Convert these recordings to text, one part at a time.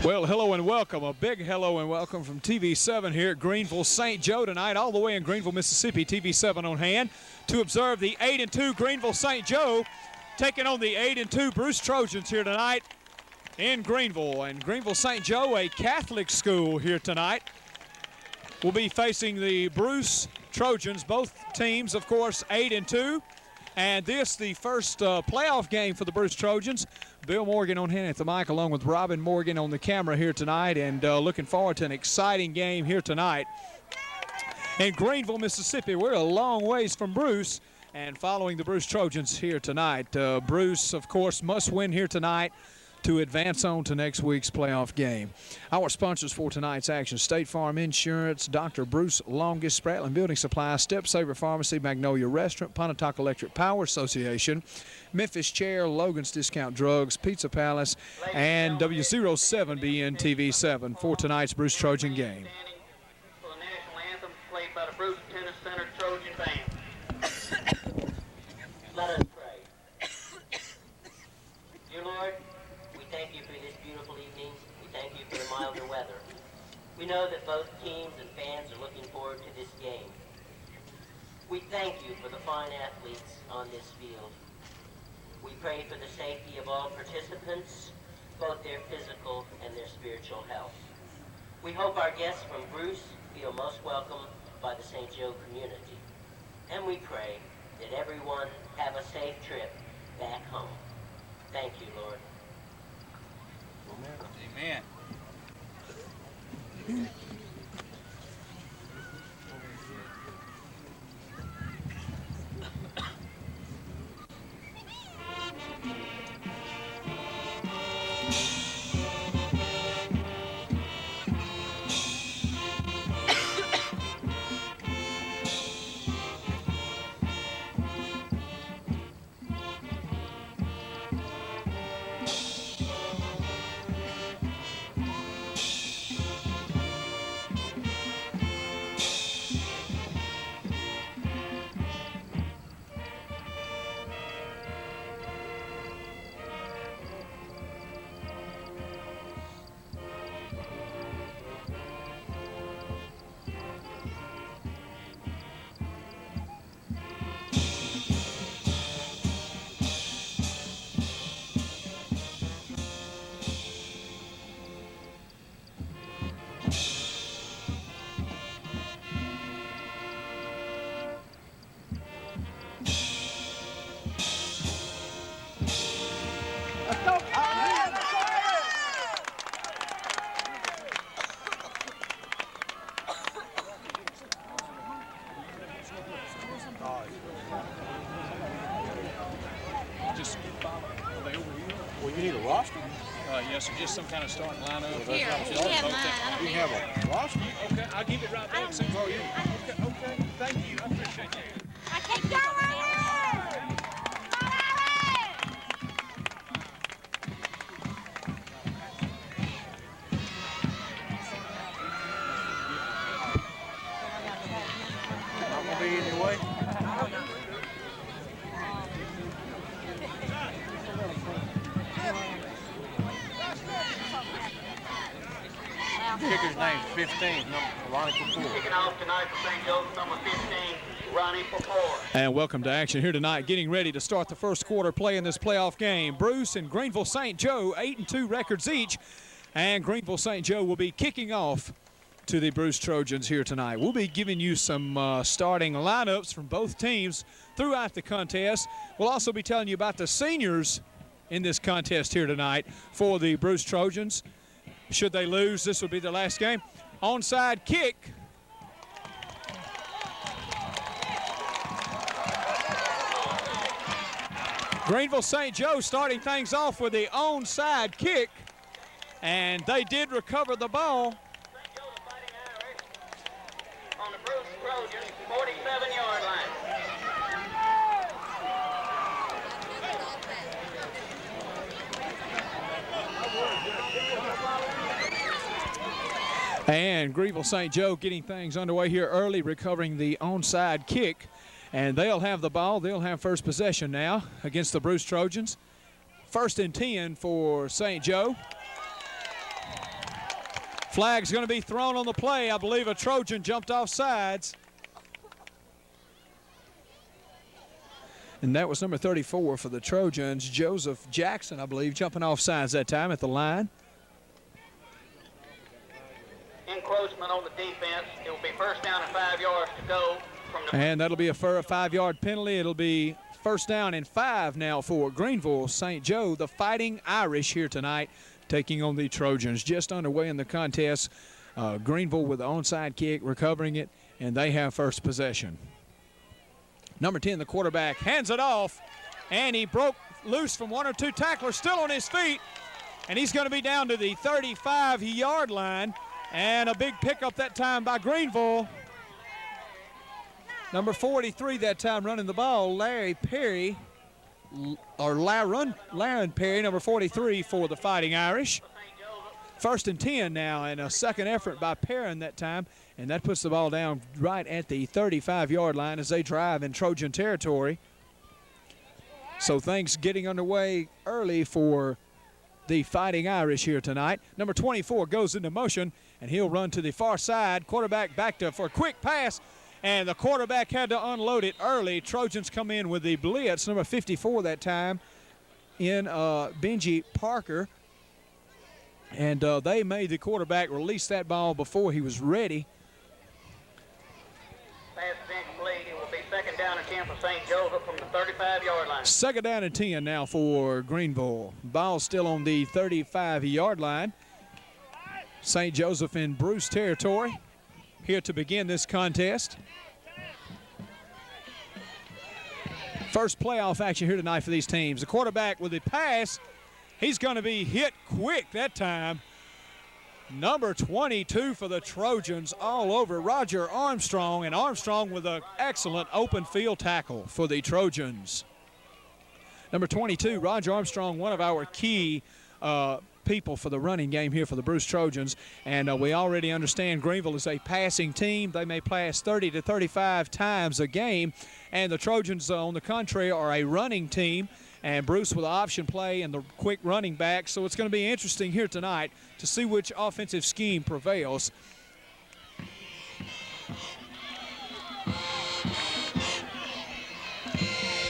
Well, hello and welcome. A big hello and welcome from TV7 here at Greenville St. Joe tonight, all the way in Greenville, Mississippi. TV7 on hand to observe the 8-2 Greenville St. Joe taking on the 8-2 Bruce Trojans here tonight in Greenville. And Greenville St. Joe, a Catholic school here tonight, will be facing the Bruce Trojans. Both teams, of course, 8-2. And this, the first playoff game for the Bruce Trojans. Bill Morgan on hand at the mic, along with Robin Morgan on the camera here tonight, and looking forward to an exciting game here tonight in Greenville, Mississippi. We're a long ways from Bruce and following the Bruce Trojans here tonight. Bruce, of course, must win here tonight to advance on to next week's playoff game. Our sponsors for tonight's action: State Farm Insurance, Dr. Bruce Longest, Spratling Building Supply, Step Saver Pharmacy, Magnolia Restaurant, Pontotoc Electric Power Association, Memphis Chair, Logan's Discount Drugs, Pizza Palace, and W07 BN TV7 for tonight's Bruce Trojan game. For the national anthem played by the Bruce Tennis Center Trojan Band. Let us pray. Dear Lord, we thank you for this beautiful evening. We thank you for the milder weather. We know that both teams and fans are looking forward to this game. We thank you for the fine athletes on this field. We pray for the safety of all participants, both their physical and their spiritual health. We hope our guests from Bruce feel most welcome by the St. Joe community. And we pray that everyone have a safe trip back home. Thank you, Lord. Amen. Well, you need a roster? Yes, sir. Just some kind of starting lineup. Here, you have mine. I don't You have a roster? Okay, I'll give it right back. don't Okay, okay. Thank you. I appreciate you. I can't go right here. Not gonna be any way. Kicker's name's 15, Ronnie Papour. Kicking off tonight for St. Joe's, number 15, Ronnie Papour. And welcome to action here tonight, getting ready to start the first quarter play in this playoff game. Bruce and Greenville St. Joe, 8-2 records each, and Greenville St. Joe will be kicking off to the Bruce Trojans here tonight. We'll be giving you some starting lineups from both teams throughout the contest. We'll also be telling you about the seniors in this contest here tonight for the Bruce Trojans. Should they lose, this will be the last game. Onside kick. Greenville St. Joe starting things off with the onside kick, and they did recover the ball. St. Joe's Fighting Irish on the Bruce Trojans, 47-yard line. And Greenville St. Joe getting things underway here early, recovering the onside kick. And they'll have the ball. They'll have first possession now against the Bruce Trojans. 1st and 10 for St. Joe. Flag's going to be thrown on the play. I believe a Trojan jumped off sides. And that was number 34 for the Trojans, Joseph Jackson, I believe, jumping off sides that time at the line. Encroachment on the defense. It will be 1st down and 5 yards to go. And that'll be a 5-yard penalty. It'll be 1st down and 5 now for Greenville St. Joe, the Fighting Irish here tonight, taking on the Trojans. Just underway in the contest. Greenville with the onside kick, recovering it, and they have first possession. Number 10, the quarterback, hands it off, and he broke loose from 1 or 2 tacklers, still on his feet, and he's going to be down to the 35-yard line, and a big pickup that time by Greenville. Number 43 that time running the ball, Larry Perry, or Laren Perry, number 43 for the Fighting Irish. 1st and 10 now, and a second effort by Perrin that time, and that puts the ball down right at the 35-yard line as they drive in Trojan territory. So things getting underway early for the Fighting Irish here tonight. Number 24 goes into motion, and he'll run to the far side. Quarterback back to for a quick pass, and the quarterback had to unload it early. Trojans come in with the blitz, number 54 that time, in Benji Parker. And they made the quarterback release that ball before he was ready. Pass is incomplete. It will be 2nd down and 10 for St. Joseph from the 35-yard line. 2nd down and 10 now for Greenville. Ball still on the 35-yard line. St. Joseph in Bruce territory here to begin this contest. First playoff action here tonight for these teams. The quarterback with the pass. He's going to be hit quick that time. Number 22 for the Trojans all over Roger Armstrong, and Armstrong with an excellent open field tackle for the Trojans. Number 22, Roger Armstrong, one of our key people for the running game here for the Bruce Trojans, and we already understand Greenville is a passing team. They may pass 30 to 35 times a game, and the Trojans, on the contrary, are a running team, and Bruce with the option play and the quick running back. So it's going to be interesting here tonight to see which offensive scheme prevails.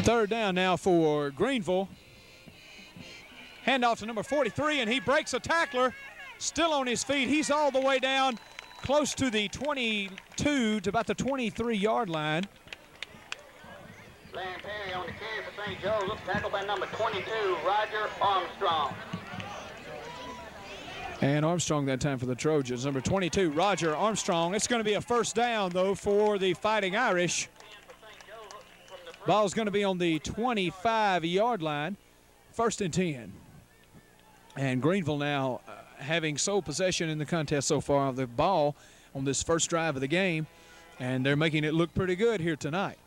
Third down now for Greenville. Handoff to number 43, and he breaks a tackler. Still on his feet. He's all the way down close to the 22 to about the 23-yard line. Larry Perry on the carry for St. Joseph, tackled by number 22, Roger Armstrong. And Armstrong that time for the Trojans. Number 22, Roger Armstrong. It's going to be a 1st down, though, for the Fighting Irish. Ball's going to be on the 25-yard line. 1st and 10. And Greenville now having sole possession in the contest so far of the ball on this first drive of the game. And they're making it look pretty good here tonight.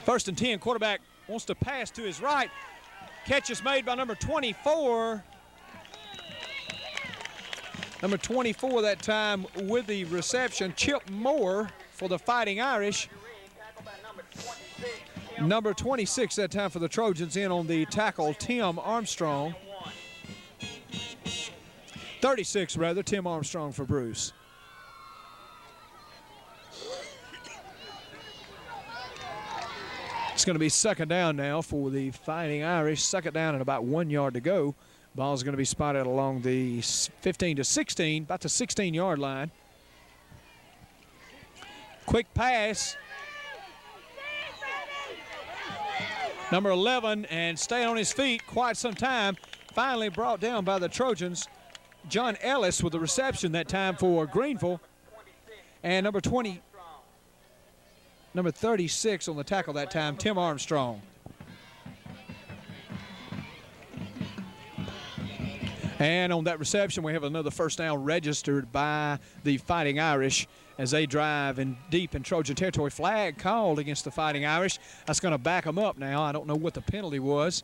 1st and 10, quarterback wants to pass to his right. Catch is made by number 24. Number 24 that time with the reception, Chip Moore for the Fighting Irish. Number 26 that time for the Trojans in on the tackle, Tim Armstrong. 36 rather, Tim Armstrong for Bruce. It's going to be 2nd down now for the Fighting Irish. 2nd down and about 1 yard to go. Ball's going to be spotted along the 15 to 16, about the 16-yard line. Quick pass. Number 11, and staying on his feet quite some time. Finally brought down by the Trojans. John Ellis with the reception that time for Greenville. And number 36 on the tackle that time, Tim Armstrong. And on that reception, we have another 1st down registered by the Fighting Irish as they drive in deep in Trojan territory. Flag called against the Fighting Irish. That's going to back them up now. I don't know what the penalty was.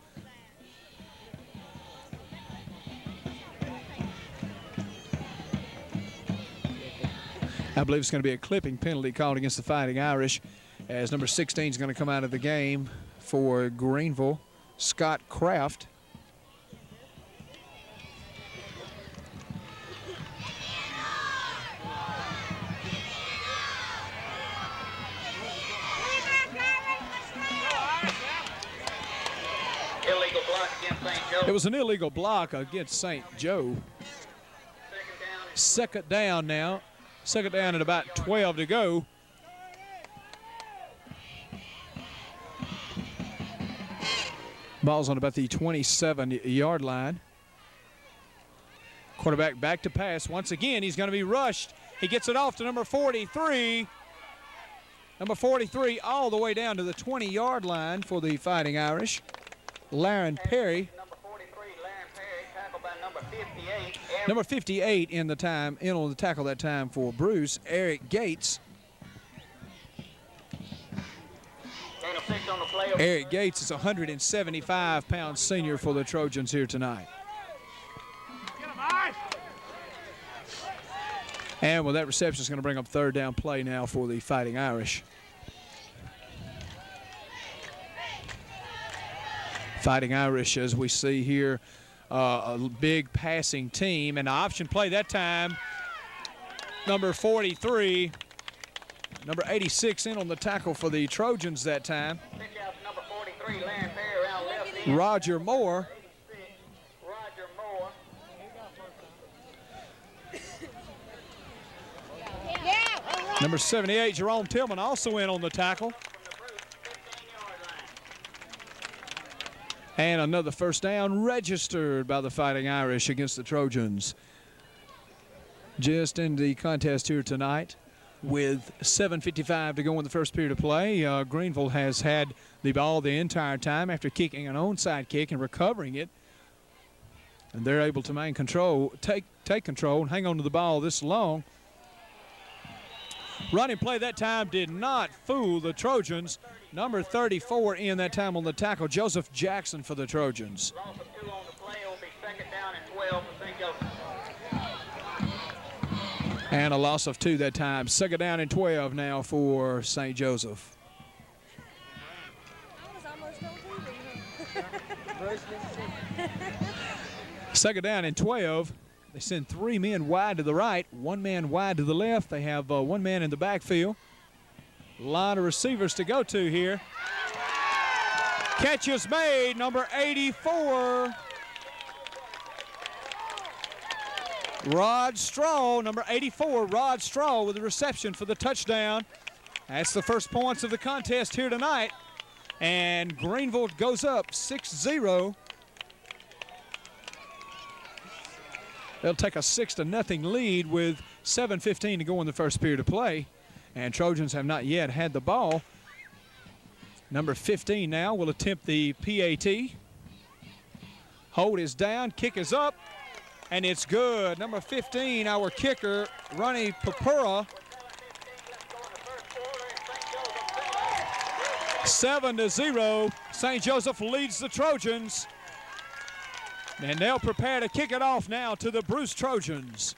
I believe it's going to be a clipping penalty called against the Fighting Irish, as number 16 is going to come out of the game for Greenville, Scott Kraft. Illegal block against St. Joe. It was an illegal block against St. Joe. Second down now. Second down at about 12 to go. Ball's on about the 27-yard line. Quarterback back to pass. Once again, he's going to be rushed. He gets it off to number 43. Number 43 all the way down to the 20-yard line for the Fighting Irish. Laren Perry. Number 43, Laren Perry, tackled by number 58. Number 58 in on the tackle that time for Bruce, Eric Gates. Gain of 6 on the play. Eric Gates is a 175-pound senior for the Trojans here tonight. And with that reception, is going to bring up third down play now for the Fighting Irish. Fighting Irish, as we see here, a big passing team. And the option play that time, number 43, number 86 in on the tackle for the Trojans that time. Pitch out to number 43, Laren Perry, around left end. Roger Moore. Roger Moore. Number 78, Jerome Tillman, also in on the tackle. And another first down registered by the Fighting Irish against the Trojans. Just in the contest here tonight with 7:55 to go in the first period of play. Greenville has had the ball the entire time after kicking an onside kick and recovering it. And they're able to maintain control, take control and hang on to the ball this long. Running play that time did not fool the Trojans. Number 34 in that time on the tackle, Joseph Jackson for the Trojans. Loss of 2 on the play. It will be second down and 12 for St. Joseph. And a loss of 2 that time. Second down and 12 now for St. Joseph. Second down and 12. They send 3 men wide to the right, 1 man wide to the left. They have 1 man in the backfield. Line of receivers to go to here. Catch is made, number 84. Rod Straw, number 84, Rod Straw with the reception for the touchdown. That's the first points of the contest here tonight. And Greenville goes up 6-0. They'll take a 6-0 lead with 7:15 to go in the first period of play. And Trojans have not yet had the ball. Number 15 now will attempt the PAT. Hold is down, kick is up, and it's good. Number 15, our kicker, Ronnie Papura. 7-0. St. Joseph leads the Trojans. And they'll prepare to kick it off now to the Bruce Trojans.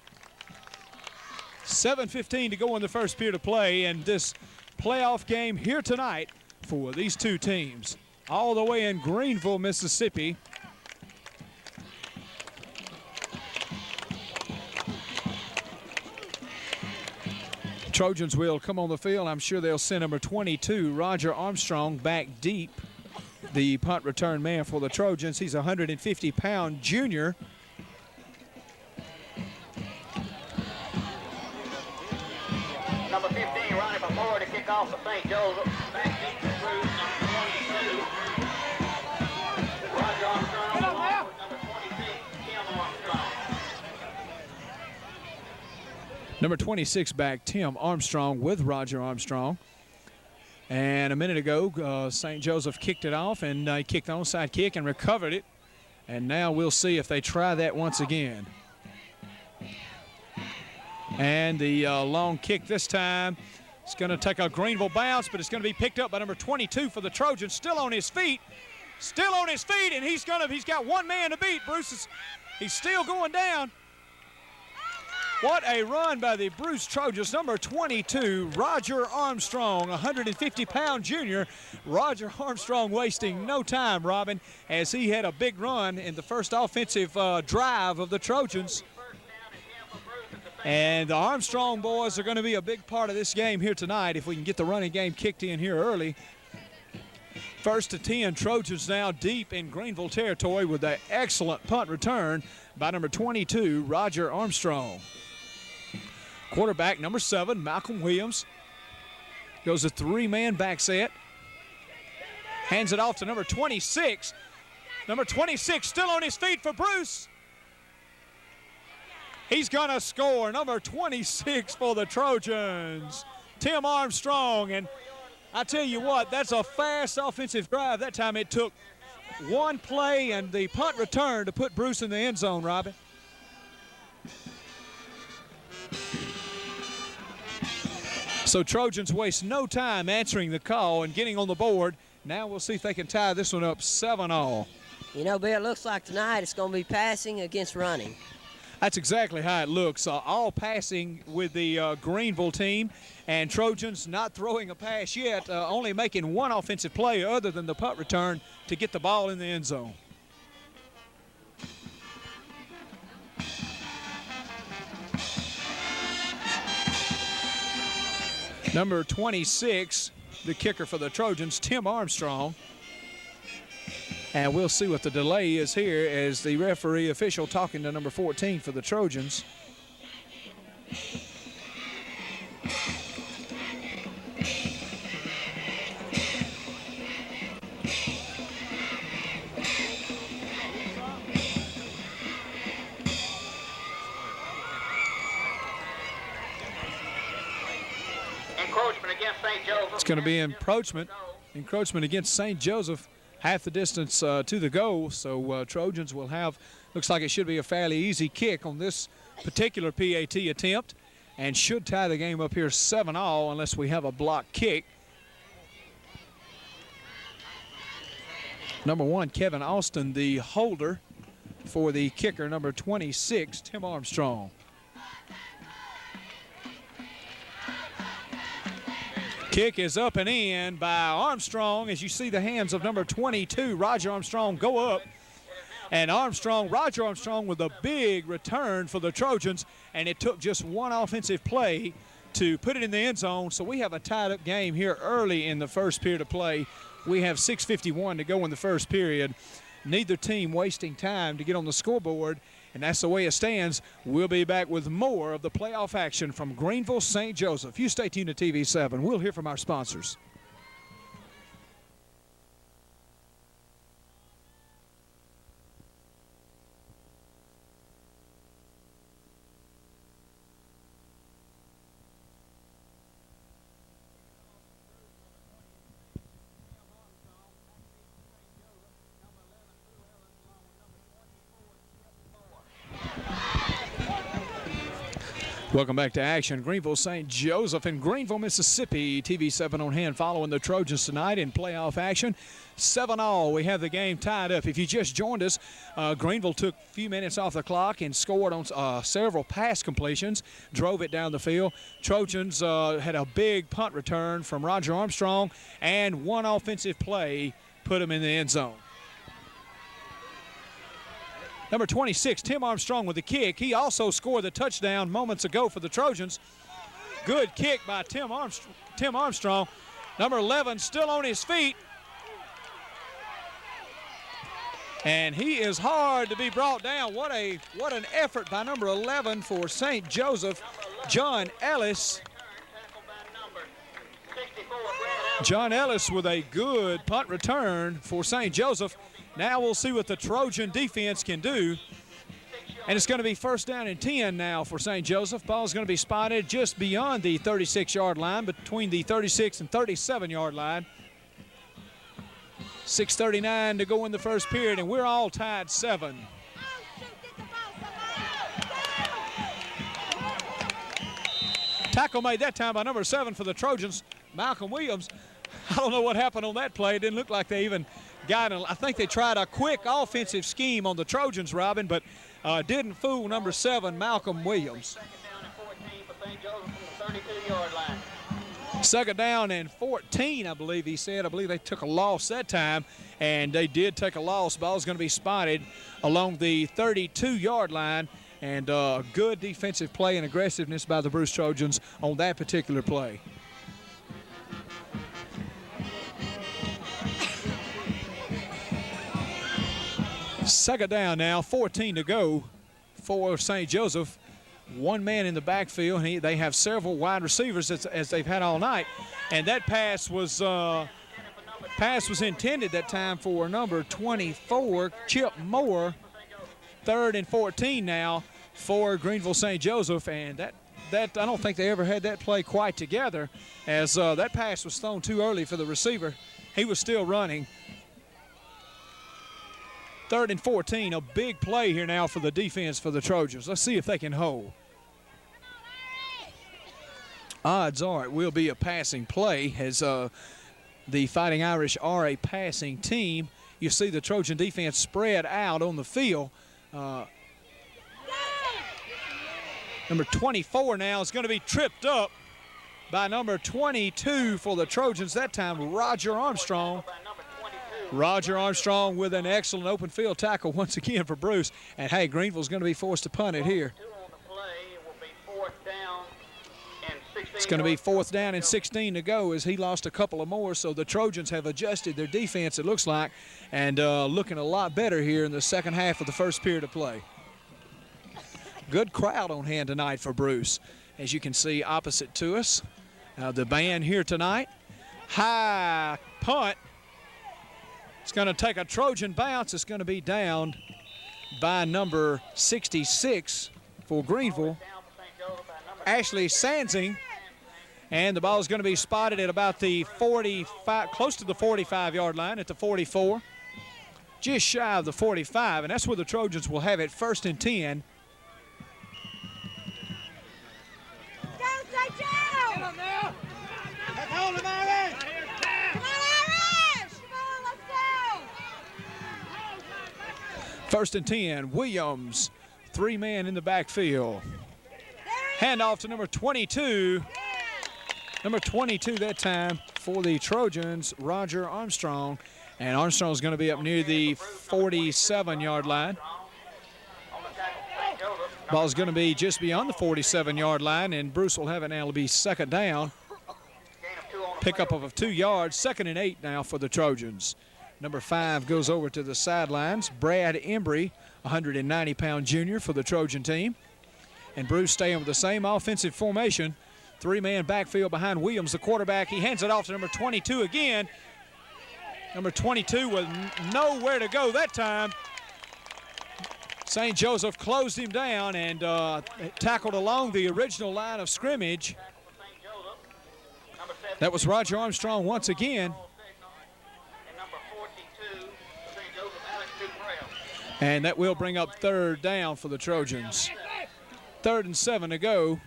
7:15 to go in the first period of play, and this playoff game here tonight for these two teams. All the way in Greenville, Mississippi. Trojans will come on the field. I'm sure they'll send number 22, Roger Armstrong, back deep. The punt return man for the Trojans. He's a 150-pound junior. Number 15, Ronnie Papura to kick off for St. Joseph. Back deep to Bruce, number 22. Roger Armstrong, number 26, Tim Armstrong. Number 26 back, Tim Armstrong with Roger Armstrong. And a minute ago, St. Joseph kicked it off, and he kicked the onside kick and recovered it. And now we'll see if they try that once again. And the long kick this time, it's going to take a Greenville bounce, but it's going to be picked up by number 22 for the Trojans, still on his feet. Still on his feet, and he's got 1 man to beat. Bruce he's still going down. What a run by the Bruce Trojans. Number 22, Roger Armstrong, 150-pound junior. Roger Armstrong wasting no time, Robin, as he had a big run in the first offensive drive of the Trojans. And the Armstrong boys are going to be a big part of this game here tonight if we can get the running game kicked in here early. 1st and 10, Trojans now deep in Greenville territory with an excellent punt return by number 22, Roger Armstrong. Quarterback number 7, Malcolm Williams, goes a 3-man back set. Hands it off to number 26. Number 26 still on his feet for Bruce. He's going to score. Number 26 for the Trojans, Tim Armstrong. And I tell you what, that's a fast offensive drive. That time it took one play and the punt return to put Bruce in the end zone, Robin. So Trojans waste no time answering the call and getting on the board. Now we'll see if they can tie this one up 7-all. You know, Bill, it looks like tonight it's going to be passing against running. That's exactly how it looks. All passing with the Greenville team, and Trojans not throwing a pass yet, only making one offensive play other than the punt return to get the ball in the end zone. Number 26, the kicker for the Trojans, Tim Armstrong. And we'll see what the delay is here as the referee official talking to number 14 for the Trojans. Encroachment against St. Joseph. It's going to be encroachment against St. Joseph. Half the distance to the goal, so Trojans will have, looks like it should be a fairly easy kick on this particular PAT attempt and should tie the game up here 7-all unless we have a block kick. Number 1, Kevin Austin, the holder for the kicker, number 26, Tim Armstrong. Kick is up and in by Armstrong as you see the hands of number 22, Roger Armstrong, go up. And Roger Armstrong with a big return for the Trojans, and it took just one offensive play to put it in the end zone. So we have a tied up game here early in the first period of play. We have 6:51 to go in the first period. Neither team wasting time to get on the scoreboard, and that's the way it stands. We'll be back with more of the playoff action from Greenville St. Joseph. You stay tuned to TV7. We'll hear from our sponsors. Welcome back to action. Greenville St. Joseph in Greenville, Mississippi. TV7 on hand following the Trojans tonight in playoff action. 7-all. We have the game tied up. If you just joined us, Greenville took a few minutes off the clock and scored on several pass completions, drove it down the field. Trojans had a big punt return from Roger Armstrong, and one offensive play put them in the end zone. Number 26, Tim Armstrong with the kick. He also scored the touchdown moments ago for the Trojans. Good kick by Tim Armstrong. Number 11 still on his feet. And he is hard to be brought down. What an effort by number 11 for St. Joseph, John Ellis. John Ellis with a good punt return for St. Joseph. Now we'll see what the Trojan defense can do. And it's going to be 1st down and 10 now for St. Joseph. Ball's going to be spotted just beyond the 36-yard line, between the 36 and 37-yard line. 6:39 to go in the first period, and we're all tied 7. Tackle made that time by number 7 for the Trojans, Malcolm Williams. I don't know what happened on that play. It didn't look like they even got it. I think they tried a quick offensive scheme on the Trojans, Robin, but didn't fool number 7, Malcolm Williams. St. Joseph from the 32-yard line. Second down and 14, I believe he said. I believe they took a loss that time, and they did take a loss. Ball's going to be spotted along the 32-yard line, and good defensive play and aggressiveness by the Bruce Trojans on that particular play. Second down now, 14 to go for St. Joseph. One man in the backfield. They have several wide receivers as they've had all night, and that pass was intended that time for number 24, Chip Moore. Third and 14 now for Greenville St. Joseph, and that I don't think they ever had that play quite together, as that pass was thrown too early for the receiver. He was still running. Third and 14, a big play here now for the defense for the Trojans. Let's see if they can hold. Odds are it will be a passing play, as the Fighting Irish are a passing team. You see the Trojan defense spread out on the field. Number 24 now is going to be tripped up by number 22 for the Trojans, that time Roger Armstrong. Roger Armstrong with an excellent open field tackle once again for Bruce. And, hey, Greenville's going to be forced to punt it here. It's going to be fourth down and 16 to go, as he lost a couple of more. So the Trojans have adjusted their defense, it looks like, and looking a lot better here in the second half of the first period of play. Good crowd on hand tonight for Bruce. As you can see opposite to us, the band here tonight. High punt. It's going to take a Trojan bounce. It's going to be down by number 66 for Greenville, Ashley Sansing. And the ball is going to be spotted at about the 45, close to the 45-yard line, at the 44. Just shy of the 45, and that's where the Trojans will have it, first and 10. First and 10, Williams, three-man in the backfield. Handoff to number 22. Number 22 that time for the Trojans, Roger Armstrong. And Armstrong's going to be up near the 47-yard line. Ball's going to be just beyond the 47-yard line, and Bruce will have it now. It'll be second down. Pickup of 2 yards, 2nd and 8 now for the Trojans. Number 5 goes over to the sidelines. Brad Embry, 190-pound junior for the Trojan team. And Bruce staying with the same offensive formation. Three-man backfield behind Williams, the quarterback. He hands it off to number 22 again. Number 22 with nowhere to go that time. St. Joseph closed him down and tackled along the original line of scrimmage. That was Roger Armstrong once again. And that will bring up third down for the Trojans. 3rd and 7 to go.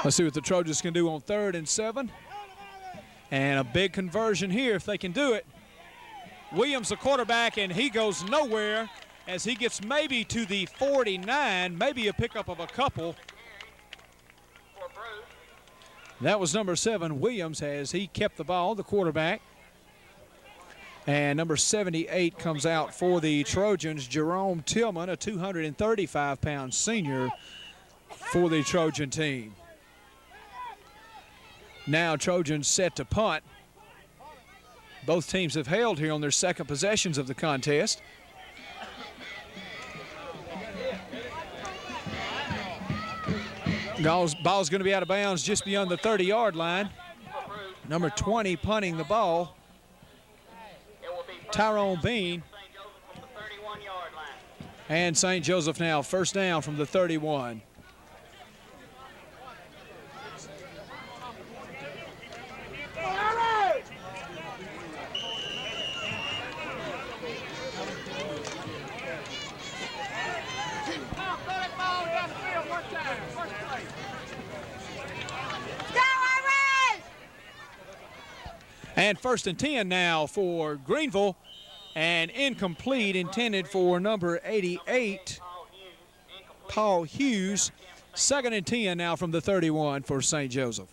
Let's see what the Trojans can do on 3rd and 7. And a big conversion here if they can do it. Williams, the quarterback, and he goes nowhere as he gets maybe to the 49, maybe a pickup of a couple. That was number 7, Williams, as he kept the ball, the quarterback. And number 78 comes out for the Trojans, Jerome Tillman, a 235-pound senior for the Trojan team. Now Trojans set to punt. Both teams have held here on their second possessions of the contest. Ball's going to be out of bounds just beyond the 30-yard line. Number 20 punting the ball, Tyrone Bean. And St. Joseph now first down from the 31. And 1st and 10 now for Greenville, and incomplete, intended for number 88, Paul Hughes. 2nd and 10 now from the 31 for St. Joseph.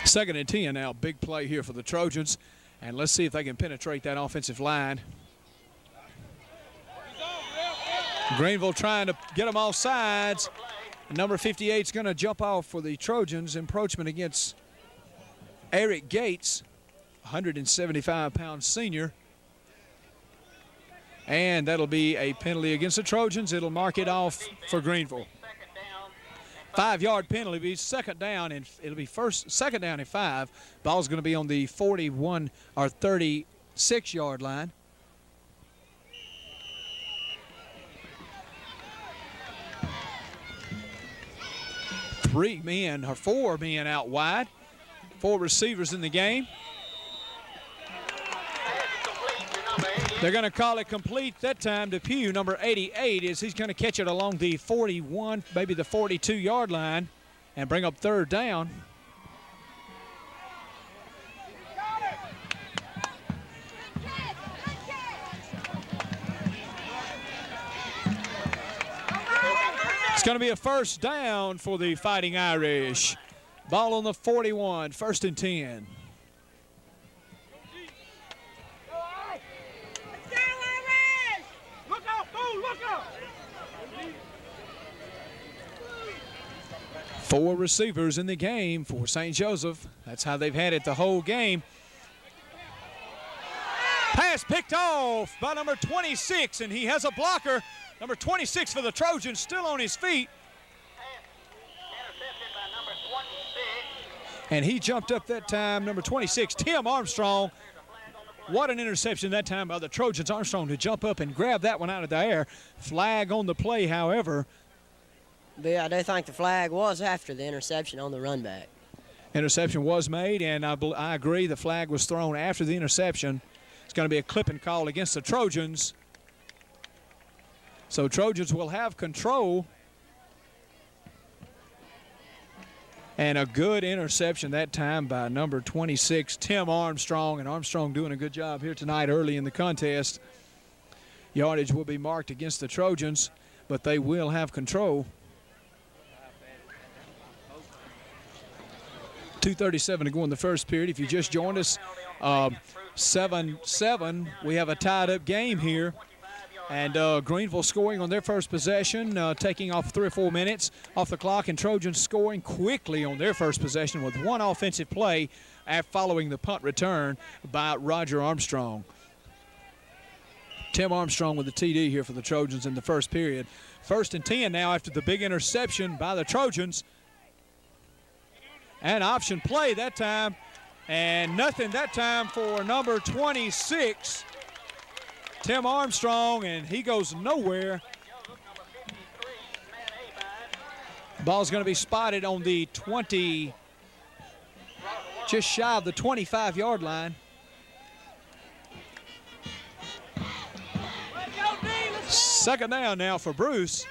Second and 10 now, big play here for the Trojans. And let's see if they can penetrate that offensive line. Greenville trying to get them all sides. Number 58 is going to jump off for the Trojans. Encroachment against Eric Gates, 175-pound senior. And that'll be a penalty against the Trojans. It'll mark it off for Greenville. 5-yard penalty, be second down, and it'll be second down and 5. Ball's going to be on the 41 or 36-yard line. Four men out wide. 4 receivers in the game. They're going to call it complete that time to Pugh, number 88, as he's going to catch it along the 41, maybe the 42-yard line, and bring up 3rd down. It's going to be a 1st down for the Fighting Irish. Ball on the 41, 1st and 10. Four receivers in the game for St. Joseph. That's how they've had it the whole game. Pass picked off by number 26, and he has a blocker. Number 26 for the Trojans, still on his feet. Intercepted by number 26. And he jumped up that time, number 26, Tim Armstrong. What an interception that time by the Trojans. Armstrong to jump up and grab that one out of the air. Flag on the play, however. But yeah, I do think the flag was after the interception on the run back. Interception was made, and I agree the flag was thrown after the interception. It's going to be a clipping call against the Trojans. So Trojans will have control. And a good interception that time by number 26, Tim Armstrong. And Armstrong doing a good job here tonight early in the contest. Yardage will be marked against the Trojans, but they will have control. 2:37 to go in the first period. If you just joined us, 7-7, we have a tied-up game here. And Greenville scoring on their first possession, taking off 3 or 4 minutes off the clock, and Trojans scoring quickly on their first possession with one offensive play following the punt return by Roger Armstrong. Tim Armstrong with the TD here for the Trojans in the first period. 1st and 10 now after the big interception by the Trojans. And option play that time, and nothing that time for number 26, Tim Armstrong, and he goes nowhere. Ball's going to be spotted on the 20, just shy of the 25-yard line. Second down now for Bruce.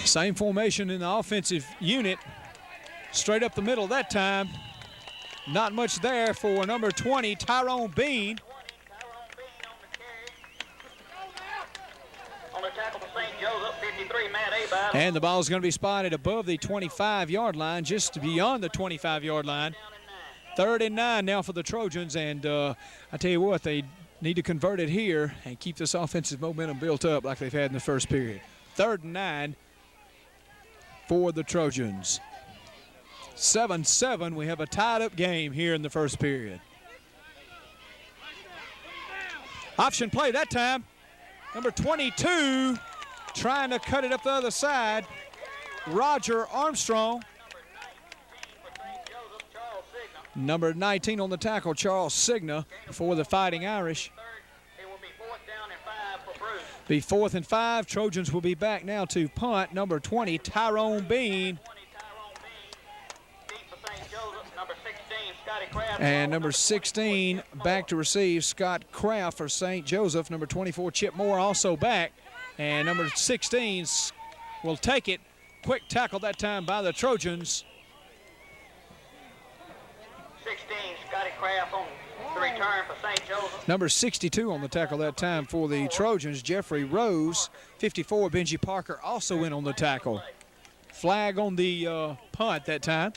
Same formation in the offensive unit. Straight up the middle that time. Not much there for number 20, Tyrone Bean. On the tackle for St. Joseph, 53, Matt Abide. And the ball is going to be spotted above the 25-yard line, just beyond the 25-yard line. 3rd and 9 now for the Trojans, and I tell you what, they need to convert it here and keep this offensive momentum built up like they've had in the first period. 3rd and 9 for the Trojans. 7-7, we have a tied-up game here in the first period. Option play that time. Number 22 trying to cut it up the other side. Roger Armstrong. Number 19 on the tackle, Charles Signa for the Fighting Irish. It will be 4th down and 5 for Bruce. Be 4th and 5. Trojans will be back now to punt. Number 20, Tyrone Bean. Scotty Kraft. And number 16 back to receive, Scott Kraft for St. Joseph. Number 24, Chip Moore, also back. And number 16 will take it. Quick tackle that time by the Trojans. 16, Scotty Kraft on the return for St. Joseph. Number 62 on the tackle that time for the Trojans, Jeffrey Rose. 54, Benji Parker, also in on the tackle. Flag on the punt that time.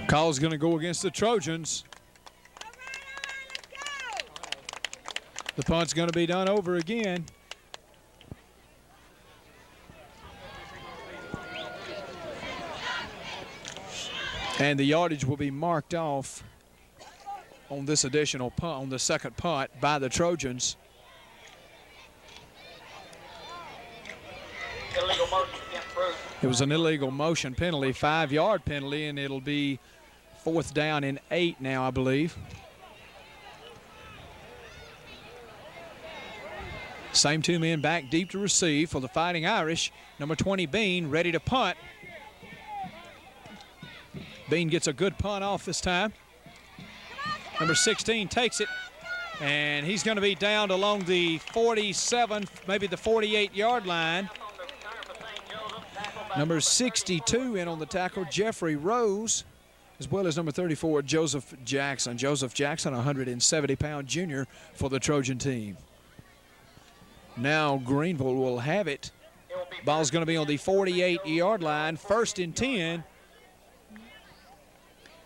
Call's going to go against the Trojans. The punt's going to be done over again. And the yardage will be marked off on this additional punt, on the second punt by the Trojans. Illegal motion against Bruce. It was an illegal motion penalty, 5-yard penalty, and it'll be 4th down and 8 now, I believe. Same two men back deep to receive for the Fighting Irish. Number 20, Bean, ready to punt. Bean gets a good punt off this time. Number 16 takes it, and he's going to be down along the 47, maybe the 48-yard line. Number 62 in on the tackle, Jeffrey Rose, as well as number 34, Joseph Jackson. Joseph Jackson, 170-pound junior for the Trojan team. Now Greenville will have it. Ball's going to be on the 48-yard line, 1st and 10.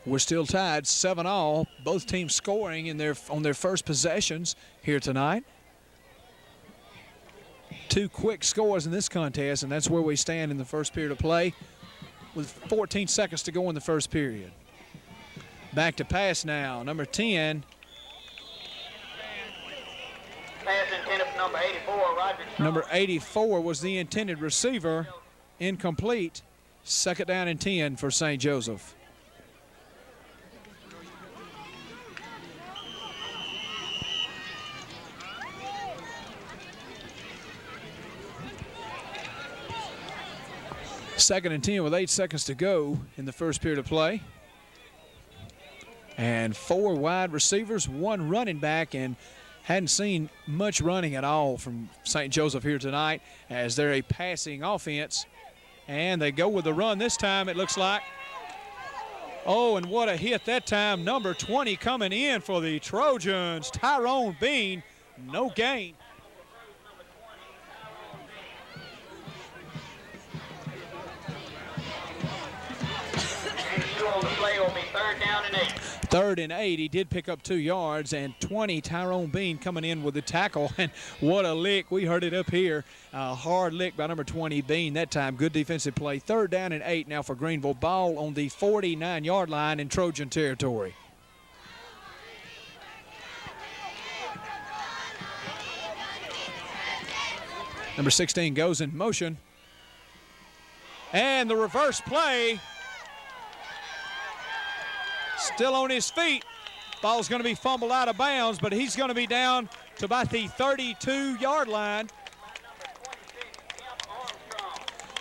We're still tied 7-all. Both teams scoring on their first possessions here tonight. 2 quick scores in this contest, and that's where we stand in the first period of play with 14 seconds to go in the first period. Back to pass now, number 10. Pass intended for number 84, Roger. Number 84 was the intended receiver, incomplete. 2nd down and 10 for St. Joseph. Second and 10 with 8 seconds to go in the first period of play. And 4 wide receivers, 1 running back, and hadn't seen much running at all from St. Joseph here tonight as they're a passing offense. And they go with the run this time, it looks like. Oh, and what a hit that time. Number 20 coming in for the Trojans, Tyrone Bean, no gain. On the play will be 3rd down and 8. 3rd and 8, he did pick up 2 yards, and 20, Tyrone Bean coming in with the tackle, and what a lick. We heard it up here. A hard lick by number 20, Bean that time. Good defensive play. 3rd down and 8 now for Greenville. Ball on the 49-yard line in Trojan territory. Number 16 goes in motion. And the reverse play. Still on his feet. Ball's going to be fumbled out of bounds, but he's going to be down to about the 32-yard line.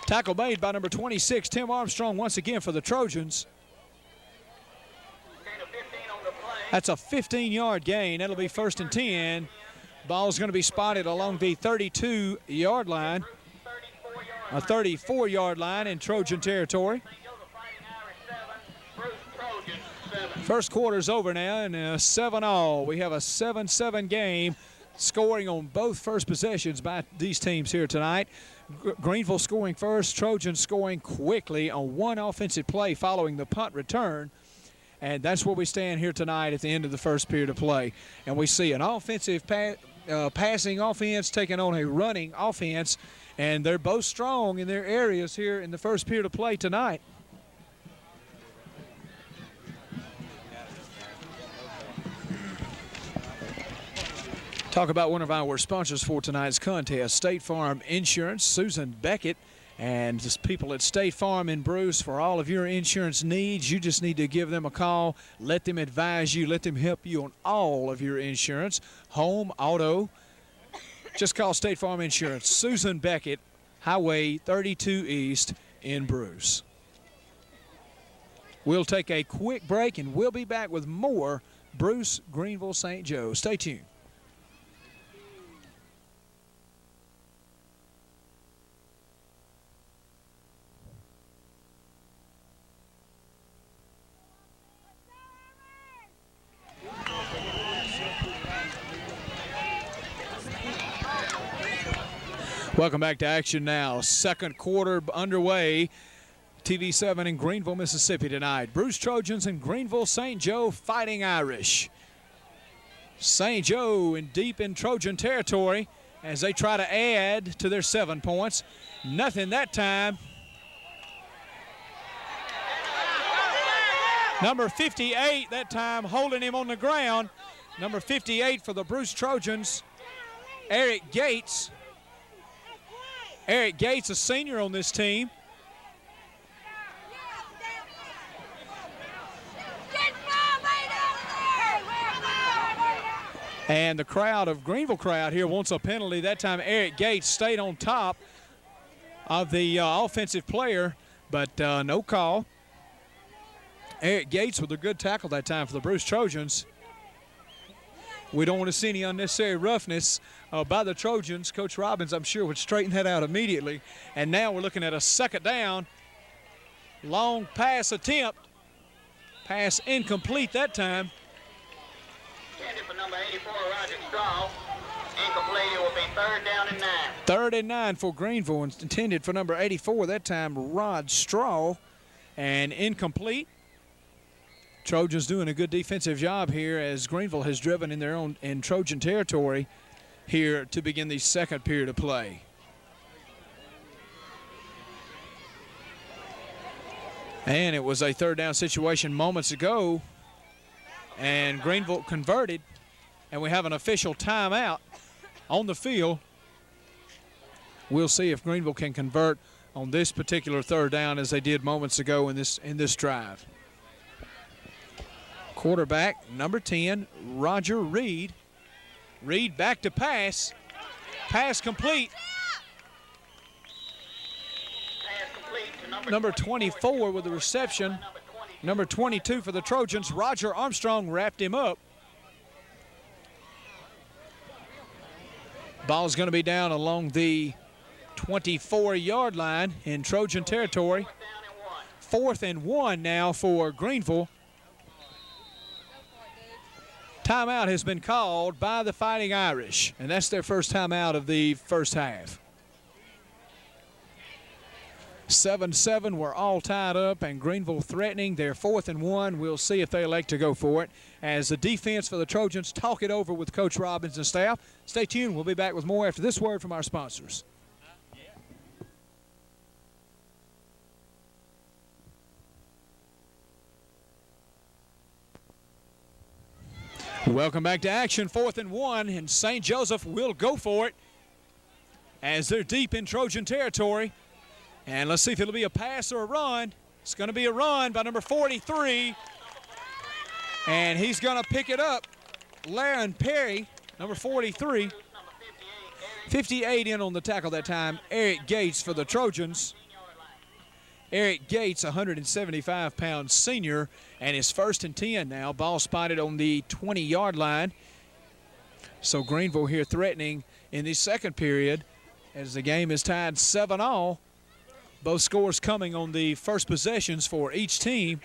Tackle made by number 26, Tim Armstrong, once again for the Trojans. That's a 15-yard gain. That'll be 1st and 10. Ball's going to be spotted along the 32-yard line, a 34-yard line in Trojan territory. First quarter's over now, and 7-all. We have a 7-7 game, scoring on both first possessions by these teams here tonight. Greenville scoring first, Trojans scoring quickly on 1 offensive play following the punt return. And that's where we stand here tonight at the end of the first period of play. And we see an offensive passing offense taking on a running offense, and they're both strong in their areas here in the first period of play tonight. Talk about one of our sponsors for tonight's contest, State Farm Insurance, Susan Beckett, and just people at State Farm in Bruce for all of your insurance needs. You just need to give them a call, let them advise you, let them help you on all of your insurance, home, auto. Just call State Farm Insurance, Susan Beckett, Highway 32 East in Bruce. We'll take a quick break and we'll be back with more Bruce Greenville St. Joe. Stay tuned. Welcome back to action now. Second quarter underway. TV7 in Greenville, Mississippi tonight. Bruce Trojans and Greenville St. Joe Fighting Irish. St. Joe deep in Trojan territory as they try to add to their 7 points. Nothing that time. Number 58 that time holding him on the ground. Number 58 for the Bruce Trojans, Eric Gates. Eric Gates, a senior on this team. And the crowd of Greenville crowd here wants a penalty. That time Eric Gates stayed on top of the offensive player, but no call. Eric Gates with a good tackle that time for the Bruce Trojans. We don't want to see any unnecessary roughness by the Trojans. Coach Robbins, I'm sure, would straighten that out immediately. And now we're looking at a second down. Long pass attempt. Pass incomplete that time. Intended for number 84, Roger Straw. Incomplete, it will be 3rd down and 9. 3rd and 9 for Greenville, intended for number 84, that time Rod Straw. And incomplete. Trojans doing a good defensive job here as Greenville has driven in their own in Trojan territory here to begin the second period of play. And it was a 3rd down situation moments ago, and Greenville converted, and we have an official timeout on the field. We'll see if Greenville can convert on this particular 3rd down as they did moments ago in this drive. Quarterback, number 10, Roger Reed. Reed back to pass. Pass complete. Pass complete to Number 24 with the reception. Number 22 for the Trojans, Roger Armstrong wrapped him up. Ball's going to be down along the 24-yard line in Trojan territory. 4th and 1 now for Greenville. Timeout has been called by the Fighting Irish, and that's their first timeout of the first half. 7-7, we're all tied up, and Greenville threatening their 4th and 1. We'll see if they elect to go for it as the defense for the Trojans talk it over with Coach Robbins and staff. Stay tuned. We'll be back with more after this word from our sponsors. Welcome back to action. 4th and 1, and St. Joseph will go for it as they're deep in Trojan territory. And let's see if it'll be a pass or a run. It's going to be a run by number 43. And he's going to pick it up. Laren Perry, number 43. 58 in on the tackle that time. Eric Gates for the Trojans. Eric Gates, 175-pound senior, and his 1st and 10 now. Ball spotted on the 20-yard line. So Greenville here threatening in the second period as the game is tied 7-all. Both scores coming on the first possessions for each team.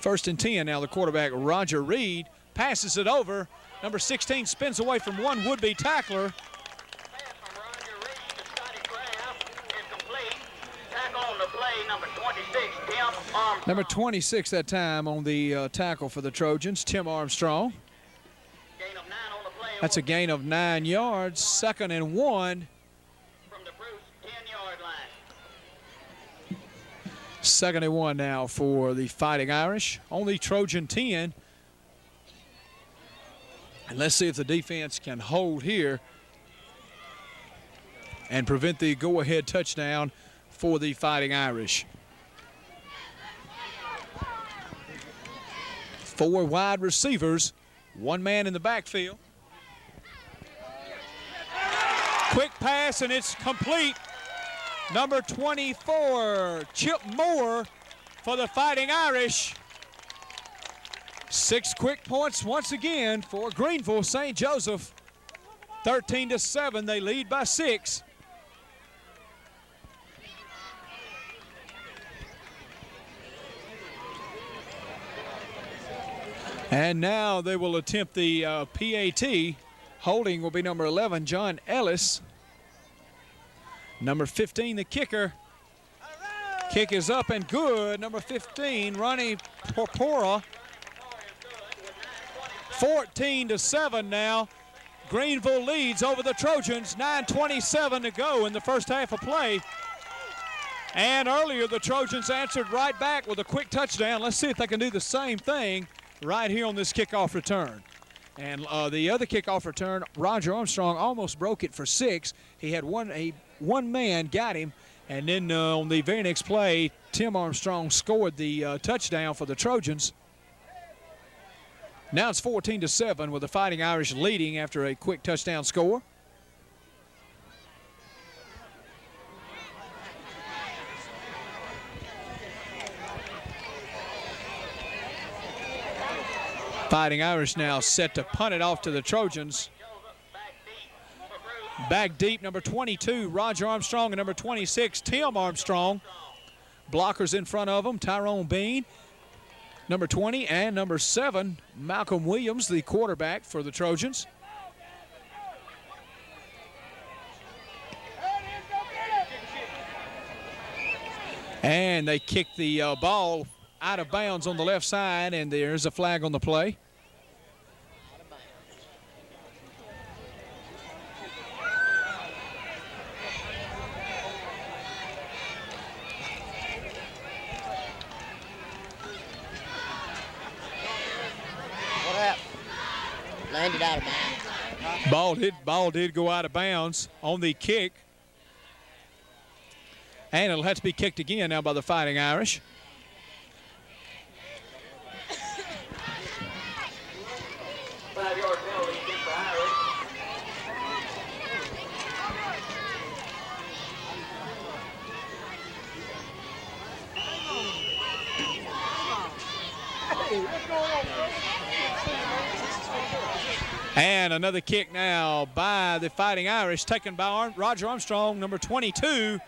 1st and 10 now. The quarterback, Roger Reed, passes it over. Number 16 spins away from one would-be tackler. Number 26 that time on the tackle for the Trojans, Tim Armstrong. That's a gain of 9 yards. 2nd and 1. From the Bruce 10-yard line. 2nd and 1 now for the Fighting Irish. Only Trojan 10. And let's see if the defense can hold here and prevent the go-ahead touchdown for the Fighting Irish. 4 wide receivers, 1 man in the backfield. Quick pass, and it's complete. Number 24, Chip Moore for the Fighting Irish. 6 quick points once again for Greenville St. Joseph. 13-7, they lead by 6. And now they will attempt the PAT. Holding will be number 11, John Ellis. Number 15, the kicker. Kick is up and good. Number 15, Ronnie Porpora. 14-7 now. Greenville leads over the Trojans. 9:27 to go in the first half of play. And earlier the Trojans answered right back with a quick touchdown. Let's see if they can do the same thing right here on this kickoff return. And the other kickoff return, Roger Armstrong almost broke it for 6. He had one man got him, and then on the very next play, Tim Armstrong scored the touchdown for the Trojans. Now it's 14-7 with the Fighting Irish leading after a quick touchdown score. Fighting Irish now set to punt it off to the Trojans. Back deep, number 22, Roger Armstrong, and number 26, Tim Armstrong. Blockers in front of them, Tyrone Bean, number 20, and number 7, Malcolm Williams, the quarterback for the Trojans. And they kick the ball out of bounds on the left side, and there's a flag on the play. What happened? Landed out of bounds. Ball did go out of bounds on the kick. And it'll have to be kicked again now by the Fighting Irish. And another kick now by the Fighting Irish, taken by Roger Armstrong, number 22.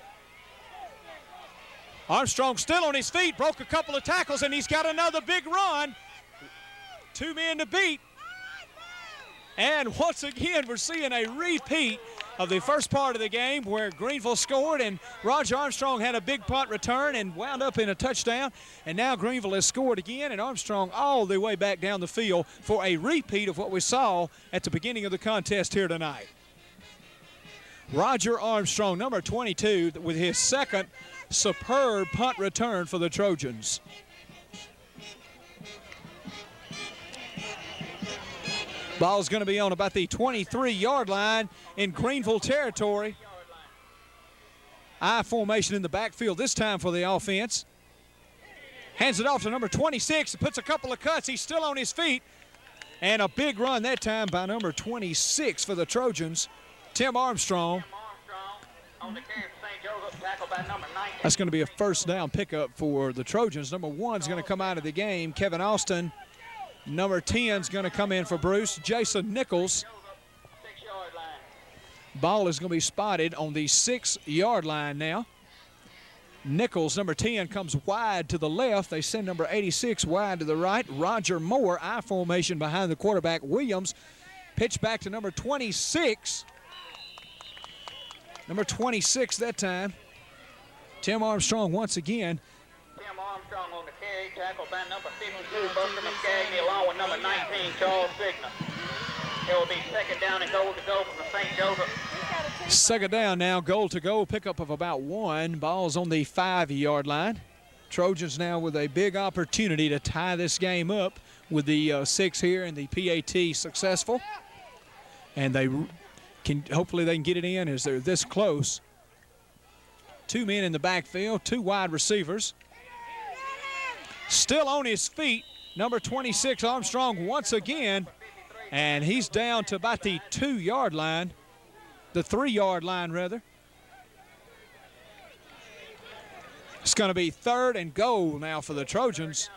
Armstrong still on his feet, broke a couple of tackles, and he's got another big run. 2 men to beat. And once again, we're seeing a repeat of the first part of the game where Greenville scored and Roger Armstrong had a big punt return and wound up in a touchdown. And now Greenville has scored again, and Armstrong all the way back down the field for a repeat of what we saw at the beginning of the contest here tonight. Roger Armstrong, number 22, with his second superb punt return for the Trojans. Ball's going to be on about the 23-yard line in Greenville territory. I formation in the backfield this time for the offense. Hands it off to number 26. Puts a couple of cuts. He's still on his feet. And a big run that time by number 26 for the Trojans, Tim Armstrong. That's going to be a first down pickup for the Trojans. Number 1 is going to come out of the game, Kevin Austin. Number 10 is going to come in for Bruce, Jason Nichols. Ball is going to be spotted on the 6-yard line now. Nichols, number 10, comes wide to the left. They send number 86 wide to the right. Roger Moore, I formation behind the quarterback, Williams. Pitch back to number 26. Number 26 that time. Tim Armstrong once again. Tim Armstrong on the carry, tackled by number 52, Buster Muscagni, along with number 19, Charles Signa. It will be second down and goal to go from the St. Joseph. Second down now, goal to go, pickup of about 1. Ball's on the 5-yard line. Trojans now with a big opportunity to tie this game up with the 6 here and the PAT successful. And hopefully they can get it in as they're this close. 2 men in the backfield, 2 wide receivers. Still on his feet, number 26 Armstrong once again, and he's down to about the 2-yard line, the 3-yard line rather. It's going to be 3rd and goal now for the Trojans.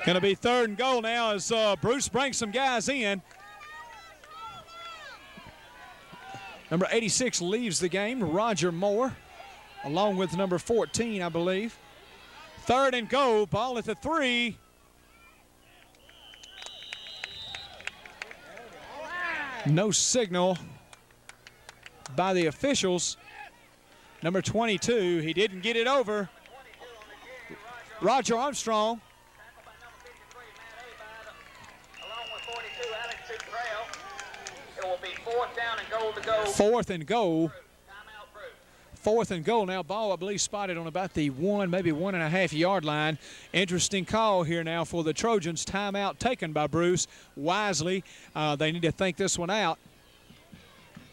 Going to be 3rd and goal now as Bruce brings some guys in. Number 86 leaves the game, Roger Moore, along with number 14, I believe. 3rd and goal, ball at the 3. No signal by the officials. Number 22, he didn't get it over. Roger Armstrong. It will be 4th down and goal to go. 4th and goal. 4th and goal now. Ball, I believe, spotted on about the 1, maybe 1.5 yard line. Interesting call here now for the Trojans. Timeout taken by Bruce wisely. They need to think this one out.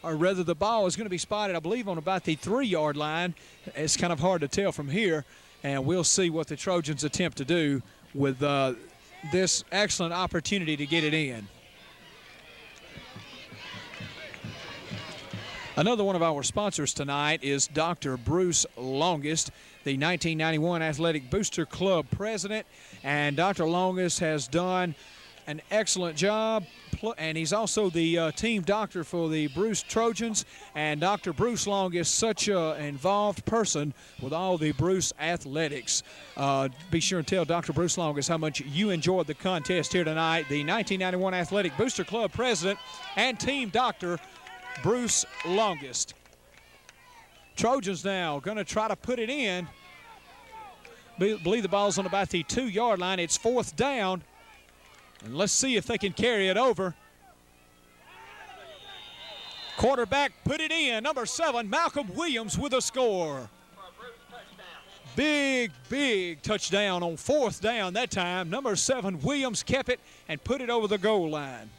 Or rather, the ball is going to be spotted, I believe, on about the 3-yard line. It's kind of hard to tell from here. And we'll see what the Trojans attempt to do with this excellent opportunity to get it in. Another one of our sponsors tonight is Dr. Bruce Longest, the 1991 Athletic Booster Club president. And Dr. Longest has done an excellent job, and he's also the team doctor for the Bruce Trojans. And Dr. Bruce Longest, such an involved person with all the Bruce athletics. Be sure and tell Dr. Bruce Longest how much you enjoyed the contest here tonight. The 1991 Athletic Booster Club president and team doctor, Bruce Longest. Trojans now going to try to put it in. Believe the ball's on about the 2-yard line. It's 4th down. And let's see if they can carry it over. Quarterback put it in. Number 7, Malcolm Williams with a score. Big touchdown on 4th down that time. Number 7, Williams kept it and put it over the goal line.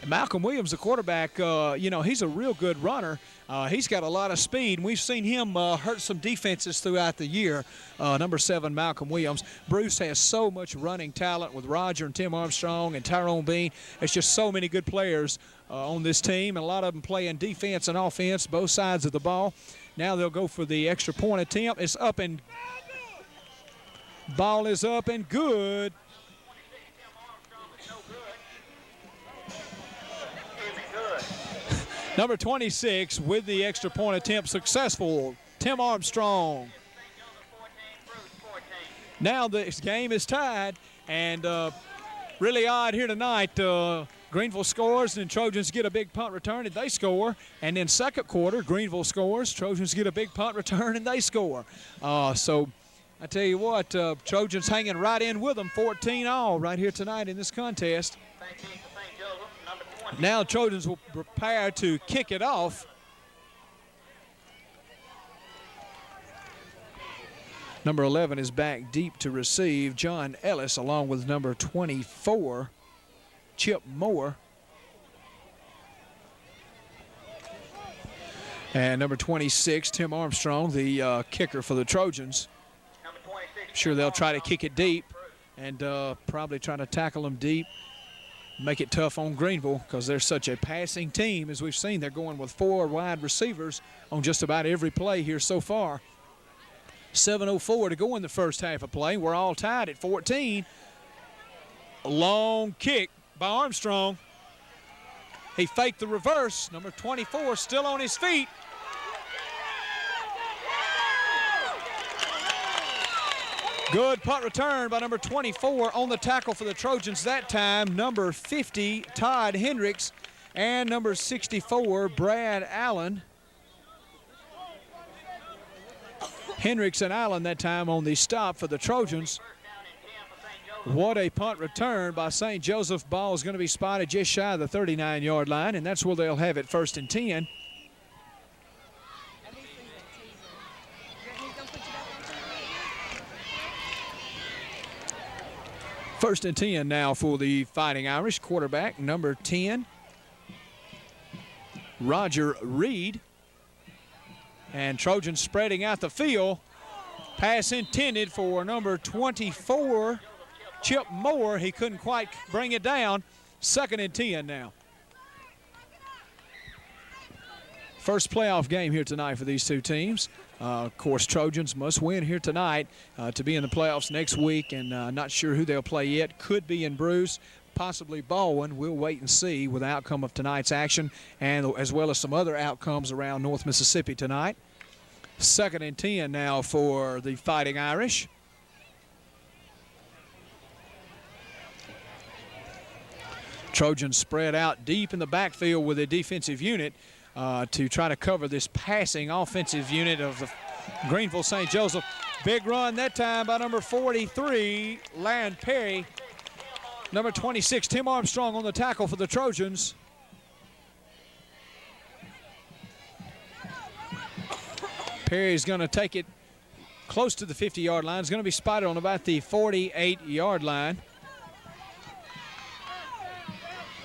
And Malcolm Williams, the quarterback, he's a real good runner. He's got a lot of speed, and we've seen him hurt some defenses throughout the year. Number 7, Malcolm Williams. Bruce has so much running talent with Roger and Tim Armstrong and Tyrone Bean. It's just so many good players on this team, and a lot of them playing defense and offense, both sides of the ball. Now they'll go for the extra point attempt. It's up and ball is up and good. Number 26 with the extra point attempt successful, Tim Armstrong. Now this game is tied, and really odd here tonight. Greenville scores, and Trojans get a big punt return, and they score. And then second quarter, Greenville scores, Trojans get a big punt return, and they score. So I tell you what, Trojans hanging right in with them, 14-all right here tonight in this contest. Now Trojans will prepare to kick it off. Number 11 is back deep to receive, John Ellis, along with number 24, Chip Moore. And number 26, Tim Armstrong, the kicker for the Trojans. I'm sure they'll try to kick it deep and probably try to tackle them deep. Make it tough on Greenville because they're such a passing team. As we've seen, they're going with 4 wide receivers on just about every play here so far. 7:04 to go in the first half of play. We're all tied at 14. A long kick by Armstrong. He faked the reverse. Number 24 still on his feet. Good punt return by number 24 on the tackle for the Trojans that time. Number 50, Todd Hendricks, and number 64, Brad Allen. Hendricks and Allen that time on the stop for the Trojans. What a punt return by St. Joseph. Ball is going to be spotted just shy of the 39-yard line, and that's where they'll have it 1st and 10. First and 10 now for the Fighting Irish. Quarterback number 10, Roger Reed. And Trojans spreading out the field. Pass intended for number 24, Chip Moore. He couldn't quite bring it down. 2nd and 10 now. First playoff game here tonight for these two teams. Of course, Trojans must win here tonight to be in the playoffs next week, and not sure who they'll play yet. Could be in Bruce, possibly Baldwin. We'll wait and see with the outcome of tonight's action, and as well as some other outcomes around North Mississippi tonight. 2nd and 10 now for the Fighting Irish. Trojans spread out deep in the backfield with a defensive unit to try to cover this passing offensive unit of the Greenville St. Joseph. Big run that time by number 43, Lyon Perry. Number 26, Tim Armstrong on the tackle for the Trojans. Perry's going to take it close to the 50-yard line. It's going to be spotted on about the 48-yard line.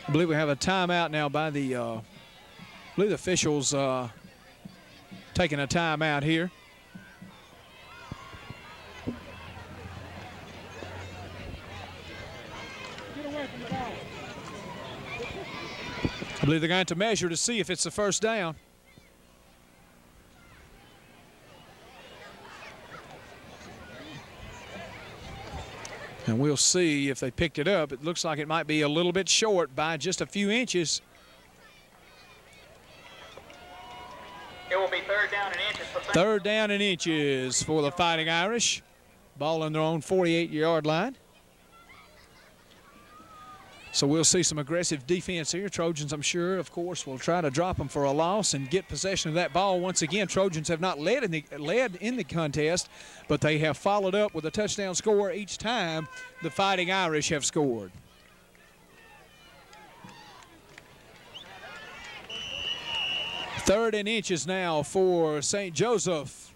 I believe we have a timeout now by the I believe the officials taking a timeout here. I believe they're going to measure to see if it's the first down. And we'll see if they picked it up. It looks like it might be a little bit short by just a few inches. It will be 3rd down and inches for 3rd down and inches for the Fighting Irish. Ball on their own 48-yard line. So we'll see some aggressive defense here. Trojans, I'm sure, of course, will try to drop them for a loss and get possession of that ball. Once again, Trojans have not led in the contest, but they have followed up with a touchdown score each time the Fighting Irish have scored. Third and inches now for St. Joseph.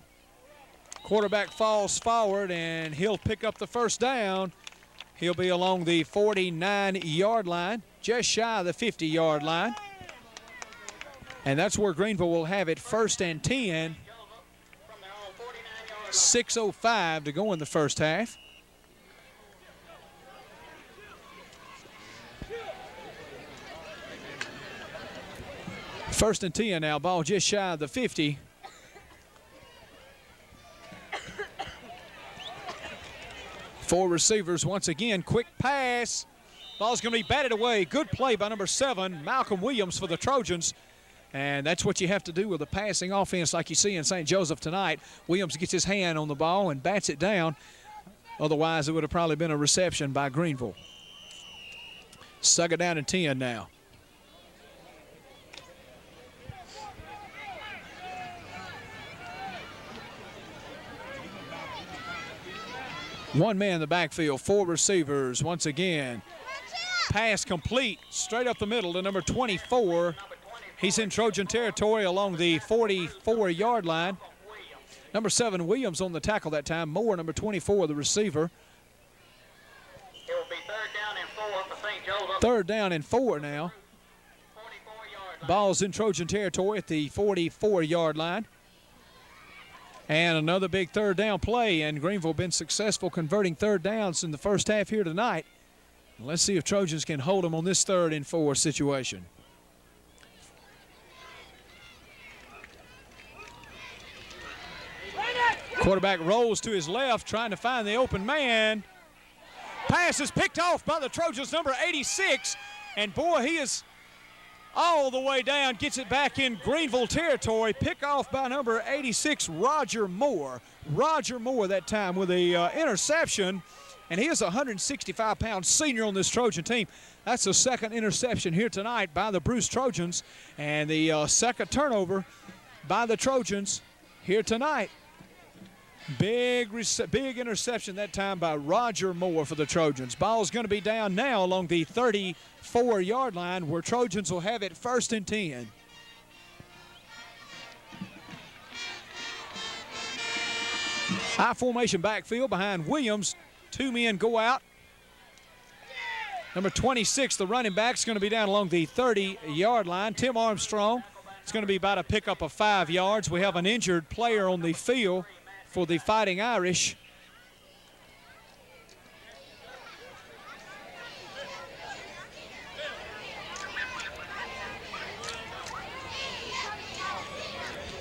Quarterback falls forward, and he'll pick up the first down. He'll be along the 49-yard line, just shy of the 50-yard line. And that's where Greenville will have it 1st and 10. 6:05 to go in the first half. First and 10 now, ball just shy of the 50. Four receivers once again. Quick pass. Ball's going to be batted away. Good play by number 7, Malcolm Williams for the Trojans. And that's what you have to do with a passing offense like you see in St. Joseph tonight. Williams gets his hand on the ball and bats it down. Otherwise, it would have probably been a reception by Greenville. 2nd down and 10 now. One man in the backfield, 4 receivers once again. Pass complete, straight up the middle to number 24. He's in Trojan territory along the 44-yard line. Number 7, Williams on the tackle that time. Moore, number 24, the receiver. It will be 3rd down and 4 for St. Joseph. 3rd down and 4 now. Ball's in Trojan territory at the 44-yard line. And another big 3rd down play, and Greenville been successful converting 3rd downs in the first half here tonight. Let's see if Trojans can hold them on this 3rd and 4 situation. Quarterback rolls to his left, trying to find the open man. Pass is picked off by the Trojans, number 86, and boy, he is all the way down, gets it back in Greenville territory. Pick off by number 86, Roger Moore. Roger Moore that time with a interception, and he is a 165-pound senior on this Trojan team. That's the 2nd interception here tonight by the Bruce Trojans, and the 2nd turnover by the Trojans here tonight. Big interception that time by Roger Moore for the Trojans. Ball's going to be down now along the 34-yard line where Trojans will have it 1st and 10. High formation backfield behind Williams. 2 men go out. Number 26, the running back, is going to be down along the 30-yard line. Tim Armstrong, it's going to be about a pickup of 5 yards. We have an injured player on the field for the Fighting Irish.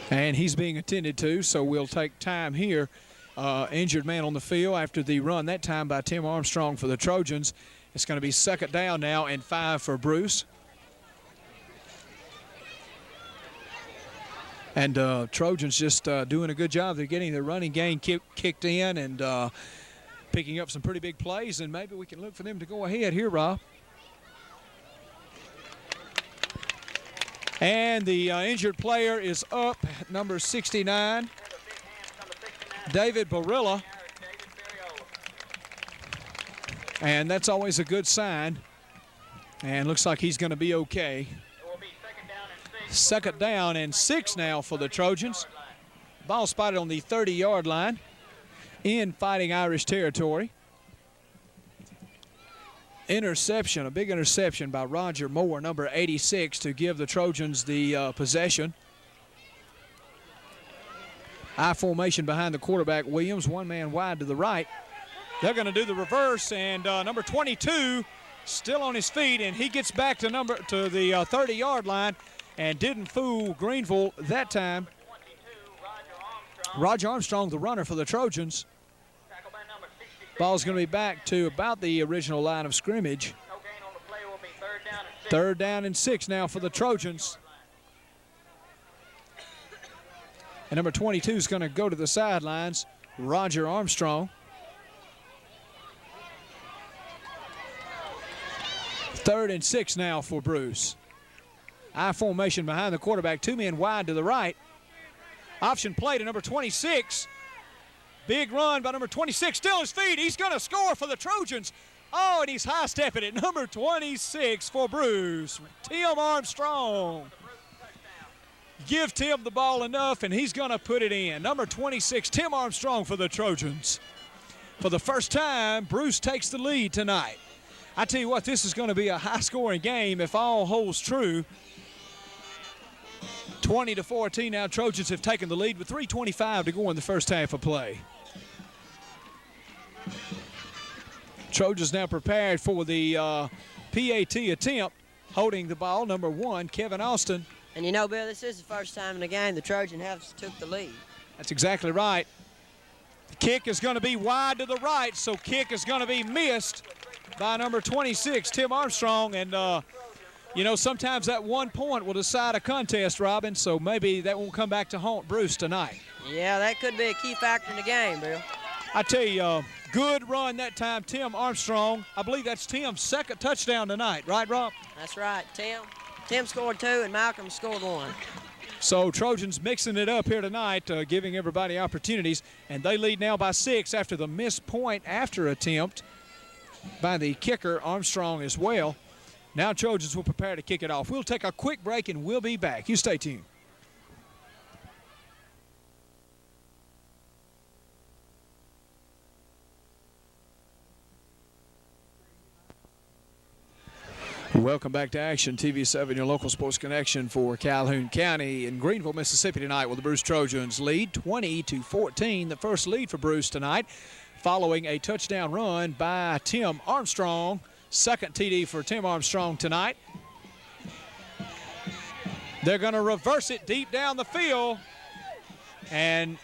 And he's being attended to, so we'll take time here. Injured man on the field after the run, that time by Tim Armstrong for the Trojans. It's going to be 2nd down now and 5 for Bruce. And Trojans just doing a good job. They're getting the running game kicked in and picking up some pretty big plays, and maybe we can look for them to go ahead here, Rob. And the injured player is up, number 69, David Barilla. And that's always a good sign. And looks like he's going to be okay. 2nd down and 6 now for the Trojans. Ball spotted on the 30-yard line in Fighting Irish territory. Interception, a big interception by Roger Moore, number 86, to give the Trojans the possession. I formation behind the quarterback, Williams, 1 man wide to the right. They're going to do the reverse, and number 22 still on his feet, and he gets back to the 30-yard line and didn't fool Greenville that time. Roger Armstrong, the runner for the Trojans. Ball's going to be back to about the original line of scrimmage. 3rd down and 6 now for the Trojans. And number 22 is going to go to the sidelines, Roger Armstrong. 3rd and 6 now for Bruce. I formation behind the quarterback, 2 men wide to the right. Option play to number 26. Big run by number 26, still on his feet. He's going to score for the Trojans. Oh, and he's high-stepping it. Number 26 for Bruce, Tim Armstrong. Give Tim the ball enough, and he's going to put it in. Number 26, Tim Armstrong for the Trojans. For the first time, Bruce takes the lead tonight. I tell you what, this is going to be a high-scoring game if all holds true. 20-14 now. Trojans have taken the lead with 3:25 to go in the first half of play. Trojans now prepared for the PAT attempt. Holding the ball, number 1, Kevin Austin. And you know, Bill, this is the first time in the game the Trojan have took the lead. That's exactly right. The kick is going to be wide to the right, so kick is going to be missed by number 26, Tim Armstrong. And, you know, sometimes that 1 point will decide a contest, Robin, so maybe that won't come back to haunt Bruce tonight. Yeah, that could be a key factor in the game, Bill. I tell you, good run that time, Tim Armstrong. I believe that's Tim's 2nd touchdown tonight, right, Rob? That's right, Tim scored 2 and Malcolm scored 1. So Trojans mixing it up here tonight, giving everybody opportunities, and they lead now by 6 after the missed point after attempt by the kicker, Armstrong, as well. Now Trojans will prepare to kick it off. We'll take a quick break and we'll be back. You stay tuned. Welcome back to action. TV7, your local sports connection for Calhoun County in Greenville, Mississippi tonight, with the Bruce Trojans lead 20-14. The first lead for Bruce tonight, following a touchdown run by Tim Armstrong. 2nd TD for Tim Armstrong tonight. They're going to reverse it deep down the field. And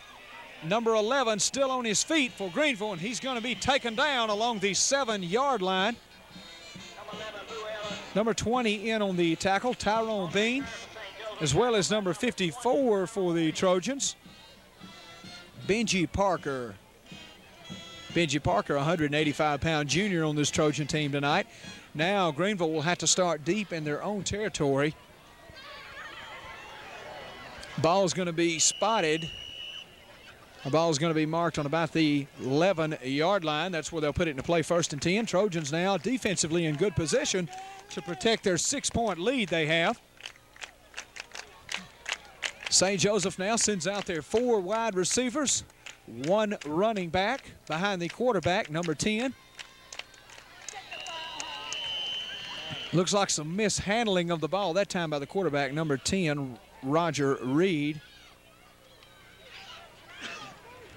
number 11 still on his feet for Greenville, and he's going to be taken down along the 7-yard line. Number 20 in on the tackle, Tyrone Bean, as well as number 54 for the Trojans, Benji Parker. Benji Parker, 185-pound junior on this Trojan team tonight. Now Greenville will have to start deep in their own territory. Ball is going to be spotted The ball is going to be marked on about the 11-yard line. That's where they'll put it into play, 1st and 10. Trojans now defensively in good position to protect their 6-point lead they have. St. Joseph now sends out their 4 wide receivers, 1 running back behind the quarterback, number 10. Looks like some mishandling of the ball that time by the quarterback, number 10, Roger Reed.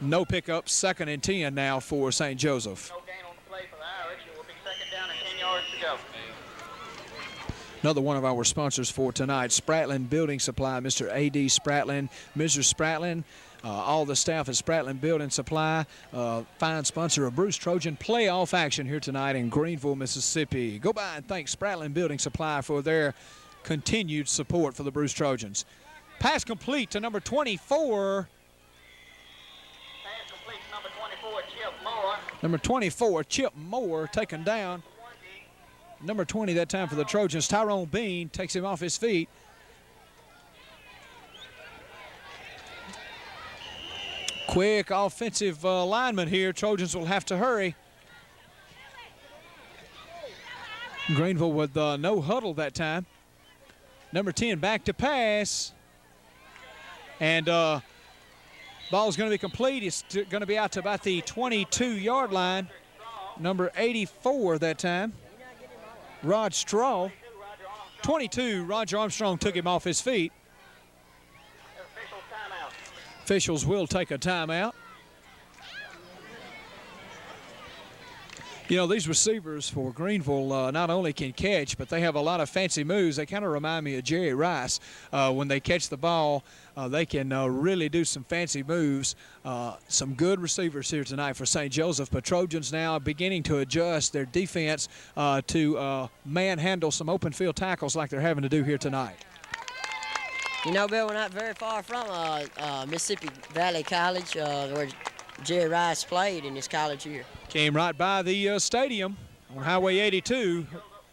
No pickup, 2nd and 10 now for St. Joseph. No gain on the play for the Irish. It will be 2nd down and 10 yards to go. Another one of our sponsors for tonight, Spratlin Building Supply. Mr. A.D. Spratlin, Mrs. Spratlin, all the staff at Spratlin Building Supply, fine sponsor of Bruce Trojan playoff action here tonight in Greenville, Mississippi. Go by and thank Spratlin Building Supply for their continued support for the Bruce Trojans. Pass complete to number 24. Pass complete to number 24, Chip Moore. Number 24, Chip Moore, taken down. Number 20 that time for the Trojans, Tyrone Bean, takes him off his feet. Quick offensive lineman here. Trojans will have to hurry. Greenville with no huddle that time. Number 10 back to pass. And ball's going to be complete. It's going to be out to about the 22-yard line. Number 84 that time, Rod Straw. 22, Roger Armstrong took him off his feet. Officials will take a timeout. You know, these receivers for Greenville not only can catch, but they have a lot of fancy moves. They kind of remind me of Jerry Rice. When they catch the ball, they can really do some fancy moves. Some good receivers here tonight for St. Joseph, but Trojans now beginning to adjust their defense to manhandle some open field tackles like they're having to do here tonight. You know, Bill, we're not very far from Mississippi Valley College, where Jerry Rice played in his college year. Came right by the stadium on Highway 82,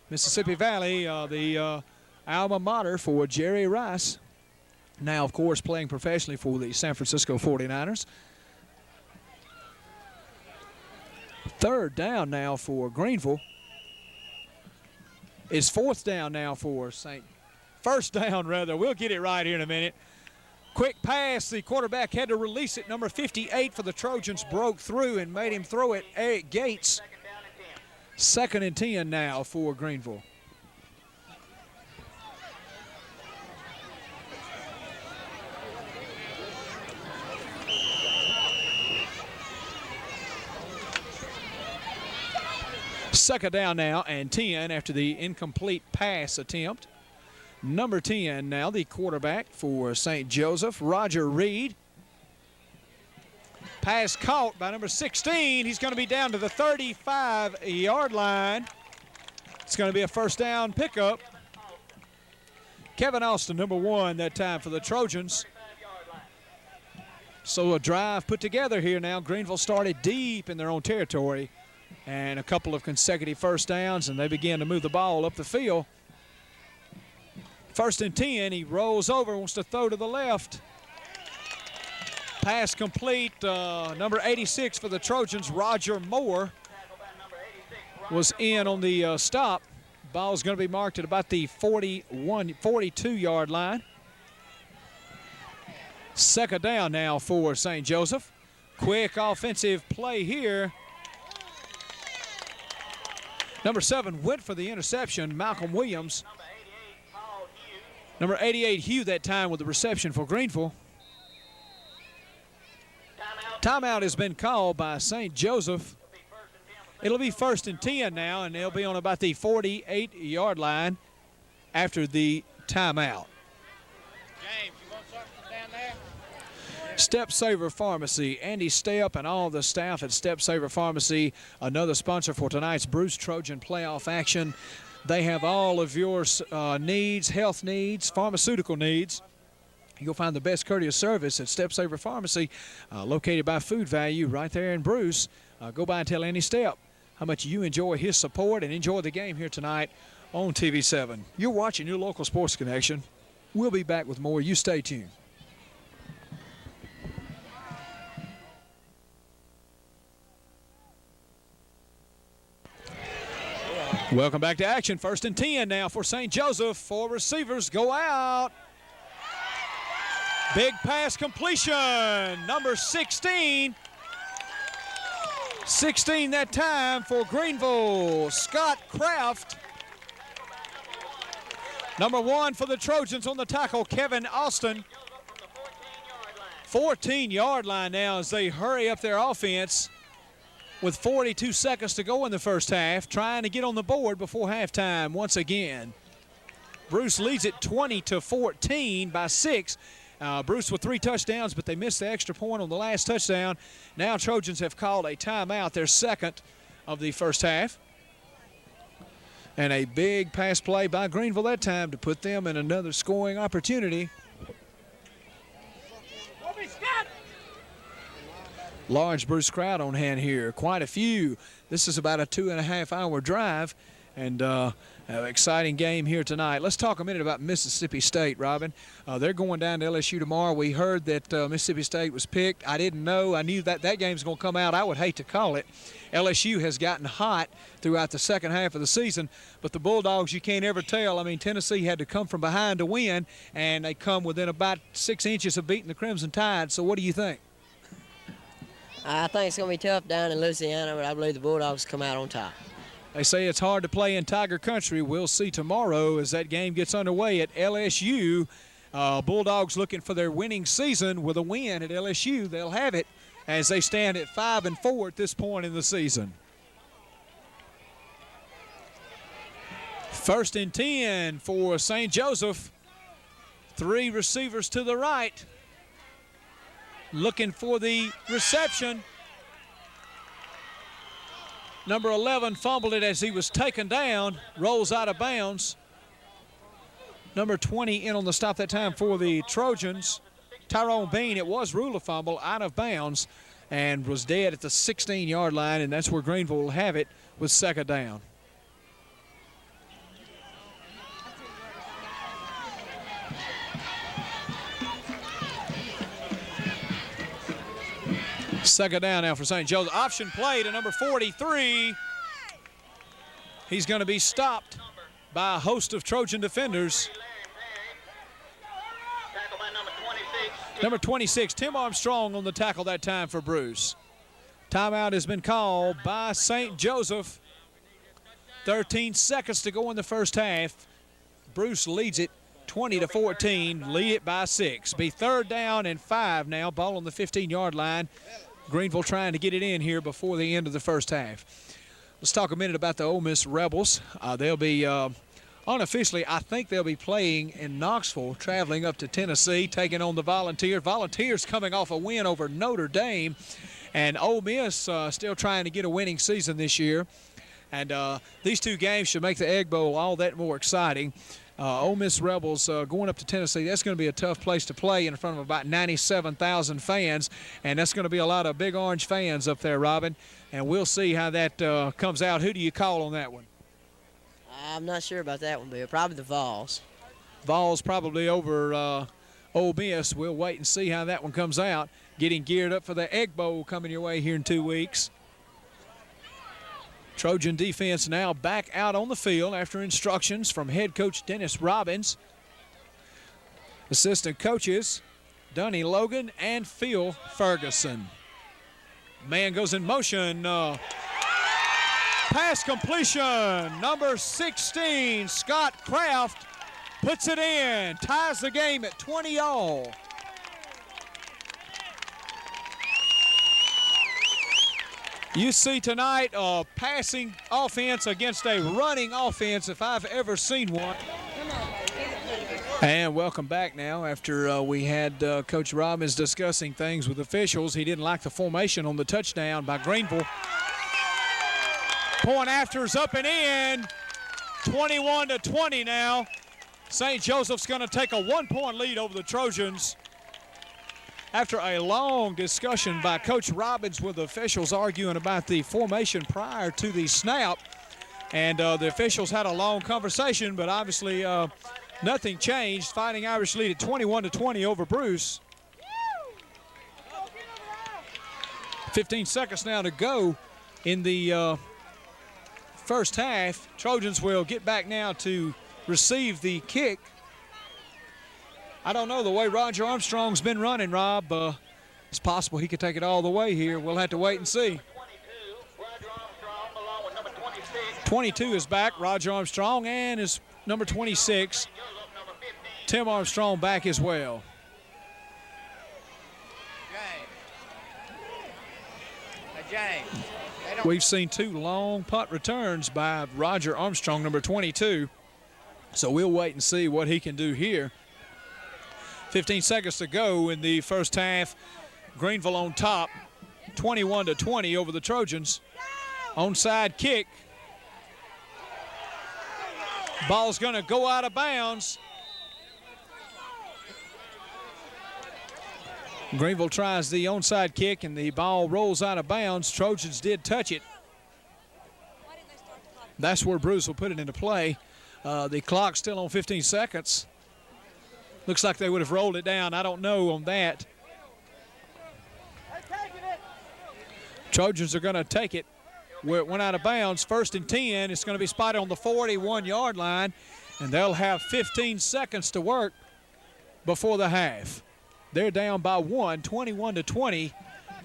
Mississippi Valley, the alma mater for Jerry Rice. Now, of course, playing professionally for the San Francisco 49ers. 3rd down now for Greenville. It's 4th down now for First down, rather. We'll get it right here in a minute. Quick pass. The quarterback had to release it. Number 58 for the Trojans broke through and made him throw it. Eric Gates. 2nd and 10 now for Greenville. Second down now and 10 after the incomplete pass attempt. Number 10 now, the quarterback for St. Joseph, Roger Reed. Pass caught by number 16. He's going to be down to the 35-yard line. It's going to be a 1st down pickup. Kevin Austin, number 1 that time for the Trojans. So a drive put together here now. Greenville started deep in their own territory and a couple of consecutive 1st downs, and they began to move the ball up the field. 1st and 10, he rolls over, wants to throw to the left. Pass complete, number 86 for the Trojans, Roger Moore, was in on the stop. Ball's going to be marked at about the 42-yard line. 2nd down now for St. Joseph. Quick offensive play here. Number 7 went for the interception, Malcolm Williams. Number 88, Hugh, that time with the reception for Greenville. Timeout has been called by St. Joseph. It'll be 1st and 10 now, and they'll be on about the 48-yard line after the timeout. James, you want something down there? Step Saver Pharmacy, Andy Stepp and all the staff at Step Saver Pharmacy, another sponsor for tonight's Bruce Trojan playoff action. They have all of your needs, health needs, pharmaceutical needs. You'll find the best courteous service at Step Saver Pharmacy, located by Food Value right there in Bruce. Go by and tell Andy Stepp how much you enjoy his support and enjoy the game here tonight on TV7. You're watching your local Sports Connection. We'll be back with more. You stay tuned. Welcome back to action. 1st and 10 now for St. Joseph. 4 receivers go out. Big pass completion. Number 16. 16 that time for Greenville. Scott Kraft. Number 1 for the Trojans on the tackle, Kevin Austin. 14-yard line now as they hurry up their offense with 42 seconds to go in the first half, trying to get on the board before halftime once again. Bruce leads it 20-14 by 6. Bruce with 3 touchdowns, but they missed the extra point on the last touchdown. Now Trojans have called a timeout, their second of the first half. And a big pass play by Greenville that time to put them in another scoring opportunity. Large Bruce crowd on hand here, quite a few. This is about a 2.5-hour drive, and an exciting game here tonight. Let's talk a minute about Mississippi State, Robin. They're going down to LSU tomorrow. We heard that Mississippi State was picked. I didn't know. I knew that game's going to come out. I would hate to call it. LSU has gotten hot throughout the second half of the season, but the Bulldogs, you can't ever tell. I mean, Tennessee had to come from behind to win, and they come within about 6 inches of beating the Crimson Tide. So what do you think? I think it's going to be tough down in Louisiana, but I believe the Bulldogs come out on top. They say it's hard to play in Tiger Country. We'll see tomorrow as that game gets underway at LSU. Bulldogs looking for their winning season with a win at LSU. They'll have it as they stand at 5-4 at this point in the season. 1st and 10 for St. Joseph. 3 receivers to the right. Looking for the reception. Number 11 fumbled it as he was taken down, rolls out of bounds. Number 20 in on the stop that time for the Trojans. Tyrone Bean, it was rule of fumble, out of bounds, and was dead at the 16-yard line, and that's where Greenville will have it with 2nd down. Second down now for St. Joseph. Option play to number 43. He's going to be stopped by a host of Trojan defenders. Number 26, Tim Armstrong on the tackle that time for Bruce. Timeout has been called by St. Joseph. 13 seconds to go in the first half. Bruce leads it 20-14, lead it by 6. Be 3rd down and 5 now, ball on the 15-yard line. Greenville trying to get it in here before the end of the first half. Let's talk a minute about the Ole Miss Rebels. They'll be, unofficially, I think they'll be playing in Knoxville, traveling up to Tennessee, taking on the Volunteers. Volunteers coming off a win over Notre Dame, and Ole Miss still trying to get a winning season this year. And these 2 games should make the Egg Bowl all that more exciting. Ole Miss Rebels going up to Tennessee, that's going to be a tough place to play in front of about 97,000 fans, and that's going to be a lot of Big Orange fans up there, Robin, and we'll see how that comes out. Who do you call on that one? I'm not sure about that one, Bill. Probably the Vols. Vols probably over Ole Miss. We'll wait and see how that one comes out. Getting geared up for the Egg Bowl coming your way here in 2 weeks. Trojan defense now back out on the field after instructions from head coach Dennis Robbins. Assistant coaches Dunny Logan and Phil Ferguson. Man goes in motion. Pass completion. Number 16, Scott Kraft, puts it in. Ties the game at 20-all. You see tonight a passing offense against a running offense if I've ever seen one. And welcome back now after we had Coach Robbins discussing things with officials. He didn't like the formation on the touchdown by Greenville. Point after is up and in. 21-20 now. St. Joseph's going to take a 1-point lead over the Trojans. After a long discussion by Coach Robbins with officials arguing about the formation prior to the snap, and the officials had a long conversation, but obviously nothing changed. Fighting Irish lead at 21-20 over Bruce. 15 seconds now to go in the first half. Trojans will get back now to receive the kick. I don't know the way Roger Armstrong's been running, Rob. It's possible he could take it all the way here. We'll have to wait and see. 22 is back, Roger Armstrong, and is number 26, Tim Armstrong, back as well. James. We've seen 2 long punt returns by Roger Armstrong, number 22. So we'll wait and see what he can do here. 15 seconds to go in the first half. Greenville on top, 21-20 over the Trojans. Onside kick. Ball's going to go out of bounds. Greenville tries the onside kick, and the ball rolls out of bounds. Trojans did touch it. That's where Bruce will put it into play. The clock's still on 15 seconds. Looks like they would have rolled it down. I don't know on that. Trojans are going to take it where it went out of bounds. 1st and 10. It's going to be spotted on the 41-yard line, and they'll have 15 seconds to work before the half. They're down by 1, 21-20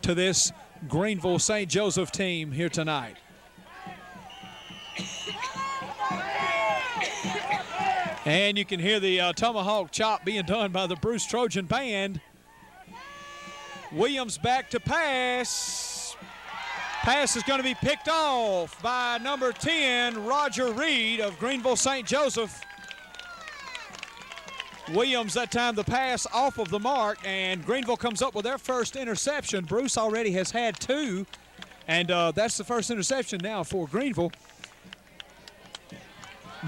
to this Greenville St. Joseph team here tonight. And you can hear the tomahawk chop being done by the Bruce Trojan Band. Williams back to pass. Pass is going to be picked off by number 10, Roger Reed of Greenville St. Joseph. Williams, that time the pass off of the mark, and Greenville comes up with their first interception. Bruce already has had 2, and that's the first interception now for Greenville.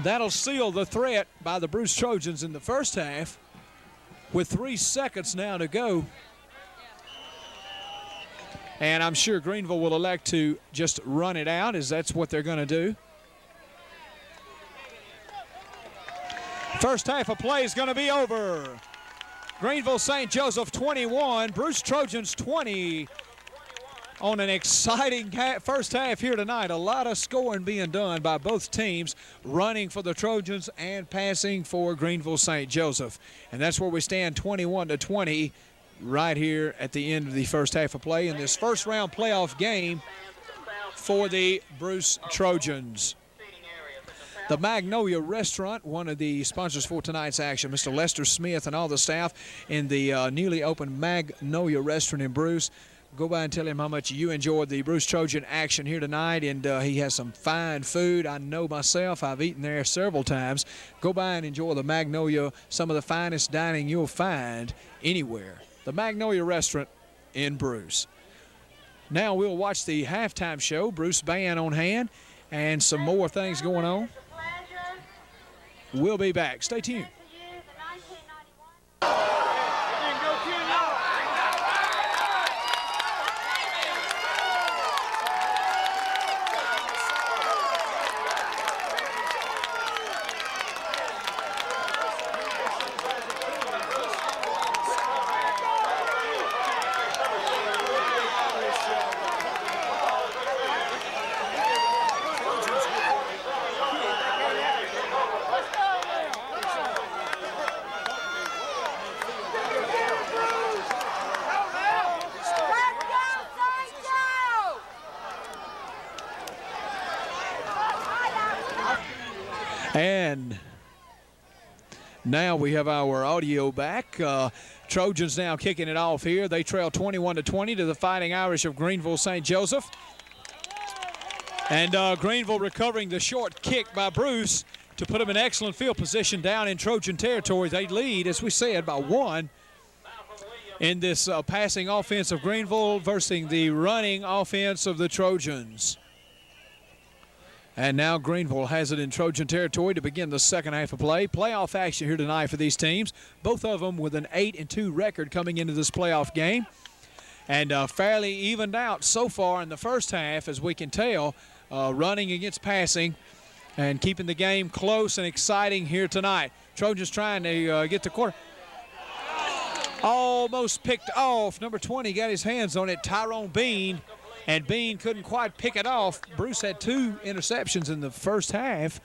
That'll seal the threat by the Bruce Trojans in the first half with 3 seconds now to go. And I'm sure Greenville will elect to just run it out, as that's what they're going to do. First half of play is going to be over. Greenville St. Joseph 21, Bruce Trojans 20. On an exciting first half here tonight. A lot of scoring being done by both teams, running for the Trojans and passing for Greenville St. Joseph. And that's where we stand, 21-20, right here at the end of the first half of play in this first round playoff game for the Bruce Trojans. The Magnolia Restaurant, one of the sponsors for tonight's action. Mr. Lester Smith and all the staff in the newly opened Magnolia Restaurant in Bruce. Go by and tell him how much you enjoyed the Bruce Trojan action here tonight, and he has some fine food. I know myself, I've eaten there several times. Go by and enjoy the Magnolia, some of the finest dining you'll find anywhere. The Magnolia Restaurant in Bruce. Now we'll watch the halftime show. Bruce Band on hand, and some more things going on. We'll be back. Stay tuned. And now we have our audio back. Trojans now kicking it off here. They trail 21-20 to the Fighting Irish of Greenville St. Joseph. And Greenville recovering the short kick by Bruce to put them in excellent field position down in Trojan territory. They lead, as we said, by 1 in this passing offense of Greenville versus the running offense of the Trojans. And now Greenville has it in Trojan territory to begin the second half of play. Playoff action here tonight for these teams. Both of them with an 8-2 record coming into this playoff game. And fairly evened out so far in the first half, as we can tell, running against passing and keeping the game close and exciting here tonight. Trojans trying to get the quarter. Almost picked off. Number 20 got his hands on it. Tyrone Bean and Bean couldn't quite pick it off. Bruce had 2 interceptions in the first half,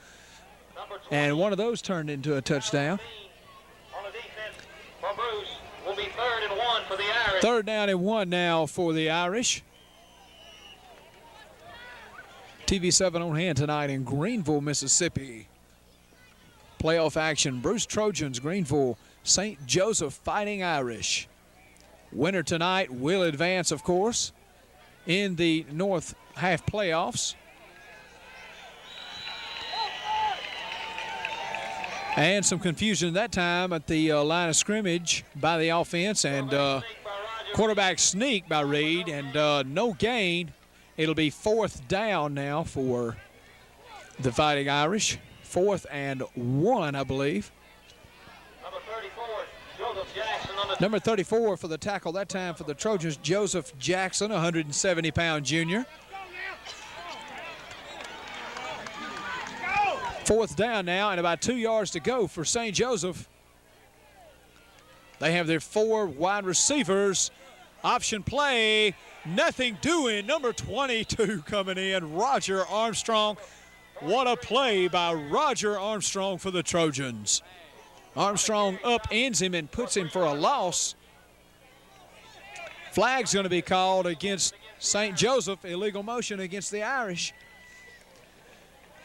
and one of those turned into a touchdown. On the defense for Bruce will be 3rd and 1 for the Irish. 3rd down and 1 now for the Irish. TV7 on hand tonight in Greenville, Mississippi. Playoff action, Bruce Trojans, Greenville, St. Joseph Fighting Irish. Winner tonight will advance, of course, in the North half playoffs. And some confusion that time at the line of scrimmage by the offense, and quarterback sneak by Reed, and no gain. It'll be 4th down now for the Fighting Irish. 4th and 1, I believe. Number 34, Joseph Jackson on the Number 34 for the tackle that time for the Trojans, Joseph Jackson, 170-pound junior. 4th down now, and about 2 yards to go for St. Joseph. They have their 4 wide receivers. Option play, nothing doing. Number 22 coming in, Roger Armstrong. What a play by Roger Armstrong for the Trojans. Armstrong upends him and puts him for a loss. Flag's going to be called against St. Joseph, illegal motion against the Irish.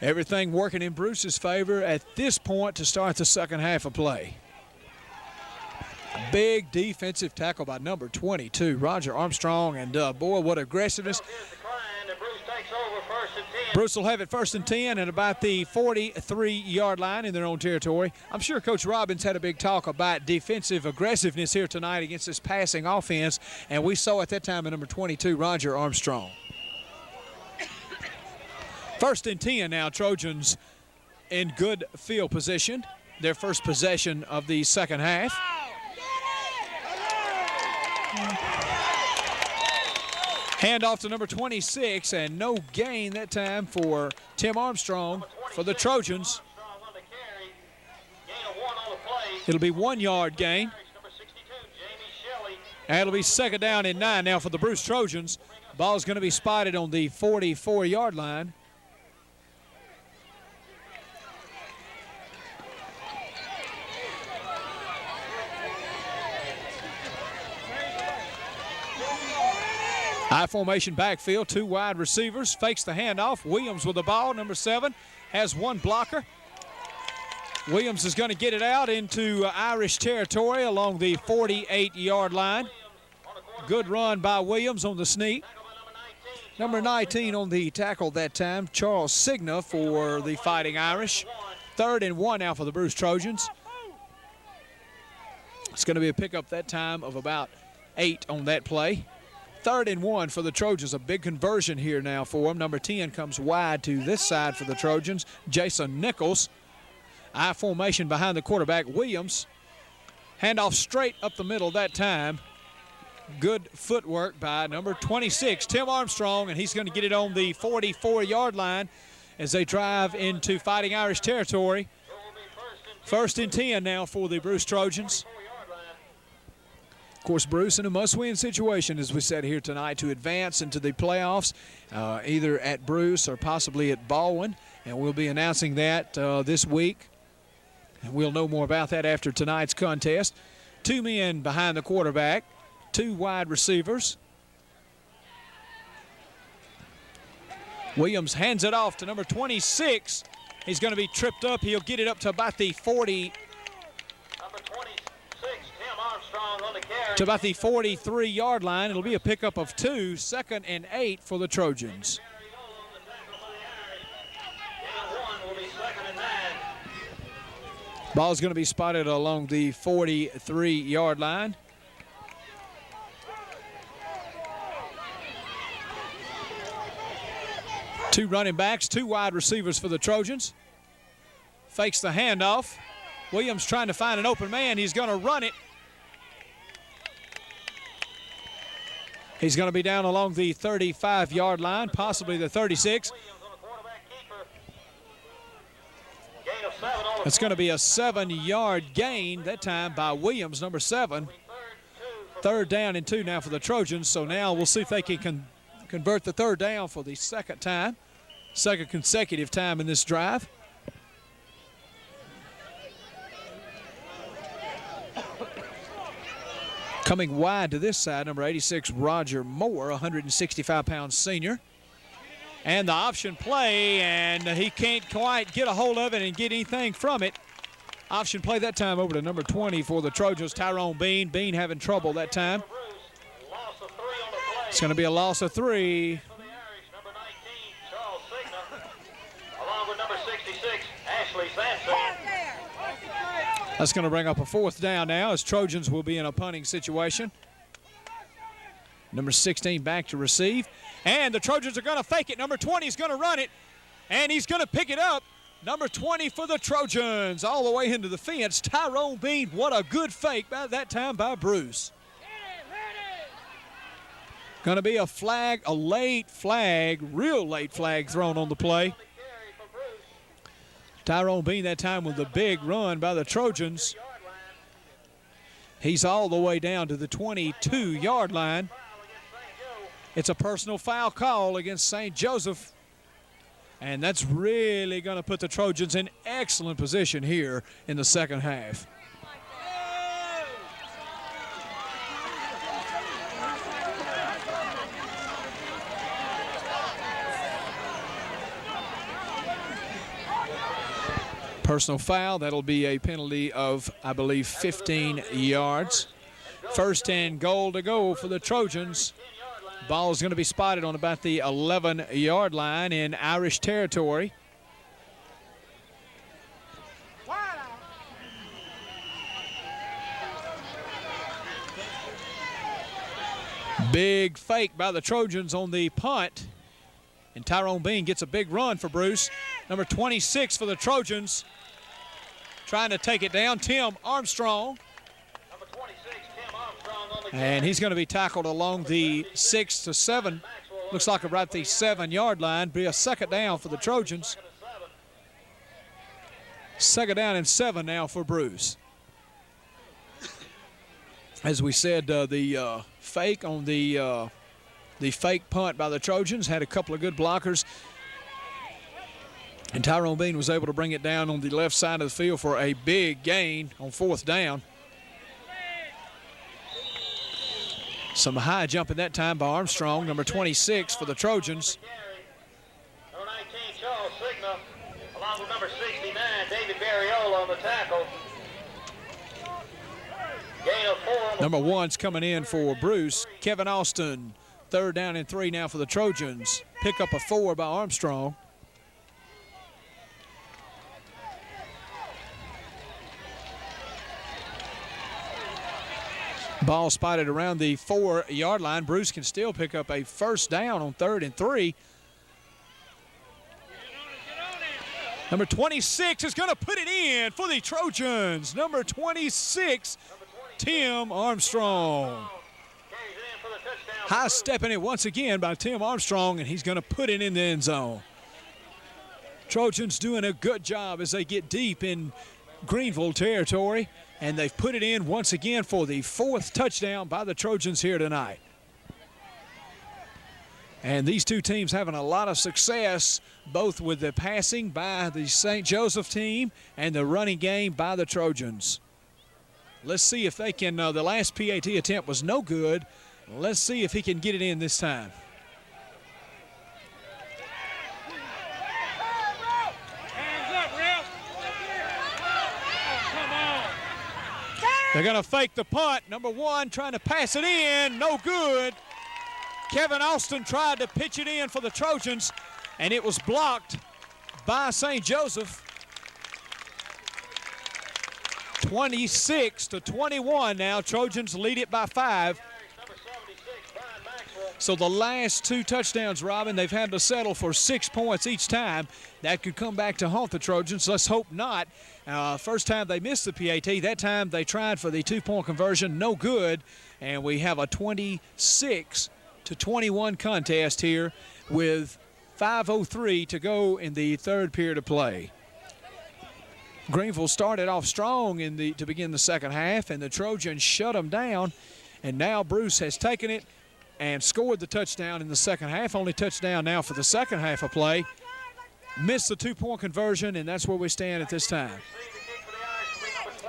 Everything working in Bruce's favor at this point to start the second half of play. Big defensive tackle by number 22, Roger Armstrong, and boy, what aggressiveness. Here's the crying, and Bruce takes over 1st and 10. Bruce will have it 1st and 10 at about the 43-yard line in their own territory. I'm sure Coach Robbins had a big talk about defensive aggressiveness here tonight against this passing offense, and we saw at that time at number 22, Roger Armstrong. 1st and 10 now, Trojans in good field position. Their first possession of the second half. Handoff to number 26, and no gain that time for Tim Armstrong for the Trojans. Armstrong on the carry. Gain of 1 on the play. It'll be 1-yard gain. Number 62, Jamie Shelley. And it'll be 2nd down and 9 now for the Bruce Trojans. Ball's going to be spotted on the 44-yard line. High formation backfield, 2 wide receivers, fakes the handoff. Williams with the ball, number 7, has 1 blocker. Williams is going to get it out into Irish territory along the 48-yard line. Good run by Williams on the sneak. Number 19 on the tackle that time, Charles Signa for the Fighting Irish. 3rd and 1 now for the Bruce Trojans. It's going to be a pickup that time of about 8 on that play. 3rd and 1 for the Trojans, a big conversion here now for them. Number 10 comes wide to this side for the Trojans, Jason Nichols. I formation behind the quarterback, Williams. Handoff straight up the middle that time. Good footwork by number 26, Tim Armstrong, and he's going to get it on the 44-yard line as they drive into Fighting Irish territory. 1st and 10 now for the Bruce Trojans. Of course, Bruce in a must-win situation, as we said here tonight, to advance into the playoffs, either at Bruce or possibly at Baldwin, and we'll be announcing that this week. And we'll know more about that after tonight's contest. 2 men behind the quarterback, 2 wide receivers. Williams hands it off to number 26. He's going to be tripped up. He'll get it up to about the 40. Number 26, Tim Armstrong on the carry. To about the 43-yard line. It'll be a pickup of 2, 2nd and 8 for the Trojans. Ball's going to be spotted along the 43-yard line. Two running backs, 2 wide receivers for the Trojans. Fakes the handoff. Williams trying to find an open man. He's going to run it. He's going to be down along the 35-yard line, possibly the 36. It's going to be a 7-yard gain that time by Williams, number 7. 3rd down and 2 now for the Trojans. So now we'll see if they can convert the third down for the second consecutive time in this drive. Coming wide to this side, number 86, Roger Moore, 165-pound senior. And the option play, and he can't quite get a hold of it and get anything from it. Option play that time over to number 20 for the Trojans, Tyrone Bean. Bean having trouble that time. It's going to be a loss of 3. For the Irish, number 19, Charles Signa, along with number 66, Ashley Sampson. That's going to bring up a fourth down now as Trojans will be in a punting situation. Number 16 back to receive. And the Trojans are going to fake it. Number 20 is going to run it. And he's going to pick it up. Number 20 for the Trojans. All the way into the fence. Tyrone Bean, what a good fake by that time by Bruce. Going to be a flag, a late flag, real late flag thrown on the play. Tyrone Bean that time with a big run by the Trojans. He's all the way down to the 22-yard line. It's a personal foul call against St. Joseph. And that's really going to put the Trojans in excellent position here in the second half. Personal foul, that'll be a penalty of, I believe, 15 yards. First and goal to go for the Trojans. Ball is going to be spotted on about the 11-yard line in Irish territory. Big fake by the Trojans on the punt. And Tyrone Bean gets a big run for Bruce. Number 26 for the Trojans. Trying to take it down, Tim Armstrong. Number 26, Tim Armstrong on the And he's going to be tackled along the 6 to 7. Looks like about the 7-yard line. Be a second down for the Trojans. Second down and 7 now for Bruce. As we said, the fake on the fake punt by the Trojans had a couple of good blockers. And Tyrone Bean was able to bring it down on the left side of the field for a big gain on fourth down. Some high jumping that time by Armstrong, number 26 for the Trojans. Number 19, Charles Signa, along with number 69, David Barriola on the tackle. Gain of 4. Number 1's coming in for Bruce. Kevin Austin, third down and 3 now for the Trojans. Pick up a 4 by Armstrong. Ball spotted around the 4-yard line. Bruce can still pick up a first down on 3rd and 3. Number 26 is going to put it in for the Trojans. Number 26, Tim Armstrong. High stepping it once again by Tim Armstrong, and he's going to put it in the end zone. Trojans doing a good job as they get deep in Greenville territory, and they've put it in once again for the 4th touchdown by the Trojans here tonight. And these two teams having a lot of success, both with the passing by the St. Joseph team and the running game by the Trojans. Let's see if they can, the last PAT attempt was no good. Let's see if he can get it in this time. They're going to fake the punt. Number 1 trying to pass it in. No good. Kevin Austin tried to pitch it in for the Trojans, and it was blocked by St. Joseph. 26-21 now. Trojans lead it by 5. So the last 2 touchdowns, Robin, they've had to settle for 6 points each time. That could come back to haunt the Trojans. Let's hope not. First time they missed the PAT. That time they tried for the 2-point conversion. No good. And we have a 26-21 contest here with 5:03 to go in the 3rd period of play. Greenville started off strong to begin the second half, and the Trojans shut them down. And now Bruce has taken it and scored the touchdown in the second half. Only touchdown now for the second half of play. Missed the two-point conversion, and that's where we stand at this time.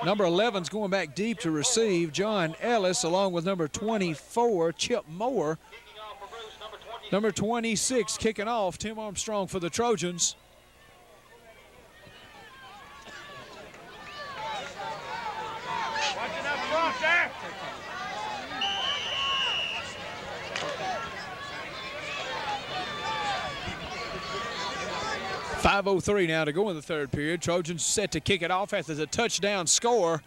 Number 11's going back deep to receive, John Ellis, along with number 24, Chip Moore. Number 26 kicking off, Tim Armstrong for the Trojans. Watching up front there. 5:03 now to go in the third period. Trojans set to kick it off after the touchdown score.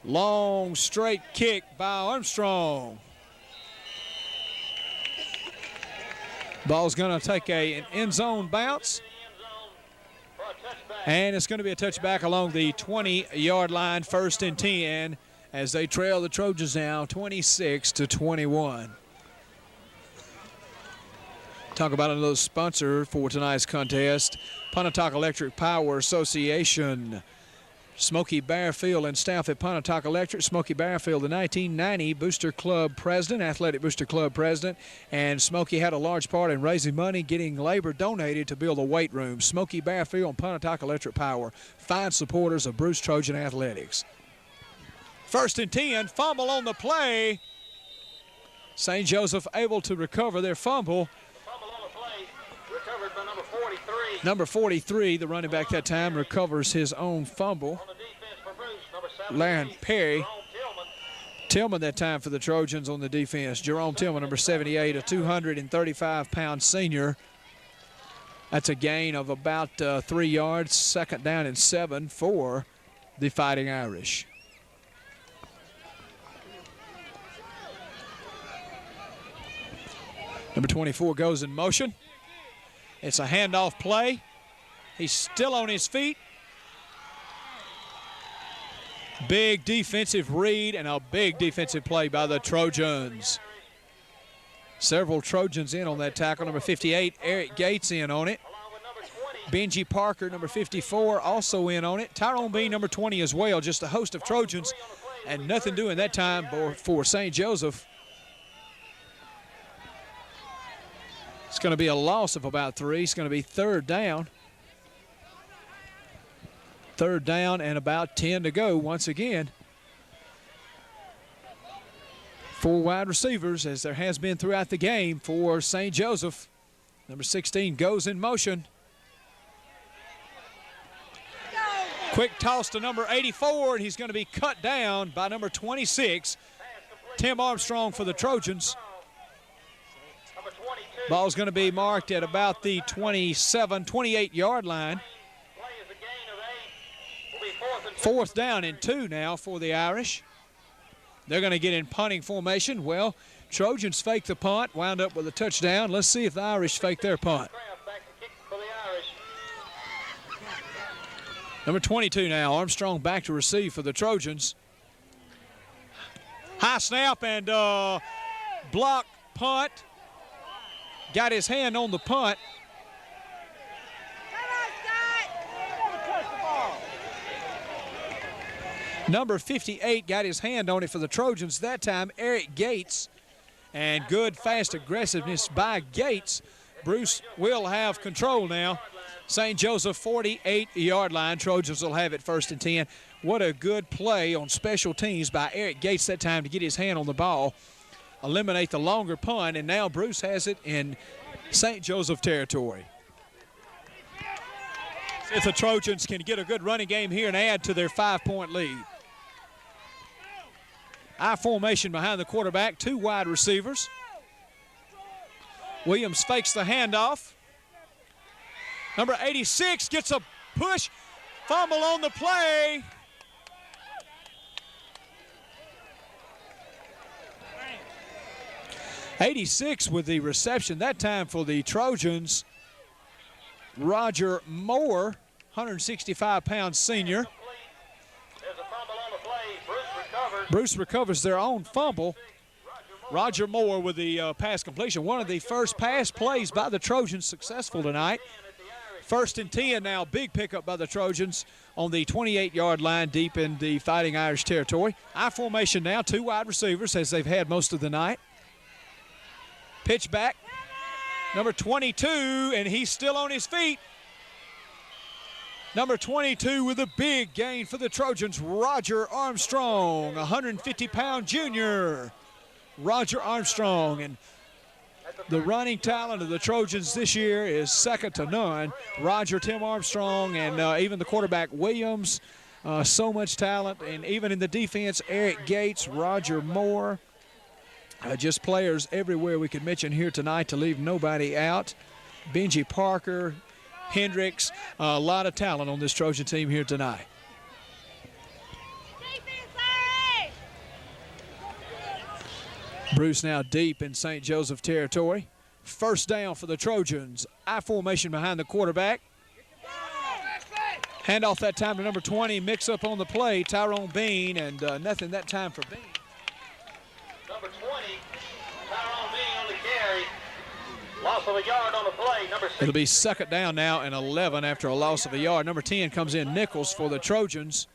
Long straight kick by Armstrong. Ball's going to take an end zone bounce. And it's going to be a touchback along the 20-yard line, 1st and 10, as they trail the Trojans now 26-21. Talk about another sponsor for tonight's contest, Pontotoc Electric Power Association. Smokey Bearfield and staff at Pontotoc Electric. Smokey Bearfield, the 1990 Booster Club president, Athletic Booster Club president, and Smokey had a large part in raising money, getting labor donated to build a weight room. Smokey Bearfield and Pontotoc Electric Power, fine supporters of Bruce Trojan Athletics. 1st and 10, fumble on the play. St. Joseph able to recover their fumble. Number 43, the running back that time, recovers his own fumble. Laren Perry. Tillman that time for the Trojans on the defense. Jerome Tillman, number 78, a 235-pound senior. That's a gain of about 3 yards, 2nd down and 7 for the Fighting Irish. Number 24 goes in motion. It's a handoff play. He's still on his feet. Big defensive read and a big defensive play by the Trojans. Several Trojans in on that tackle. Number 58, Eric Gates in on it. Benji Parker, number 54, also in on it. Tyrone Bean, number 20 as well. Just a host of Trojans and nothing doing that time for St. Joseph. It's going to be a loss of about 3. It's going to be 3rd down. 3rd down and about 10 to go once again. 4 wide receivers, as there has been throughout the game for St. Joseph. Number 16 goes in motion. Quick toss to number 84, and he's going to be cut down by number 26, Tim Armstrong for the Trojans. Ball's going to be marked at about the 28-yard line. 4th down and 2 now for the Irish. They're going to get in punting formation. Well, Trojans fake the punt, wound up with a touchdown. Let's see if the Irish fake their punt. Number 22 now, Armstrong back to receive for the Trojans. High snap and block punt. Got his hand on the punt. Number 58 got his hand on it for the Trojans. That time, Eric Gates. And good, fast aggressiveness by Gates. Bruce will have control now. St. Joseph 48-yard line. Trojans will have it 1st and 10. What a good play on special teams by Eric Gates that time to get his hand on the ball, eliminate the longer punt, and now Bruce has it in St. Joseph territory. If the Trojans can get a good running game here and add to their 5-point lead. I formation behind the quarterback, 2 wide receivers. Williams fakes the handoff. Number 86 gets a push, fumble on the play. '86 with the reception that time for the Trojans. Roger Moore, 165-pound senior. Bruce recovers their own fumble. Roger Moore with the pass completion. One of the first pass plays by the Trojans successful tonight. 1st and 10 now, big pickup by the Trojans on the 28-yard line deep in the Fighting Irish territory. I formation now, 2 wide receivers as they've had most of the night. Pitch back. Number 22, and he's still on his feet. Number 22 with a big gain for the Trojans, Roger Armstrong, 150-pound junior. Roger Armstrong, and the running talent of the Trojans this year is second to none. Roger, Tim Armstrong, and even the quarterback Williams, so much talent. And even in the defense, Eric Gates, Roger Moore, just players everywhere we could mention here tonight to leave nobody out. Benji Parker, Hendricks, a lot of talent on this Trojan team here tonight. Bruce now deep in St. Joseph territory. First down for the Trojans. I formation behind the quarterback. Hand off that time to number 20. Mix up on the play, Tyrone Bean, and nothing that time for Bean. Number 20, Tyrone Bean on the carry. Loss of a yard on the play. Number 6. It'll be second down now and 11 after a loss of a yard. Number 10 comes in, Nichols for the Trojans.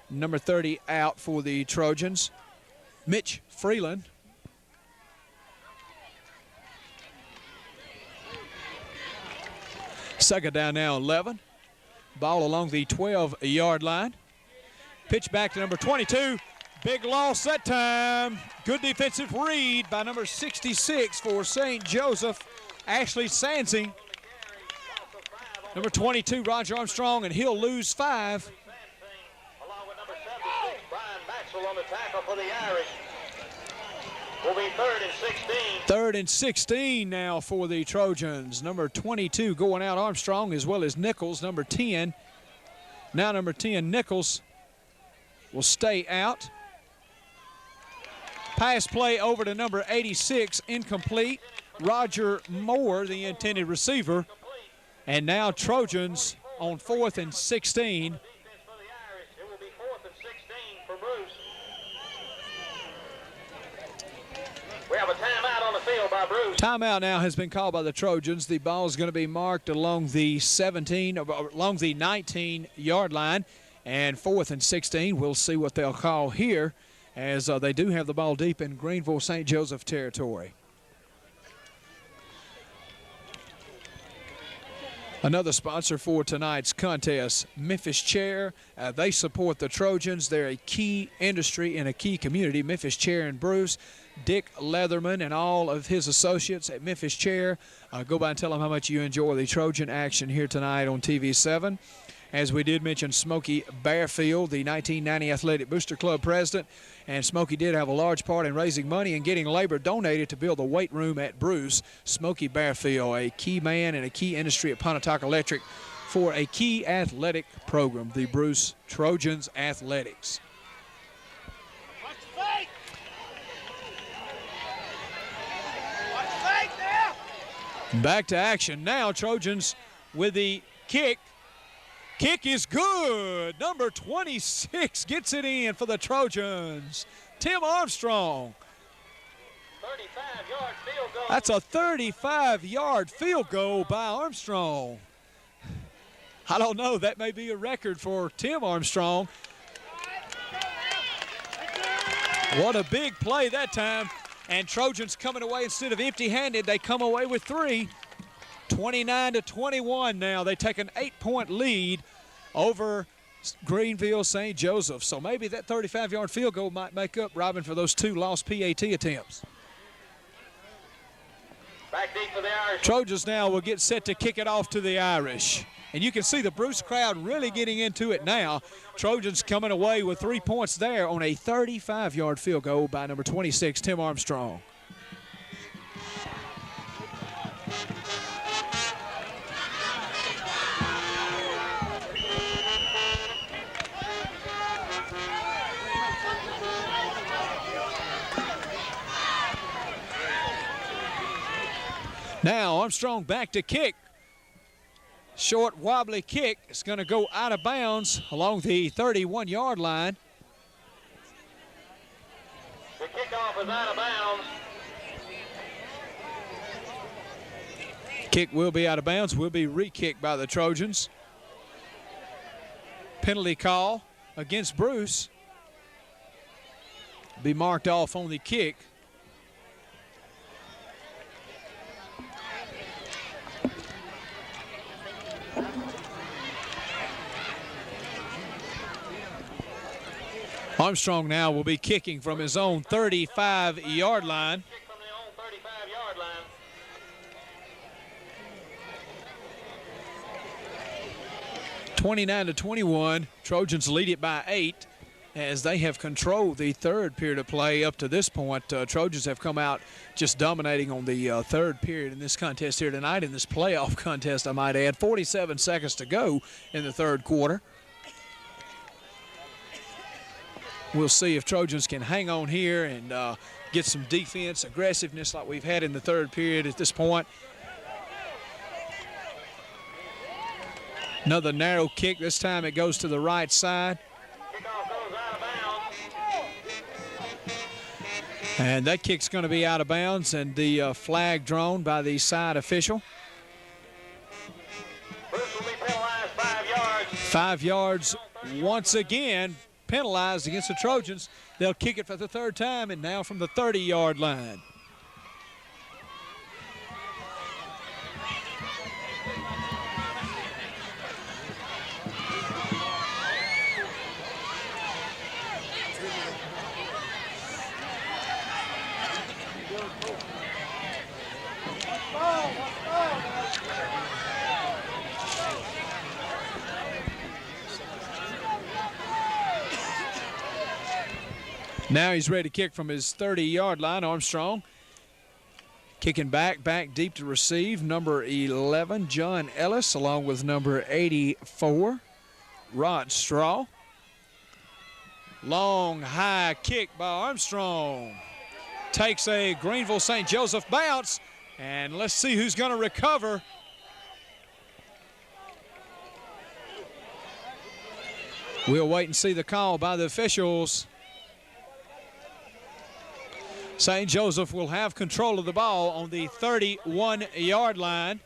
Number 30 out for the Trojans. Mitch Freeland. Second down now, 11. Ball along the 12-yard line. Pitch back to number 22. Big loss that time. Good defensive read by number 66 for St. Joseph, Ashley Sansing. Number 22, Roger Armstrong, and he'll lose 5. Along with number 76, Brian Maxwell on the tackle for the Irish. Will be 3rd and 16. 3rd and 16 now for the Trojans. Number 22 going out, Armstrong, as well as Nichols, number 10. Now number 10, Nichols, will stay out. Pass play over to number 86, incomplete. Roger Moore, the intended receiver. And now Trojans on 4th and 16. Defense for the Irish. It will be 4th and 16 for Bruce. We have a timeout on the field by Bruce. Timeout now has been called by the Trojans. The ball is going to be marked along the 19-yard line, and 4th and 16. We'll see what they'll call here, as they do have the ball deep in Greenville, St. Joseph territory. Another sponsor for tonight's contest, Memphis Chair. They support the Trojans. They're a key industry in a key community. Memphis Chair and Bruce, Dick Leatherman and all of his associates at Memphis Chair. Go by and tell them how much you enjoy the Trojan action here tonight on TV7. As we did mention, Smokey Bearfield, the 1990 Athletic Booster Club president, and Smokey did have a large part in raising money and getting labor donated to build a weight room at Bruce. Smokey Bearfield, a key man and a key industry at Pontotoc Electric for a key athletic program, the Bruce Trojans Athletics. Back to action now. Trojans with the kick. Kick is good. Number 26 gets it in for the Trojans. Tim Armstrong. 35-yard field goal. That's a 35-yard field goal by Armstrong. I don't know. That may be a record for Tim Armstrong. What a big play that time. And Trojans coming away instead of empty-handed. They come away with 3. 29-21 now. They take an 8-point lead over Greenville St. Joseph. So maybe that 35-yard field goal might make up, Robin, for those 2 lost PAT attempts. Back deep for the Irish. Trojans now will get set to kick it off to the Irish. And you can see the Bruce crowd really getting into it now. Trojans coming away with 3 points there on a 35-yard field goal by number 26, Tim Armstrong. Now Armstrong back to kick. Short wobbly kick. It's going to go out of bounds along the 31-yard line. The kickoff is out of bounds. Kick will be out of bounds. Will be re-kicked by the Trojans. Penalty call against Bruce. Be marked off on the kick. Armstrong now will be kicking from his own 35-yard line. Kick from their own 35-yard line. 29-21. Trojans lead it by 8 as they have controlled the third period of play up to this point. Trojans have come out just dominating on the third period in this contest here tonight, in this playoff contest, I might add. 47 seconds to go in the third quarter. We'll see if Trojans can hang on here and get some defense, aggressiveness like we've had in the third period at this point. Another narrow kick. This time it goes to the right side. Kickoff goes out of bounds. And that kick's going to be out of bounds, and the flag drawn by the side official. Bruce will be penalized 5 yards. 5 yards once again penalized against the Trojans. They'll kick it for the third time, and now from the 30-yard line. Now he's ready to kick from his 30-yard line. Armstrong kicking back deep to receive. Number 11, John Ellis, along with number 84, Rod Straw. Long, high kick by Armstrong. Takes a Greenville St. Joseph bounce, and let's see who's going to recover. We'll wait and see the call by the officials. St. Joseph will have control of the ball on the 31-yard line.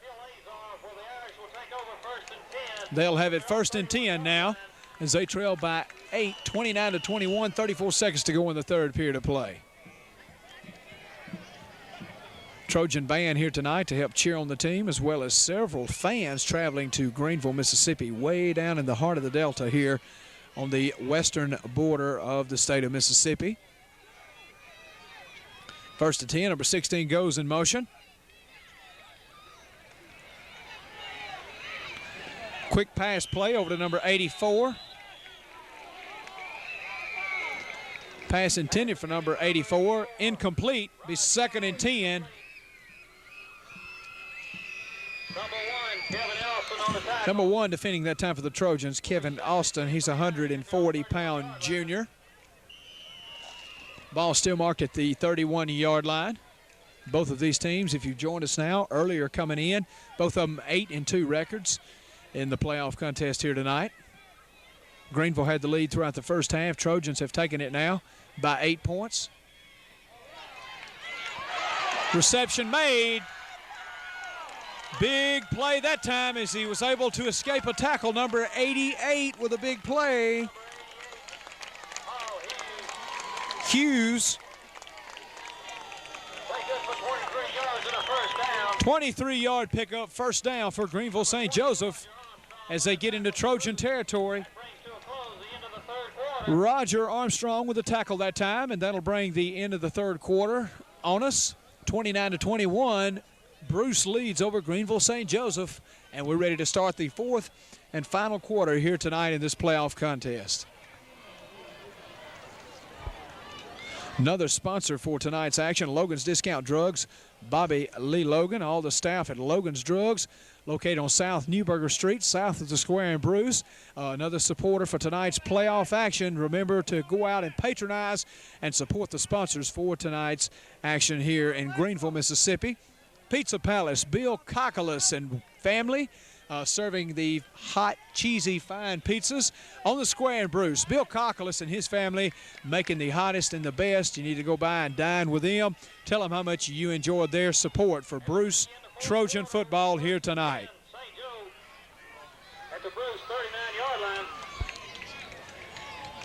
They'll have it 1st and 10 now as they trail by 8, 29-21, 34 seconds to go in the third period of play. Trojan band here tonight to help cheer on the team, as well as several fans traveling to Greenville, Mississippi, way down in the heart of the Delta here on the western border of the state of Mississippi. 1st and 10, number 16 goes in motion. Quick pass play over to number 84. Pass intended for number 84. Incomplete. Be 2nd and 10. Number 1 defending that time for the Trojans, Kevin Austin. He's a 140-pound junior. Ball still marked at the 31-yard line. Both of these teams, if you've joined us now, earlier coming in, both of them 8-2 records in the playoff contest here tonight. Greenville had the lead throughout the first half. Trojans have taken it now by 8 points. Reception made. Big play that time as he was able to escape a tackle. Number 88 with a big play. Hughes. 23-yard pickup, 1st down for Greenville St. Joseph as they get into Trojan territory. Roger Armstrong with a tackle that time, and that'll bring the end of the third quarter on us. 29-21. Bruce leads over Greenville St. Joseph, and we're ready to start the 4th and final quarter here tonight in this playoff contest. Another sponsor for tonight's action, Logan's Discount Drugs, Bobby Lee Logan. All the staff at Logan's Drugs, located on South Newburger Street, south of the Square in Bruce. Another supporter for tonight's playoff action. Remember to go out and patronize and support the sponsors for tonight's action here in Greenville, Mississippi. Pizza Palace, Bill Kokolas and family, serving the hot, cheesy, fine pizzas on the Square in Bruce. Bill Kokolas and his family making the hottest and the best. You need to go by and dine with them. Tell them how much you enjoyed their support for Bruce Trojan football here tonight. At the Bruce 39-yard line.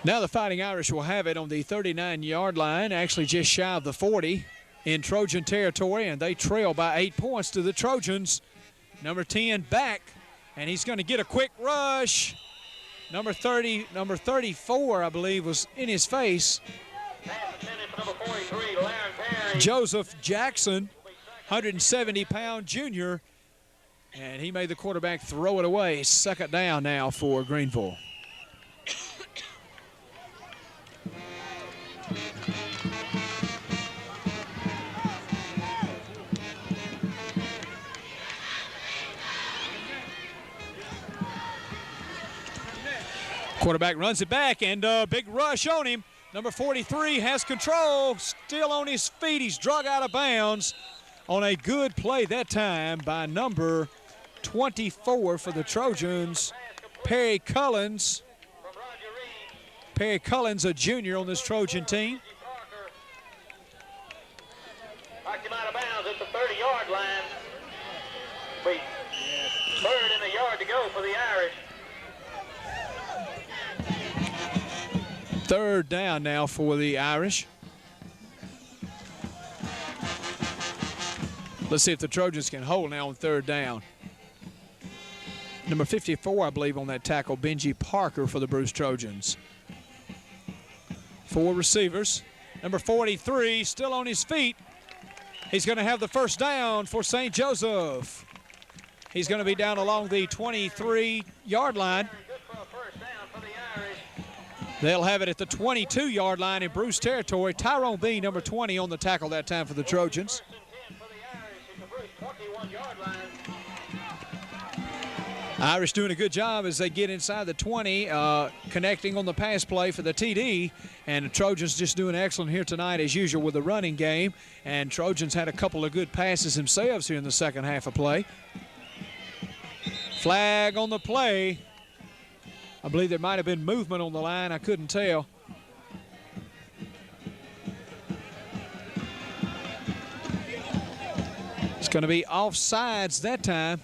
Now the Fighting Irish will have it on the 39-yard line, actually just shy of the 40 in Trojan territory, and they trail by 8 points to the Trojans. Number 10 back, and he's going to get a quick rush. Number 34, I believe, was in his face. Number 43, Laren Perry. Joseph Jackson, 170-pound junior, and he made the quarterback throw it away. Second down now for Greenville. Quarterback runs it back, and a big rush on him. Number 43 has control, still on his feet. He's drug out of bounds on a good play that time by number 24 for the Trojans, Perry Cullins. Perry Cullins, a junior on this Trojan team. Knocked him out of bounds at the 30-yard line. Third and a yard to go for the Irish. Third down now for the Irish. Let's see if the Trojans can hold now on third down. Number 54, I believe, on that tackle, Benji Parker for the Bruce Trojans. 4 receivers. Number 43 still on his feet. He's going to have the first down for St. Joseph. He's going to be down along the 23-yard line. They'll have it at the 22-yard line in Bruce territory. Tyrone Bean, number 20, on the tackle that time for the Trojans. Irish doing a good job as they get inside the 20, connecting on the pass play for the TD. And the Trojans just doing excellent here tonight as usual with the running game. And Trojans had a couple of good passes themselves here in the second half of play. Flag on the play. I believe there might have been movement on the line. I couldn't tell. It's going to be offsides that time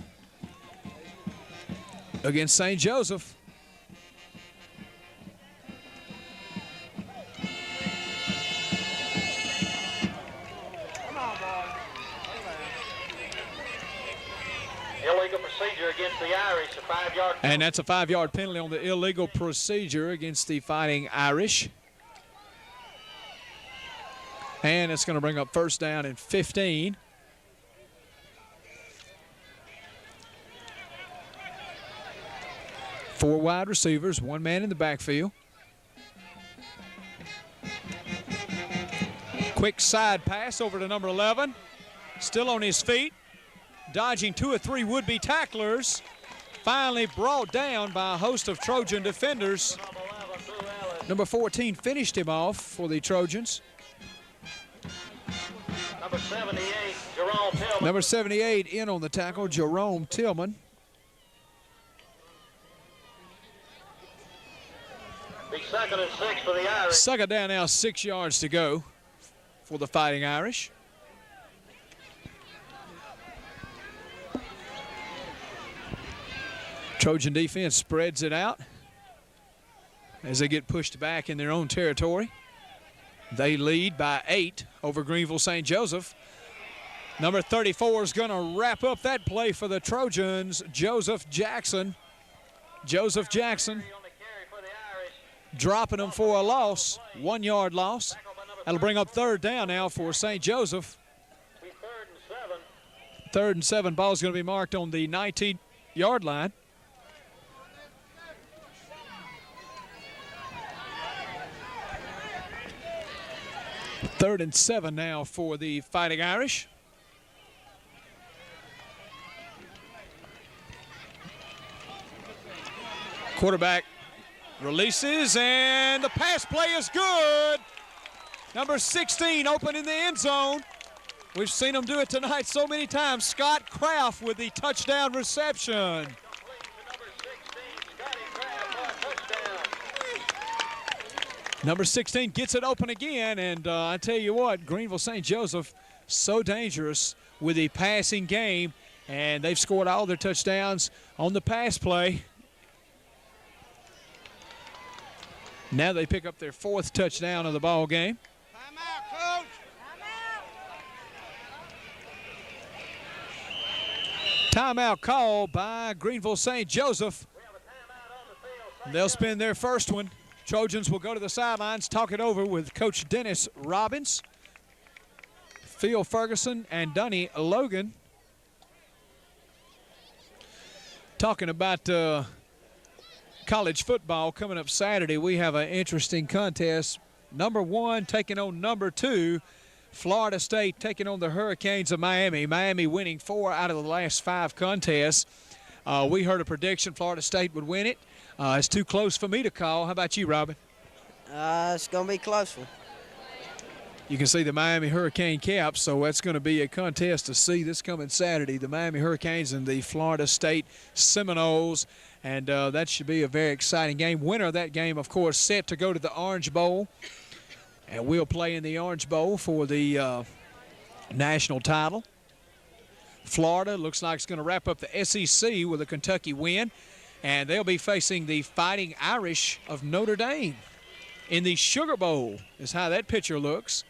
against St. Joseph. Illegal procedure against the Irish, a 5-yard. And that's a 5-yard penalty on the illegal procedure against the Fighting Irish. And it's going to bring up first down and 15. Four wide receivers, one man in the backfield. Quick side pass over to number 11. Still on his feet. Dodging 2 or 3 would-be tacklers. Finally brought down by a host of Trojan defenders. Number 14 finished him off for the Trojans. Number 78, Jerome Tillman. Number 78 in on the tackle, Jerome Tillman. Be second and 6 for the Irish. Second down now, 6 yards to go for the Fighting Irish. Trojan defense spreads it out as they get pushed back in their own territory. They lead by 8 over Greenville St. Joseph. Number 34 is going to wrap up that play for the Trojans, Joseph Jackson. Joseph Jackson dropping them for a loss, 1-yard loss. That'll bring up third down now for St. Joseph. Third and 7, ball's going to be marked on the 19-yard line. Third and 7 now for the Fighting Irish. Quarterback releases, and the pass play is good. Number 16 open in the end zone. We've seen him do it tonight so many times. Scott Kraft with the touchdown reception. Number 16 gets it open again, and I tell you what, Greenville St. Joseph, so dangerous with the passing game, and they've scored all their touchdowns on the pass play. Now they pick up their 4th touchdown of the ball game. Timeout, Coach. Timeout call by Greenville St. Joseph. They'll spin their first one. Trojans will go to the sidelines, talk it over with Coach Dennis Robbins, Phil Ferguson, and Dunny Logan. Talking about college football coming up Saturday, we have an interesting contest. Number 1 taking on number 2. Florida State taking on the Hurricanes of Miami. Miami winning 4 out of the last 5 contests. We heard a prediction Florida State would win it. It's too close for me to call. How about you, Robin? It's going to be a close one. You can see the Miami Hurricane caps, so that's going to be a contest to see this coming Saturday. The Miami Hurricanes and the Florida State Seminoles, and that should be a very exciting game. Winner of that game, of course, set to go to the Orange Bowl, and we'll play in the Orange Bowl for the national title. Florida looks like it's going to wrap up the SEC with a Kentucky win, and they'll be facing the Fighting Irish of Notre Dame in the Sugar Bowl is how that picture looks.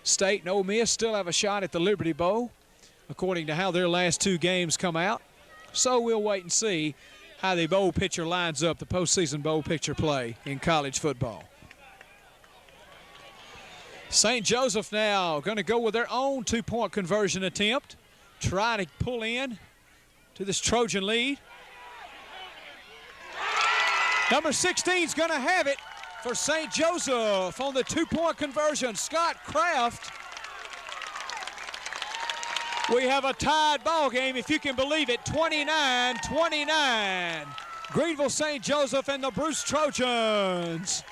State and Ole Miss still have a shot at the Liberty Bowl, according to how their last 2 games come out. So we'll wait and see how the bowl picture lines up, the postseason bowl picture play in college football. St. Joseph now going to go with their own 2-point conversion attempt, try to pull in to this Trojan lead. Number 16 is going to have it for St. Joseph on the 2-point conversion. Scott Kraft. We have a tied ball game, if you can believe it, 29-29. Greenville St. Joseph and the Bruce Trojans.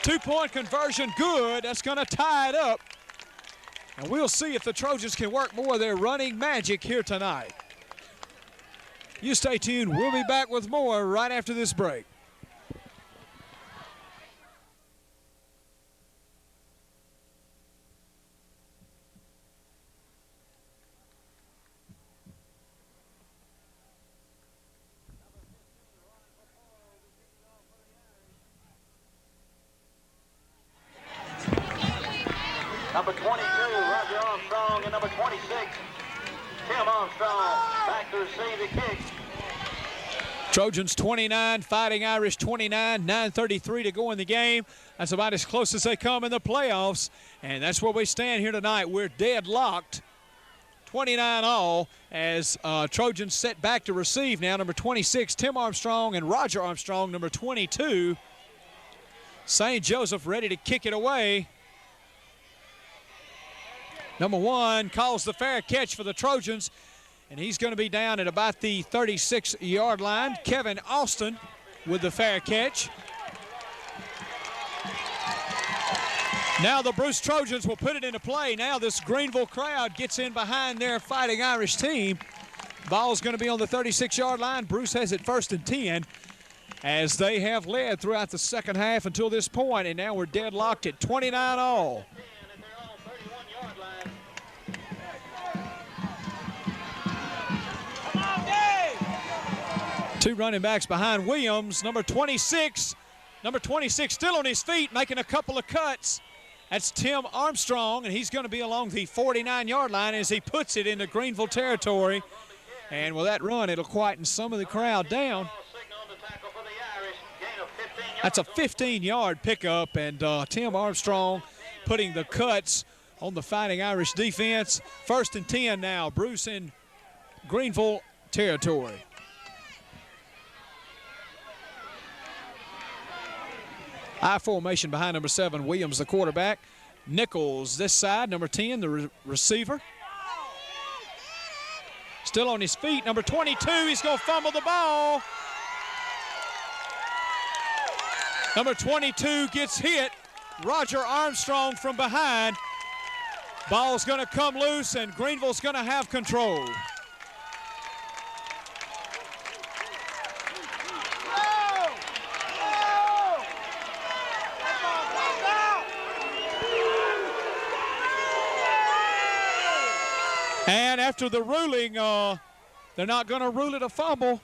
2-point conversion good. That's going to tie it up. And we'll see if the Trojans can work more of their running magic here tonight. You stay tuned. We'll be back with more right after this break. Number 22, Roger Armstrong, and number 26, Tim Armstrong, back to receive the kick. Trojans 29, Fighting Irish 29, 9:33 to go in the game. That's about as close as they come in the playoffs, and that's where we stand here tonight. We're deadlocked, 29 all, as Trojans set back to receive now. Number 26, Tim Armstrong, and Roger Armstrong, number 22. St. Joseph ready to kick it away. Number 1 calls the fair catch for the Trojans, and he's going to be down at about the 36-yard line. Kevin Austin with the fair catch. Now the Bruce Trojans will put it into play. Now this Greenville crowd gets in behind their Fighting Irish team. Ball's going to be on the 36-yard line. Bruce has it 1st and 10, as they have led throughout the second half until this point, and now we're deadlocked at 29 all. 2 running backs behind Williams. Number 26 still on his feet, making a couple of cuts. That's Tim Armstrong, and he's going to be along the 49-yard line as he puts it into Greenville territory. And with that run, it'll quieten some of the crowd down. That's a 15-yard pickup, and Tim Armstrong putting the cuts on the Fighting Irish defense. 1st and 10 now, Bruce in Greenville territory. I formation behind number 7, Williams, the quarterback. Nichols this side, number 10, the receiver. Still on his feet, number 22, he's going to fumble the ball. Number 22 gets hit. Roger Armstrong from behind. Ball's going to come loose, and Greenville's going to have control. And after the ruling, they're not going to rule it a fumble.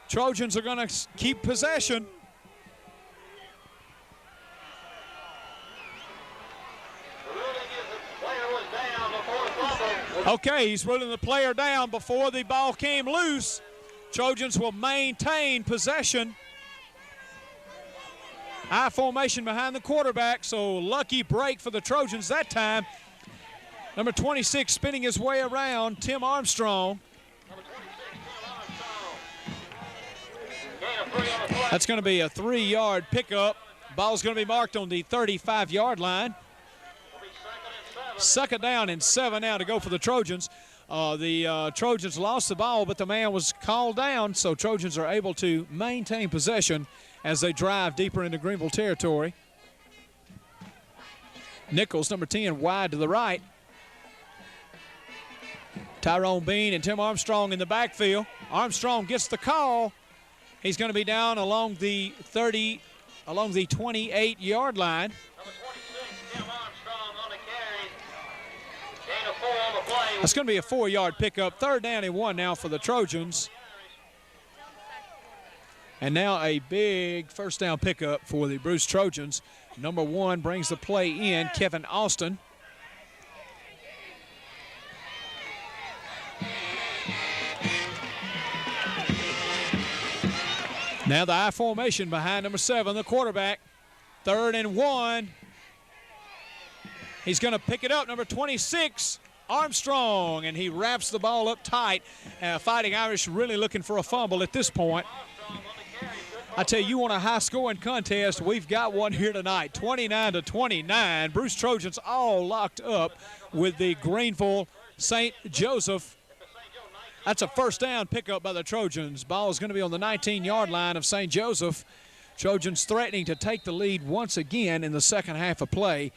Trojans are going to keep possession. Okay, he's ruling the player down before the ball came loose. Trojans will maintain possession. I formation behind the quarterback, so lucky break for the Trojans that time. Number 26 spinning his way around, Tim Armstrong. That's going to be a 3-yard pickup. Ball's going to be marked on the 35-yard line. Second down and 7 now to go for the Trojans. The Trojans lost the ball, but the man was called down, so Trojans are able to maintain possession as they drive deeper into Greenville territory. Nichols, number 10, wide to the right. Tyrone Bean and Tim Armstrong in the backfield. Armstrong gets the call. He's going to be down along the 28-yard line. Number 26, Tim Armstrong on the carry. Gain of 4 on the play. That's going to be a 4-yard pickup. Third down and 1 now for the Trojans. And now a big first down pickup for the Bruce Trojans. Number 1 brings the play in, Kevin Austin. Now the I formation behind number 7, the quarterback. Third and 1. He's going to pick it up, number 26, Armstrong, and he wraps the ball up tight. Fighting Irish really looking for a fumble at this point. I tell you want a high-scoring contest, we've got one here tonight, 29-29. Bruce Trojans all locked up with the Greenville St. Joseph. That's a first down pickup by the Trojans. Ball is going to be on the 19-yard line of St. Joseph. Trojans threatening to take the lead once again in the second half of play.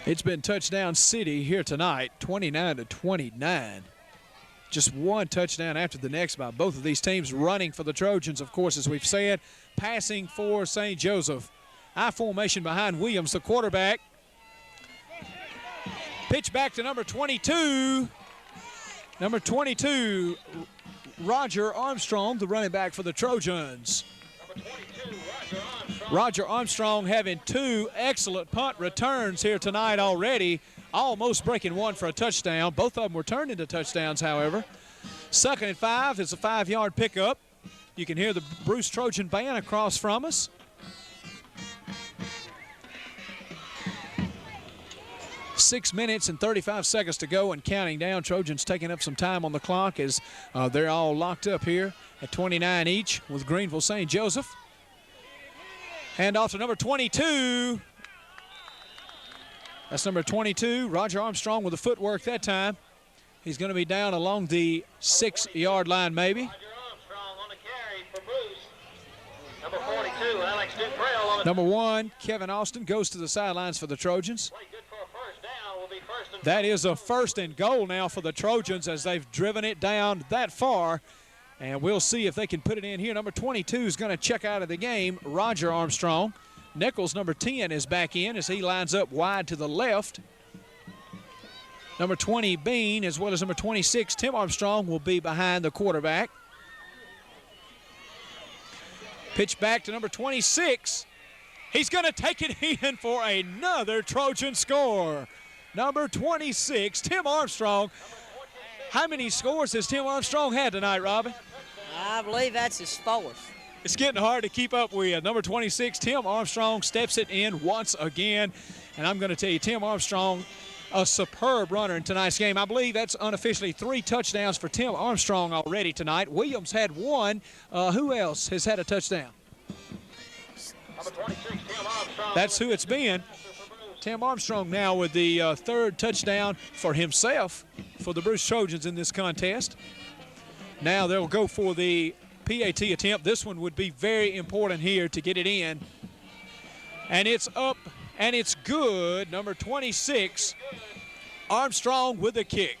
It's been touchdown city here tonight, 29-29. Just one touchdown after the next by both of these teams. Running for the Trojans, of course, as we've said. Passing for St. Joseph. I formation behind Williams, the quarterback. Pitch back to number 22. Number 22, Roger Armstrong, the running back for the Trojans. Number 22, Roger Armstrong. Roger Armstrong having 2 excellent punt returns here tonight already. Almost breaking one for a touchdown. Both of them were turned into touchdowns, however. Second and 5 is a 5-yard pickup. You can hear the Bruce Trojan band across from us. Six minutes and 35 seconds to go and counting down. Trojans taking up some time on the clock as they're all locked up here at 29 each with Greenville St. Joseph. Hand off to number 22. That's number 22, Roger Armstrong with the footwork that time. He's going to be down along the 6-yard line maybe. Roger Armstrong on the carry for Bruce. Number 42, Alex Duprell on the Number 1, Kevin Austin goes to the sidelines for the Trojans. play. Good for a first down. Will be first and That is a first and goal now for the Trojans as they've driven it down that far. And we'll see if they can put it in here. Number 22 is going to check out of the game, Roger Armstrong. Nichols, number 10, is back in as he lines up wide to the left. Number 20, Bean, as well as number 26, Tim Armstrong, will be behind the quarterback. Pitch back to number 26. He's going to take it in for another Trojan score. Number 26, Tim Armstrong. How many scores has Tim Armstrong had tonight, Robin? I believe that's his 4th. It's getting hard to keep up with. Number 26, Tim Armstrong, steps it in once again. And I'm going to tell you, Tim Armstrong, a superb runner in tonight's game. I believe that's unofficially 3 touchdowns for Tim Armstrong already tonight. Williams had 1. Who else has had a touchdown? number 26, Tim Armstrong. That's who it's been. Tim Armstrong now with the 3rd touchdown for himself for the Bruce Trojans in this contest. Now they'll go for the PAT attempt. This one would be very important here to get it in. And it's up and it's good. Number 26, Armstrong with the kick.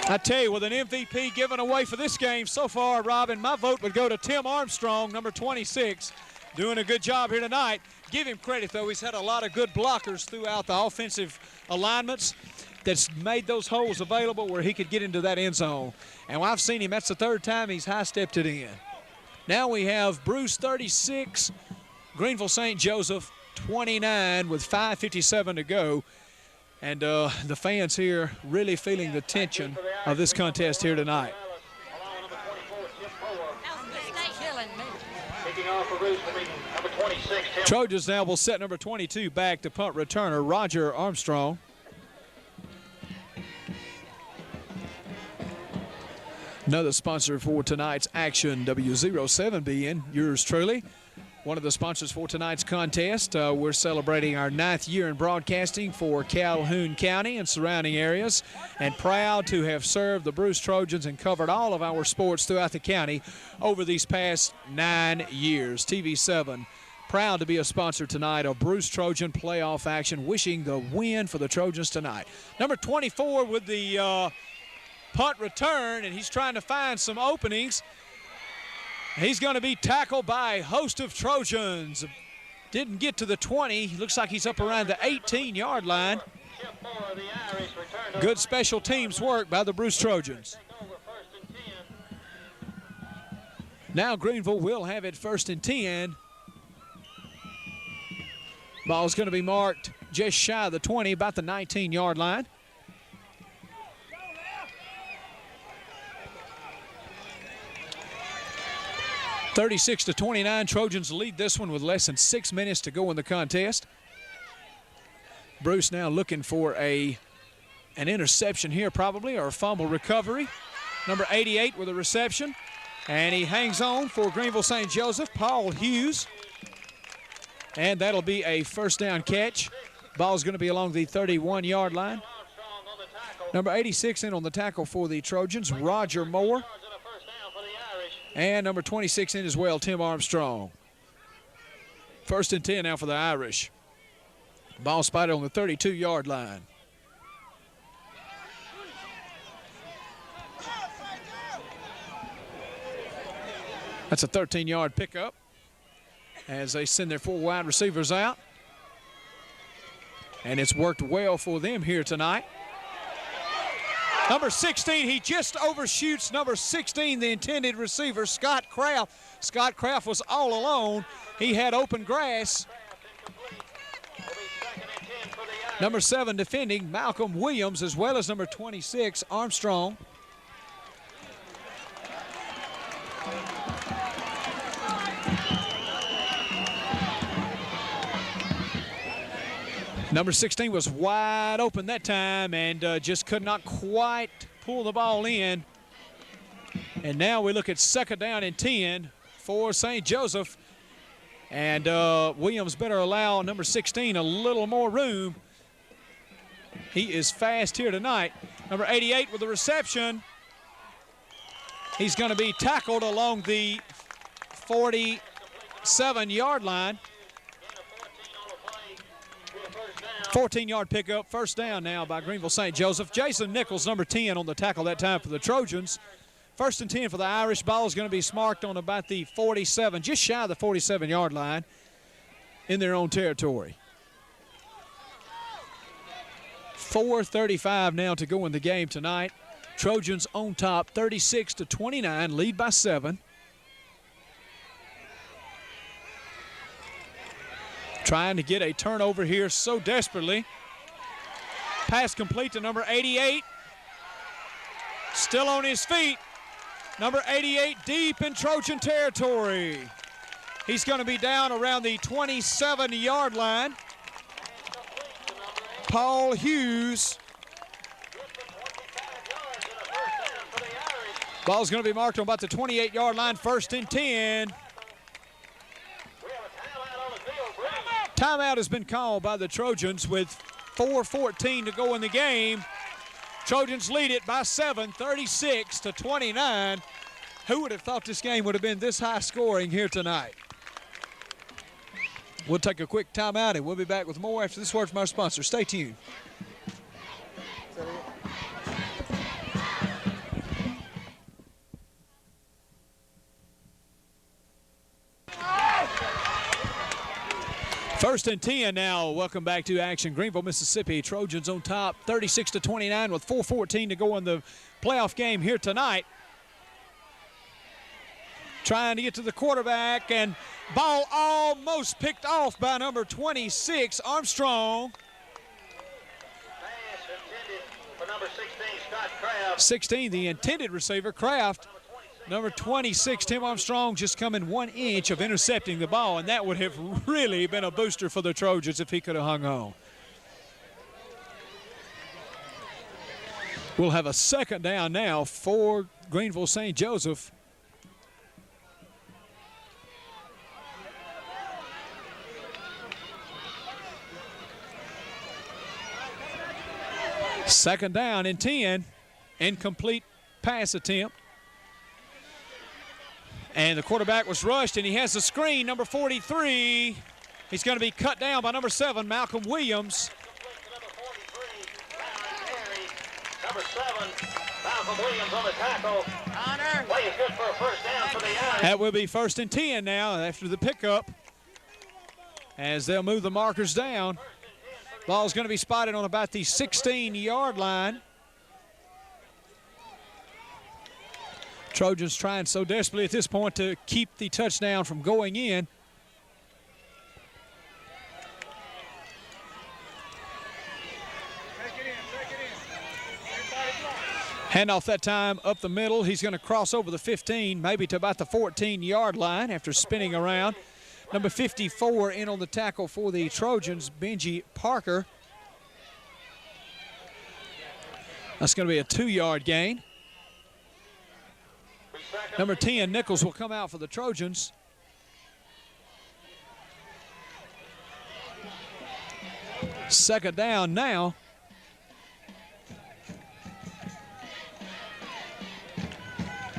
I tell you, with an MVP given away for this game so far, Robin, my vote would go to Tim Armstrong, number 26, doing a good job here tonight. Give him credit, though. He's had a lot of good blockers throughout the offensive alignments that's made those holes available where he could get into that end zone. And when I've seen him, that's the 3rd time he's high-stepped it in. Now we have Bruce 36, Greenville St. Joseph 29 with 5:57 to go. And the fans here really feeling the tension of this contest here tonight. Trojans now will set number 22 back to punt returner Roger Armstrong. Another sponsor for tonight's action, W07BN, yours truly. One of the sponsors for tonight's contest. We're celebrating our 9th year in broadcasting for Calhoun County and surrounding areas, and proud to have served the Bruce Trojans and covered all of our sports throughout the county over these past 9 years. TV7 proud to be a sponsor tonight of Bruce Trojan playoff action, wishing the win for the Trojans tonight. Number 24 with the punt return, and he's trying to find some openings. He's going to be tackled by a host of Trojans. Didn't get to the 20. Looks like he's up around the 18-yard line. Good special teams work by the Bruce Trojans. Now Greenville will have it 1st and 10. Ball's going to be marked just shy of the 20, about the 19-yard line. (36-29), Trojans lead this one with less than 6 minutes to go in the contest. Bruce now looking for an interception here probably, or a fumble recovery. Number 88 with a reception, and he hangs on for Greenville St. Joseph, Paul Hughes. And that'll be a first down catch. Ball's going to be along the 31-yard line. Number 86 in on the tackle for the Trojans, Roger Moore. And number 26 in as well, Tim Armstrong. 1st and 10 now for the Irish. Ball spotted on the 32-yard line. That's a 13-yard pickup as they send their 4 wide receivers out. And it's worked well for them here tonight. Number 16, he just overshoots number 16, the intended receiver, Scott Kraft. Scott Kraft was all alone. He had open grass. Number 7 defending, Malcolm Williams, as well as number 26, Armstrong. Number 16 was wide open that time and just could not quite pull the ball in. And now we look at 2nd down and 10 for St. Joseph. And Williams better allow number 16 a little more room. He is fast here tonight. Number 88 with the reception. He's going to be tackled along the 47-yard line. 14-yard pickup, first down now by Greenville St. Joseph. Jason Nichols, number 10, on the tackle that time for the Trojans. 1st and 10 for the Irish. Ball is going to be marked on about the 47, just shy of the 47-yard line in their own territory. 4:35 now to go in the game tonight. Trojans on top, 36-29, lead by 7. Trying to get a turnover here so desperately. Pass complete to number 88. Still on his feet. Number 88 deep in Trojan territory. He's going to be down around the 27-yard line. Paul Hughes. Ball's going to be marked on about the 28-yard line, 1st and 10. Timeout has been called by the Trojans with 4:14 to go in the game. Trojans lead it by 7, 36-29. Who would have thought this game would have been this high scoring here tonight? We'll take a quick timeout and we'll be back with more after this word from our sponsor. Stay tuned. First and 10 now. Welcome back to action. Greenville, Mississippi. Trojans on top, 36-29 with 4:14 to go in the playoff game here tonight. Trying to get to the quarterback, and Ball almost picked off by number 26, Armstrong. Pass intended for number 16, Scott Kraft. 16, the intended receiver, Kraft. Number 26, Tim Armstrong, just coming 1 inch of intercepting the ball, and that would have really been a booster for the Trojans if he could have hung on. We'll have a second down now for Greenville St. Joseph. Second down and 10, incomplete pass attempt. And the quarterback was rushed, and he has the screen, number 43. He's going to be cut down by number 7, Malcolm Williams. Number 7, Malcolm Williams on the tackle. Honor. Play is good for a first down for the Irish. That will be 1st and 10 now after the pickup, as they'll move the markers down. Ball's going to be spotted on about the 16-yard line. Trojans trying so desperately at this point to keep the touchdown from going in. Handoff that time up the middle. He's going to cross over the 15, maybe to about the 14-yard line after spinning around. Number 54 in on the tackle for the Trojans, Benji Parker. That's going to be a 2-yard gain. Number 10, Nichols, will come out for the Trojans. Second down now.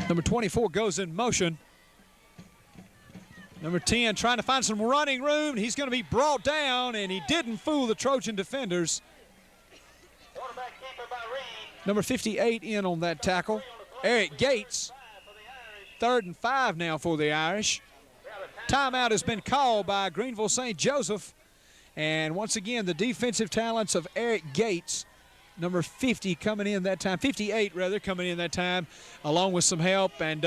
Number 24 goes in motion. Number 10 trying to find some running room. He's going to be brought down, and he didn't fool the Trojan defenders. Number 58 in on that tackle, Eric Gates. 3rd and 5 now for the Irish. Timeout has been called by Greenville St. Joseph. And once again, the defensive talents of Eric Gates, number 50 coming in that time, 58 rather, coming in that time, along with some help. And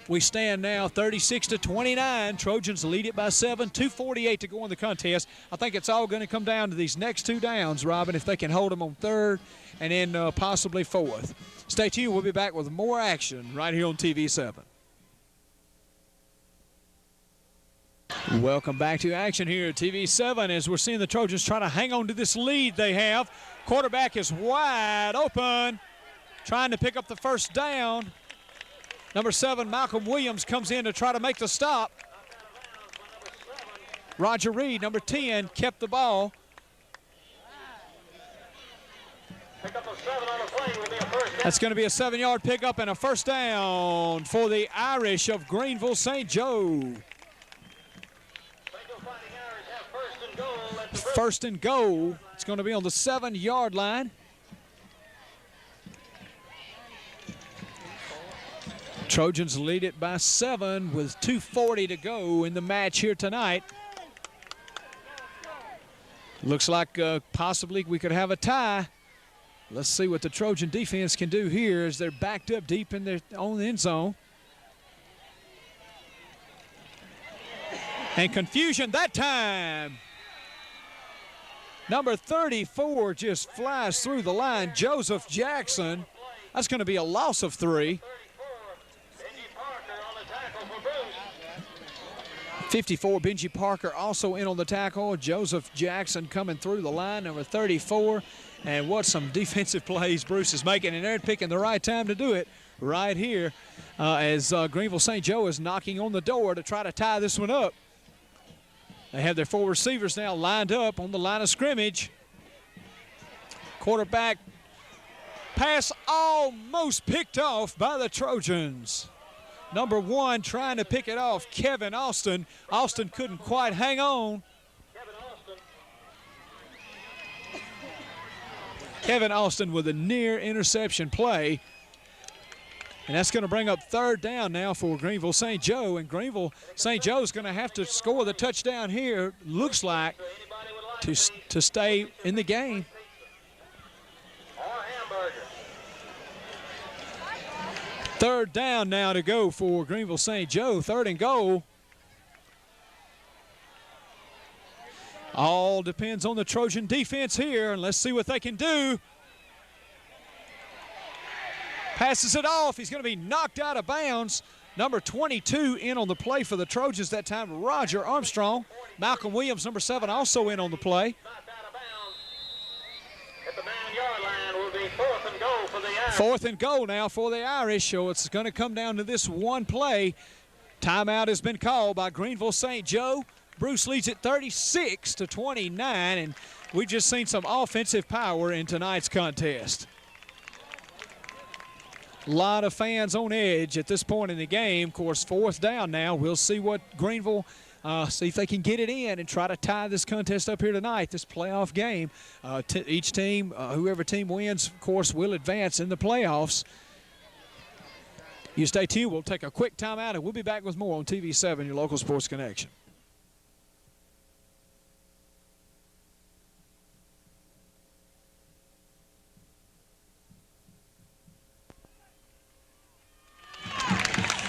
we stand now 36-29. Trojans lead it by 7, 2:48 to go in the contest. I think it's all going to come down to these next 2 downs, Robin, if they can hold them on 3rd and then possibly 4th. Stay tuned. We'll be back with more action right here on TV7. Welcome back to action here at TV7 as we're seeing the Trojans try to hang on to this lead they have. Quarterback is wide open, trying to pick up the first down. Number 7, Malcolm Williams, comes in to try to make the stop. Roger Reed, number 10, kept the ball. That's going to be a 7-yard pickup and a first down for the Irish of Greenville St. Joe. First and goal. It's going to be on the 7-yard line. Trojans lead it by 7 with 2:40 to go in the match here tonight. Looks like possibly we could have a tie. Let's see what the Trojan defense can do here as they're backed up deep in their own end zone. And confusion that time. Number 34 just flies through the line, Joseph Jackson. That's going to be a loss of 3. 54, Benji Parker also in on the tackle. Joseph Jackson coming through the line, number 34. And what some defensive plays Bruce is making, and they're picking the right time to do it right here as Greenville St. Joe is knocking on the door to try to tie this one up. They have their 4 receivers now lined up on the line of scrimmage. Quarterback pass almost picked off by the Trojans. Number 1 trying to pick it off, Kevin Austin. Austin couldn't quite hang on. Kevin Austin with a near interception play. And that's going to bring up 3rd down now for Greenville St. Joe. And Greenville St. Joe is going to have to score the touchdown here, looks like, to stay in the game. 3rd down now to go for Greenville St. Joe. 3rd and goal. All depends on the Trojan defense here, and let's see what they can do. Passes it off. He's going to be knocked out of bounds. Number 22 in on the play for the Trojans that time, Roger Armstrong. Malcolm Williams, number 7, also in on the play. At the 9-yard line will be 4th and goal for the Irish. 4th and goal now for the Irish, so it's going to come down to this one play. Timeout has been called by Greenville St. Joe. Bruce leads it 36-29, and we've just seen some offensive power in tonight's contest. A lot of fans on edge at this point in the game. Of course, 4th down now. We'll see what Greenville, see if they can get it in and try to tie this contest up here tonight, this playoff game. Each team, whoever team wins, of course, will advance in the playoffs. You stay tuned. We'll take a quick timeout, and we'll be back with more on TV7, your local sports connection.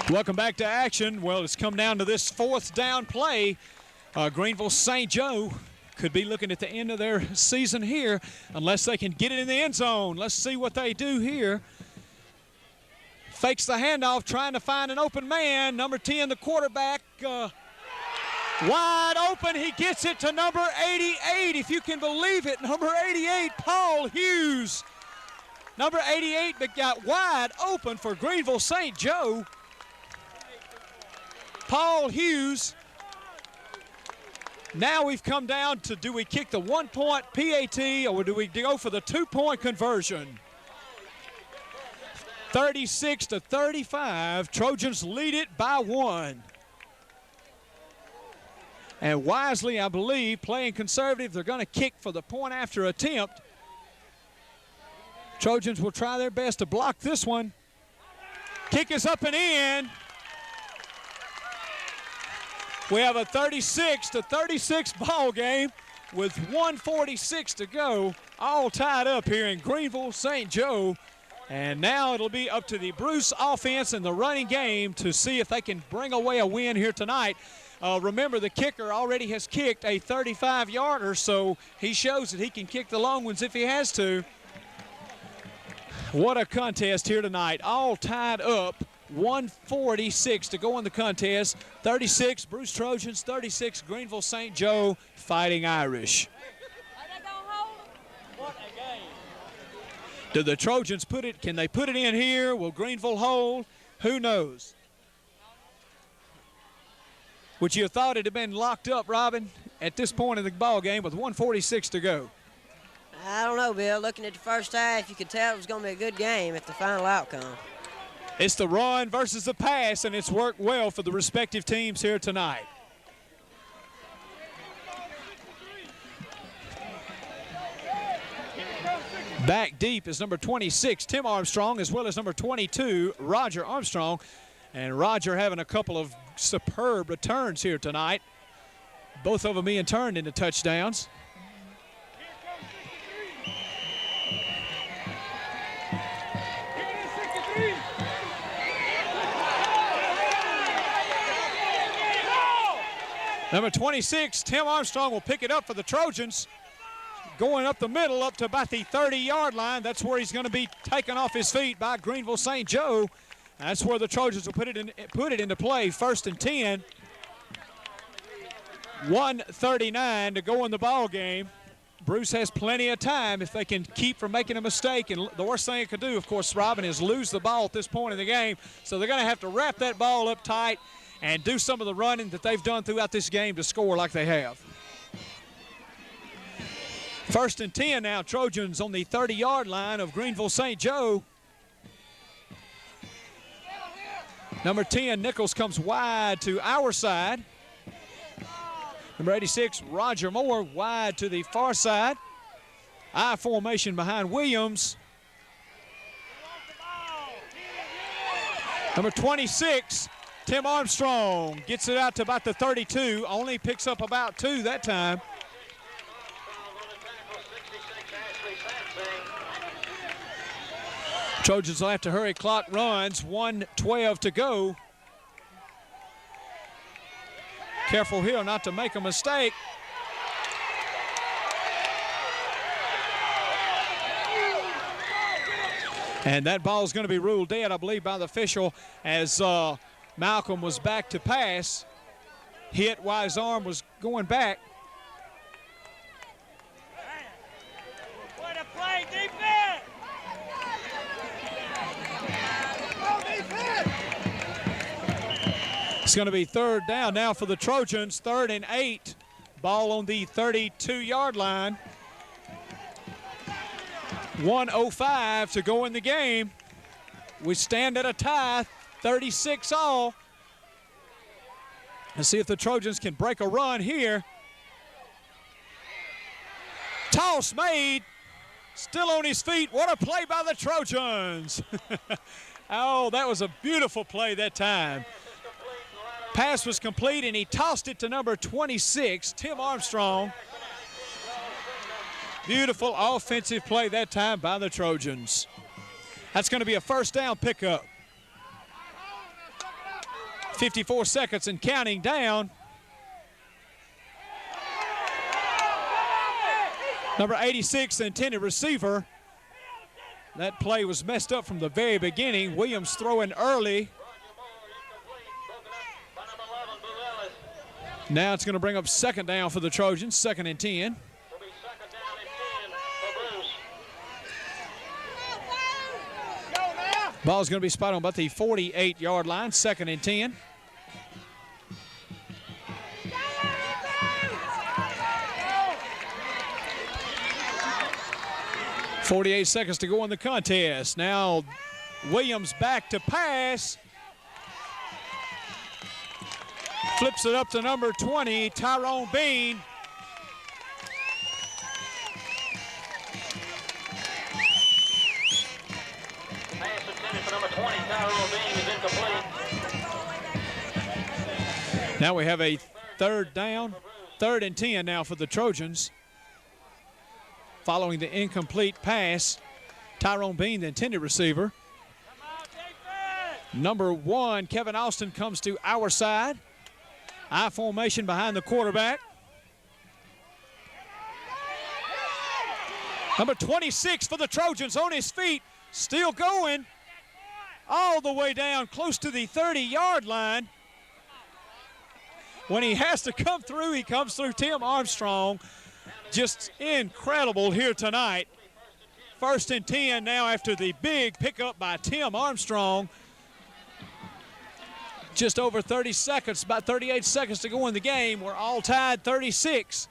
Welcome back to action. Well, it's come down to this 4th down play. Greenville St. Joe could be looking at the end of their season here unless they can get it in the end zone. Let's see what they do here. Fakes the handoff, trying to find an open man. Number 10, the quarterback, wide open. He gets it to number 88, if you can believe it. Number 88, Paul Hughes. Number 88 that got wide open for Greenville St. Joe. Paul Hughes. Now we've come down to, do we kick the 1-point PAT or do we go for the 2-point conversion? 36-35, Trojans lead it by 1. And wisely, I believe, playing conservative, they're going to kick for the point after attempt. Trojans will try their best to block this one. Kick is up and in. We have a 36-36 ball game with 1:46 to go, all tied up here in Greenville St. Joe. And now it'll be up to the Bruce offense and the running game to see if they can bring away a win here tonight. Remember, the kicker already has kicked a 35-yarder, so he shows that he can kick the long ones if he has to. What a contest here tonight, all tied up. 1:46 to go in the contest. 36 Bruce Trojans, 36 Greenville St. Joe Fighting Irish. Do the Trojans put it? Can they put it in here? Will Greenville hold? Who knows? Would you have thought it had been locked up, Robin, at this point in the ball game with 1:46 to go? I don't know, Bill. Looking at the first half, you could tell it was going to be a good game at the final outcome. It's the run versus the pass, and it's worked well for the respective teams here tonight. Back deep is number 26, Tim Armstrong, as well as number 22, Roger Armstrong. And Roger having a couple of superb returns here tonight, both of them being turned into touchdowns. Number 26, Tim Armstrong will pick it up for the Trojans. Going up the middle, up to about the 30-yard line. That's where he's going to be taken off his feet by Greenville St. Joe. That's where the Trojans will put it into play. 1st and 10. 1:39 to go in the ball game. Bruce has plenty of time if they can keep from making a mistake. And the worst thing it could do, of course, Robin, is lose the ball at this point in the game. So they're going to have to wrap that ball up tight and do some of the running that they've done throughout this game to score like they have. 1st and 10 now, Trojans on the 30-yard line of Greenville St. Joe. Number 10, Nichols, comes wide to our side. Number 86, Roger Moore, wide to the far side. I formation behind Williams. Number 26, Tim Armstrong, gets it out to about the 32, only picks up about 2 that time. Trojans will have to hurry, clock runs, 1:12 to go. Careful here not to make a mistake. And that ball is going to be ruled dead, I believe, by the official as Malcolm was back to pass. Hit while his arm was going back. Way to play defense! It's going to be third down now for the Trojans, 3rd and 8. Ball on the 32-yard line. 1:05 to go in the game. We stand at a tie, 36 all. Let's see if the Trojans can break a run here. Toss made, still on his feet. What a play by the Trojans. Oh, that was a beautiful play that time. Pass was complete, and he tossed it to number 26, Tim Armstrong. Beautiful offensive play that time by the Trojans. That's going to be a first down pickup. 54 seconds and counting down. Number 86, the intended receiver. That play was messed up from the very beginning. Williams throwing early. Now it's going to bring up second down for the Trojans, 2nd and 10. Ball's going to be spotted on about the 48-yard line, 2nd and 10. .48 seconds to go in the contest. Now Williams back to pass. Flips it up to number 20, Tyrone Bean. Pass intended for number 20, Tyrone Bean, is incomplete. Now we have a third down, 3rd and 10 now for the Trojans. Following the incomplete pass, Tyrone Bean, the intended receiver. Number 1, Kevin Austin, comes to our side. I formation behind the quarterback. Number 26 for the Trojans on his feet, still going all the way down close to the 30-yard line. When he has to come through, he comes through. Tim Armstrong, just incredible here tonight. 1st and 10 now after the big pickup by Tim Armstrong. Just over 30 seconds, about 38 seconds to go in the game. We're all tied 36.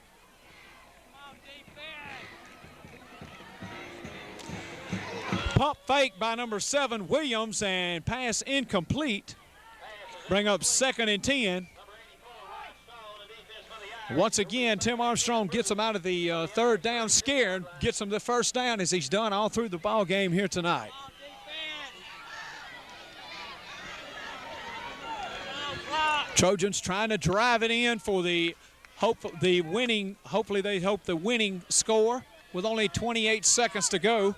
Pump fake by number 7, Williams, and pass incomplete. Bring up 2nd and 10. Once again, Tim Armstrong gets him out of the 3rd down scare and gets him the first down as he's done all through the ball game here tonight. Trojans trying to drive it in for the winning, hopefully they hope the winning score with only 28 seconds to go.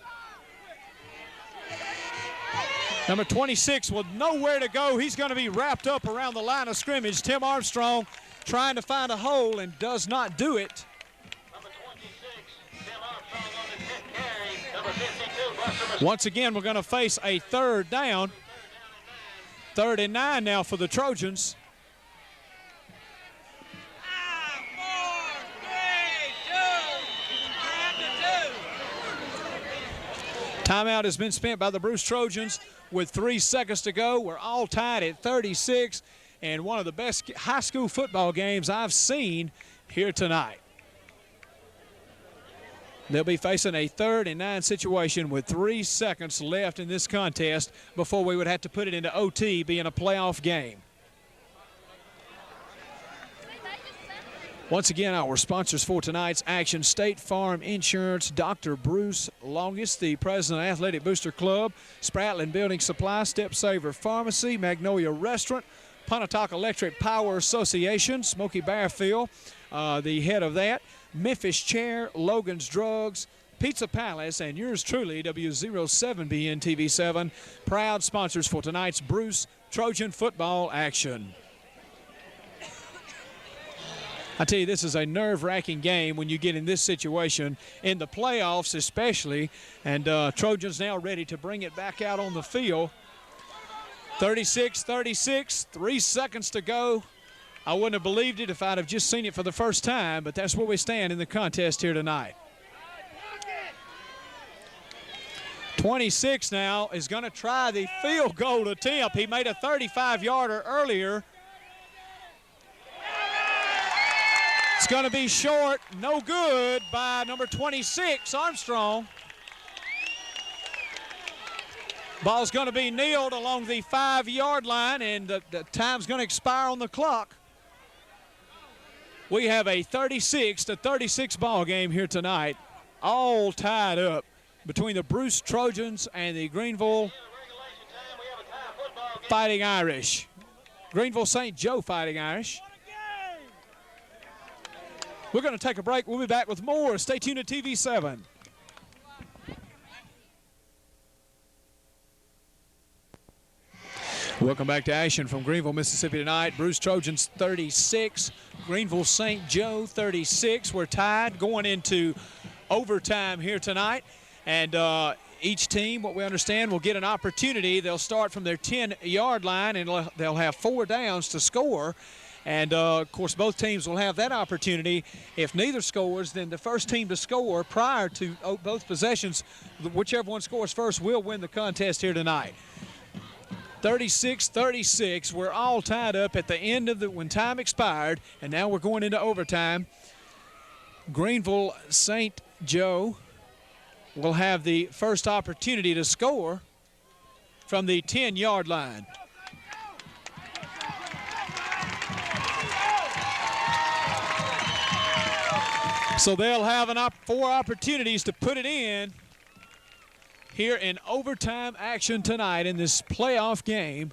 Number 26 with nowhere to go. He's going to be wrapped up around the line of scrimmage. Tim Armstrong trying to find a hole and does not do it. Number 26, Tim Armstrong on the 10th carry. Number 52, Buster Mc- Once again, we're going to face a 3rd down. 3rd and 9 now for the Trojans. 5, 4, 3, 2. Timeout has been spent by the Bruce Trojans with 3 seconds to go. We're all tied at 36, and one of the best high school football games I've seen here tonight. They'll be facing a 3rd and 9 situation with 3 seconds left in this contest before we would have to put it into OT, being a playoff game. Once again, our sponsors for tonight's action: State Farm Insurance, Dr. Bruce Longest, the president of Athletic Booster Club, Spratling Building Supply, Step Saver Pharmacy, Magnolia Restaurant, Pontotoc Electric Power Association, Smokey Bearfield, the head of that, Memphis Chair, Logan's Drugs, Pizza Palace, and yours truly, W07BN TV7, proud sponsors for tonight's Bruce Trojan football action. I tell you, this is a nerve-wracking game when you get in this situation, in the playoffs especially, and Trojans now ready to bring it back out on the field. 36-36, 3 seconds to go. I wouldn't have believed it if I'd have just seen it for the first time, but that's where we stand in the contest here tonight. 26 now is going to try the field goal attempt. He made a 35-yarder earlier. It's going to be short, no good by number 26, Armstrong. Ball's going to be kneeled along the 5-yard line, and the time's going to expire on the clock. We have a 36-36 ball game here tonight, all tied up between the Bruce Trojans and the Greenville Fighting Irish. Greenville St. Joe Fighting Irish. We're going to take a break. We'll be back with more. Stay tuned to TV7. Welcome back to action from Greenville, Mississippi tonight. Bruce Trojans 36, Greenville St. Joe 36. We're tied going into overtime here tonight. And each team, what we understand, will get an opportunity. They'll start from their 10-yard line, and they'll have 4 downs to score. And, of course, both teams will have that opportunity. If neither scores, then the first team to score prior to both possessions, whichever one scores first, will win the contest here tonight. 36-36. We're all tied up at the end of when time expired, and now we're going into overtime. Greenville St. Joe will have the first opportunity to score from the 10-yard line. So they'll have 4 opportunities to put it in here in overtime action tonight in this playoff game.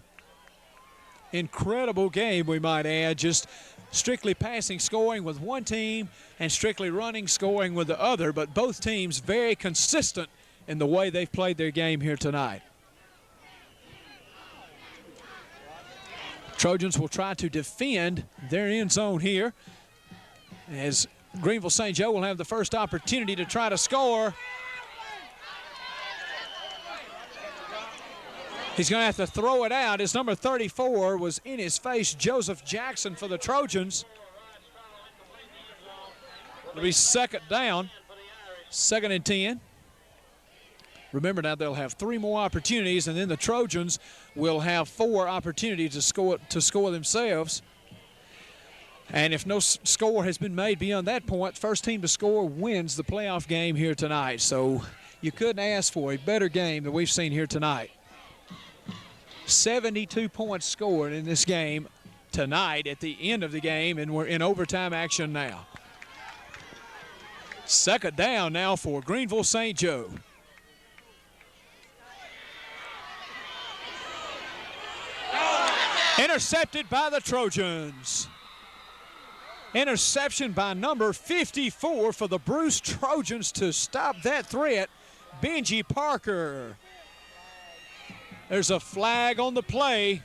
Incredible game, we might add. Just strictly passing scoring with one team and strictly running scoring with the other, but both teams very consistent in the way they've played their game here tonight. Trojans will try to defend their end zone here as Greenville St. Joe will have the first opportunity to try to score. He's going to have to throw it out. His number 34 was in his face, Joseph Jackson for the Trojans. It'll be second down, 2nd and 10. Remember now they'll have 3 more opportunities, and then the Trojans will have 4 opportunities to score themselves. And if no score has been made beyond that point, first team to score wins the playoff game here tonight. So you couldn't ask for a better game than we've seen here tonight. 72 points scored in this game tonight at the end of the game, and we're in overtime action now. Second down now for Greenville St. Joe. Intercepted by the Trojans. Interception by number 54 for the Bruce Trojans to stop that threat, Benji Parker. There's a flag on the play.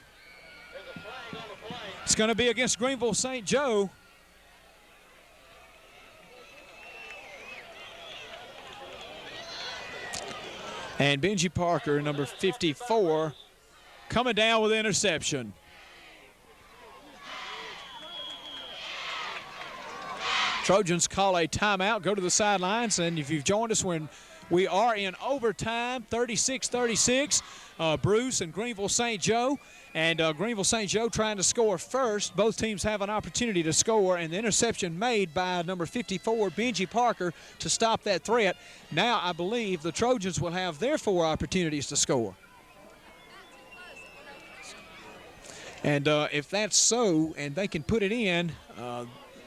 It's going to be against Greenville St. Joe. And Benji Parker, number 54, coming down with the interception. Trojans call a timeout, go to the sidelines, and if you've joined us when we are in overtime, 36-36, Bruce and Greenville St. Joe, and Greenville St. Joe trying to score first. Both teams have an opportunity to score, and the interception made by number 54, Benji Parker, to stop that threat. Now I believe the Trojans will have their 4 opportunities to score. And if that's so, and they can put it in,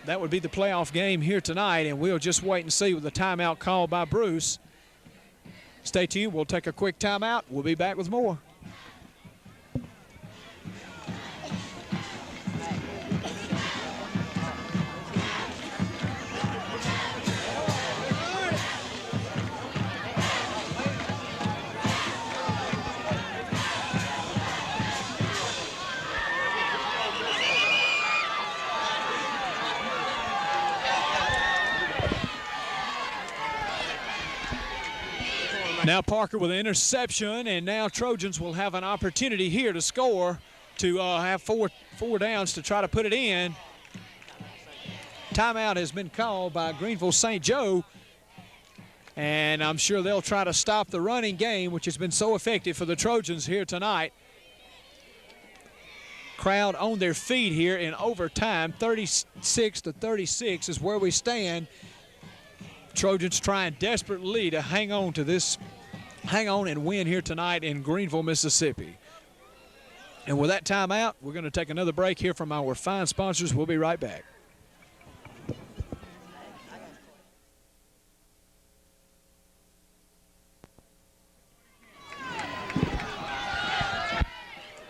that would be the playoff game here tonight, and we'll just wait and see with the timeout called by Bruce. Stay tuned. We'll take a quick timeout. We'll be back with more. Now Parker with an interception, and now Trojans will have an opportunity here to score, to have four downs to try to put it in. Timeout has been called by Greenville St. Joe, and I'm sure they'll try to stop the running game, which has been so effective for the Trojans here tonight. Crowd on their feet here in overtime. 36-36 is where we stand. Trojans trying desperately to hang on and win here tonight in Greenville, Mississippi. And with that timeout, we're going to take another break here from our fine sponsors. We'll be right back.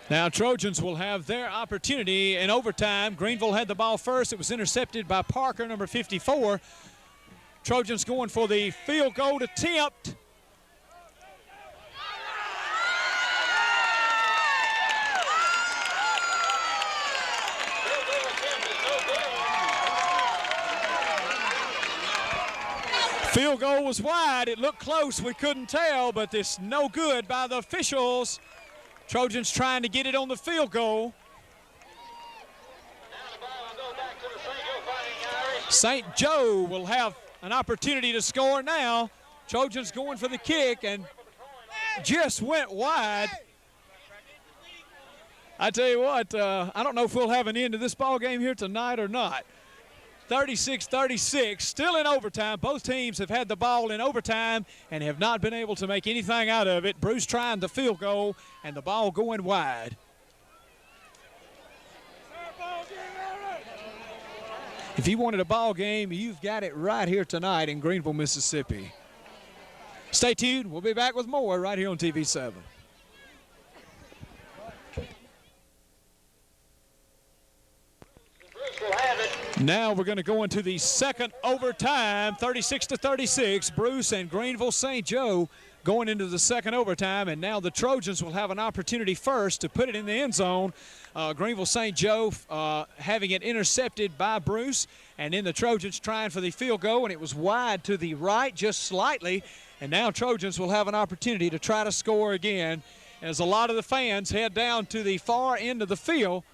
Now Trojans will have their opportunity in overtime. Greenville had the ball first. It was intercepted by Parker, number 54. Trojans going for the field goal attempt. Field goal was wide. It looked close. We couldn't tell, but it's no good by the officials. Trojans trying to get it on the field goal. St. Joe will have an opportunity to score now. Trojans going for the kick and just went wide. I tell you what, I don't know if we'll have an end to this ball game here tonight or not. 36-36, still in overtime. Both teams have had the ball in overtime and have not been able to make anything out of it. Bruce trying the field goal and the ball going wide. If you wanted a ball game, you've got it right here tonight in Greenville, Mississippi. Stay tuned. We'll be back with more right here on TV7. Now we're going to go into the second overtime, 36-36. Bruce and Greenville St. Joe going into the second overtime, and now the Trojans will have an opportunity first to put it in the end zone. Greenville St. Joe having it intercepted by Bruce, and then the Trojans trying for the field goal, and it was wide to the right just slightly, and now Trojans will have an opportunity to try to score again as a lot of the fans head down to the far end of the field.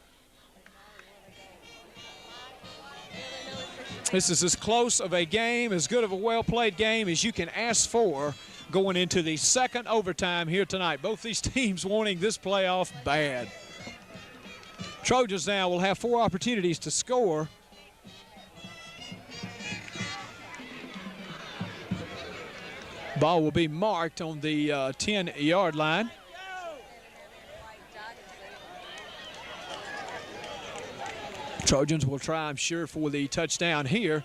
This is as close of a game, as good of a well-played game as you can ask for going into the second overtime here tonight. Both these teams wanting this playoff bad. Trojans now will have 4 opportunities to score. Ball will be marked on the 10-yard line. Trojans will try, I'm sure, for the touchdown here.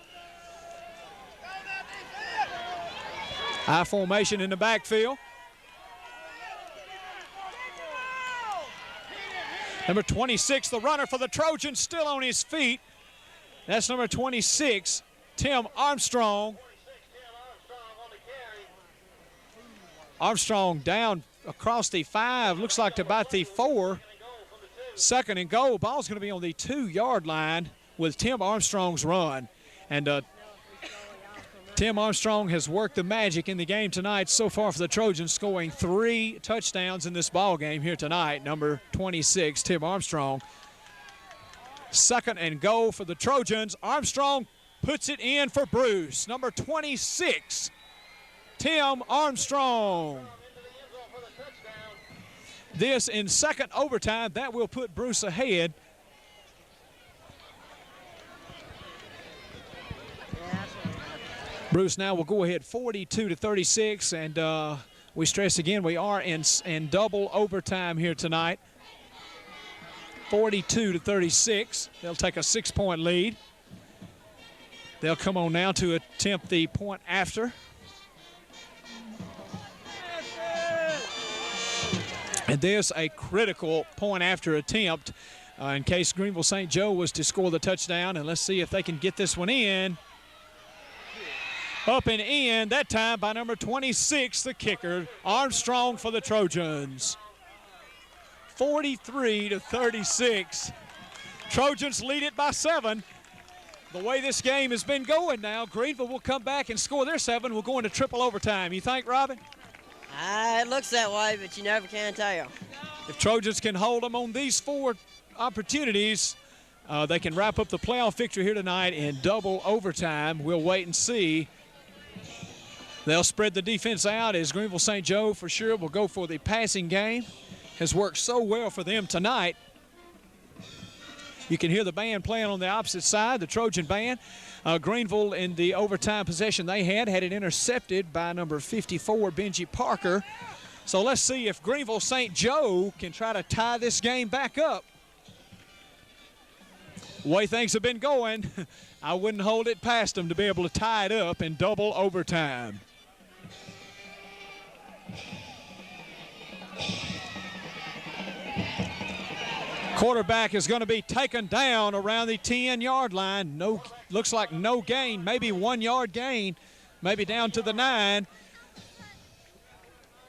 High formation in the backfield. Number 26, the runner for the Trojans, still on his feet. That's number 26, Tim Armstrong. Armstrong down across the 5, looks like to about the 4. Second and goal. Ball's going to be on the 2-yard line with Tim Armstrong's run. And Tim Armstrong has worked the magic in the game tonight so far for the Trojans, scoring 3 touchdowns in this ball game here tonight. Number 26, Tim Armstrong. Second and goal for the Trojans. Armstrong puts it in for Bruce. Number 26, Tim Armstrong. This in second overtime, that will put Bruce ahead. Bruce now will go ahead 42-36, and we stress again, we are in double overtime here tonight. 42-36, they'll take a 6-point lead. They'll come on now to attempt the point after. And there's a critical point after attempt in case Greenville St. Joe was to score the touchdown. And let's see if they can get this one in. Up and in, that time by number 26, the kicker, Armstrong for the Trojans. 43-36. Trojans lead it by 7. The way this game has been going now, Greenville will come back and score their 7. We'll go into triple overtime. You think, Robin? It looks that way, but you never can tell. If Trojans can hold them on these 4 opportunities, they can wrap up the playoff victory here tonight in double overtime. We'll wait and see. They'll spread the defense out as Greenville St. Joe for sure will go for the passing game. Has worked so well for them tonight. You can hear the band playing on the opposite side, the Trojan band. Greenville in the overtime possession they had it intercepted by number 54, Benji Parker. So let's see if Greenville St. Joe can try to tie this game back up. The way things have been going, I wouldn't hold it past them to be able to tie it up in double overtime. Quarterback is going to be taken down around the 10-yard line. Looks like no gain, maybe 1 yard gain, maybe down to the 9.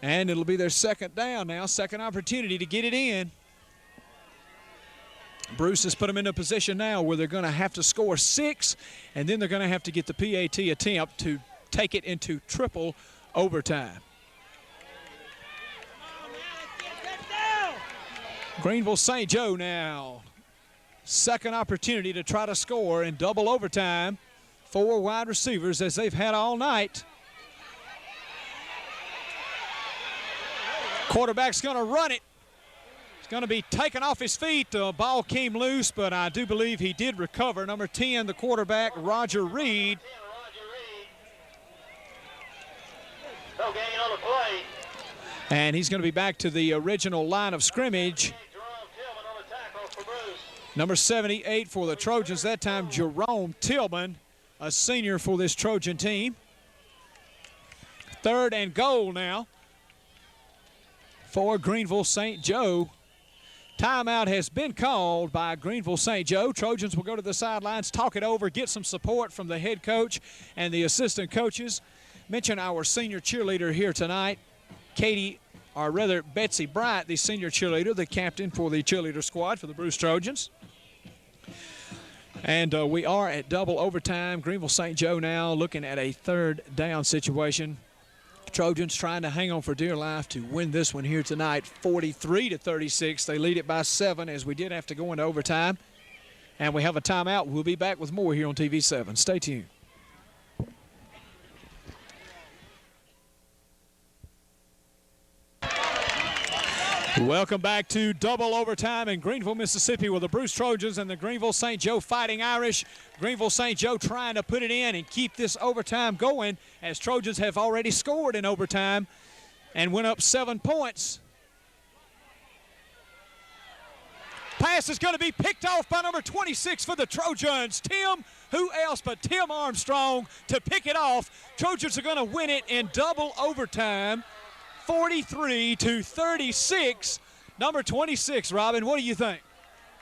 And it'll be their second down now, second opportunity to get it in. Bruce has put them in a position now where they're going to have to score 6, and then they're going to have to get the PAT attempt to take it into triple overtime. Greenville St. Joe now. Second opportunity to try to score in double overtime. 4 wide receivers as they've had all night. Quarterback's going to run it. It's going to be taken off his feet. The ball came loose, but I do believe he did recover. Number 10, the quarterback, Roger Reed. No gain on the play. And he's going to be back to the original line of scrimmage. Number 78 for the Trojans, that time Jerome Tillman, a senior for this Trojan team. 3rd and goal now for Greenville St. Joe. Timeout has been called by Greenville St. Joe. Trojans will go to the sidelines, talk it over, get some support from the head coach and the assistant coaches. Mention our senior cheerleader here tonight, Betsy Bright, the senior cheerleader, the captain for the cheerleader squad for the Bruce Trojans. And we are at double overtime. Greenville St. Joe now looking at a 3rd down situation. Trojans trying to hang on for dear life to win this one here tonight, 43-36. They lead it by 7 as we did have to go into overtime. And we have a timeout. We'll be back with more here on TV7. Stay tuned. Welcome back to double overtime in Greenville, Mississippi with the Bruce Trojans and the Greenville St. Joe Fighting Irish. Greenville St. Joe trying to put it in and keep this overtime going as Trojans have already scored in overtime and went up 7 points. Pass is going to be picked off by number 26 for the Trojans. Who else but Tim Armstrong to pick it off. Trojans are going to win it in double overtime. 43-36. Number 26, Robin, what do you think?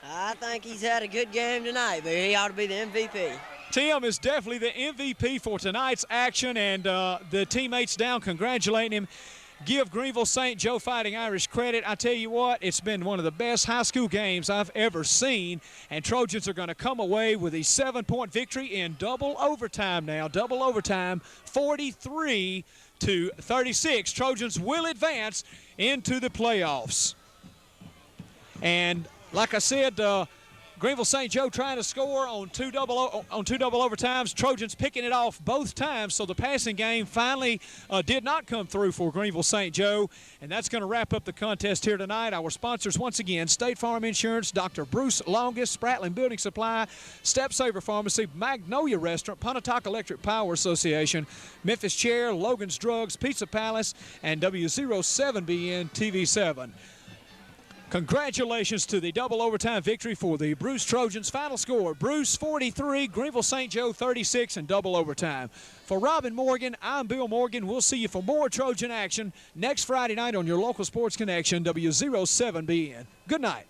I think he's had a good game tonight, but he ought to be the MVP. Tim is definitely the MVP for tonight's action, and the teammates down congratulating him. Give Greenville St. Joe Fighting Irish credit. I tell you what, it's been one of the best high school games I've ever seen, and Trojans are going to come away with a 7-point victory in double overtime now. Double overtime, 43-36. Trojans will advance into the playoffs. And like I said, Greenville St. Joe trying to score on two double overtimes. Trojans picking it off both times, so the passing game finally did not come through for Greenville St. Joe, and that's going to wrap up the contest here tonight. Our sponsors once again, State Farm Insurance, Dr. Bruce Longest, Spratling Building Supply, Step Saver Pharmacy, Magnolia Restaurant, Pontotoc Electric Power Association, Memphis Chair, Logan's Drugs, Pizza Palace, and W07BN TV7. Congratulations to the double overtime victory for the Bruce Trojans. Final score, Bruce 43, Greenville St. Joe 36 in double overtime. For Robin Morgan, I'm Bill Morgan. We'll see you for more Trojan action next Friday night on your local sports connection, W07BN. Good night.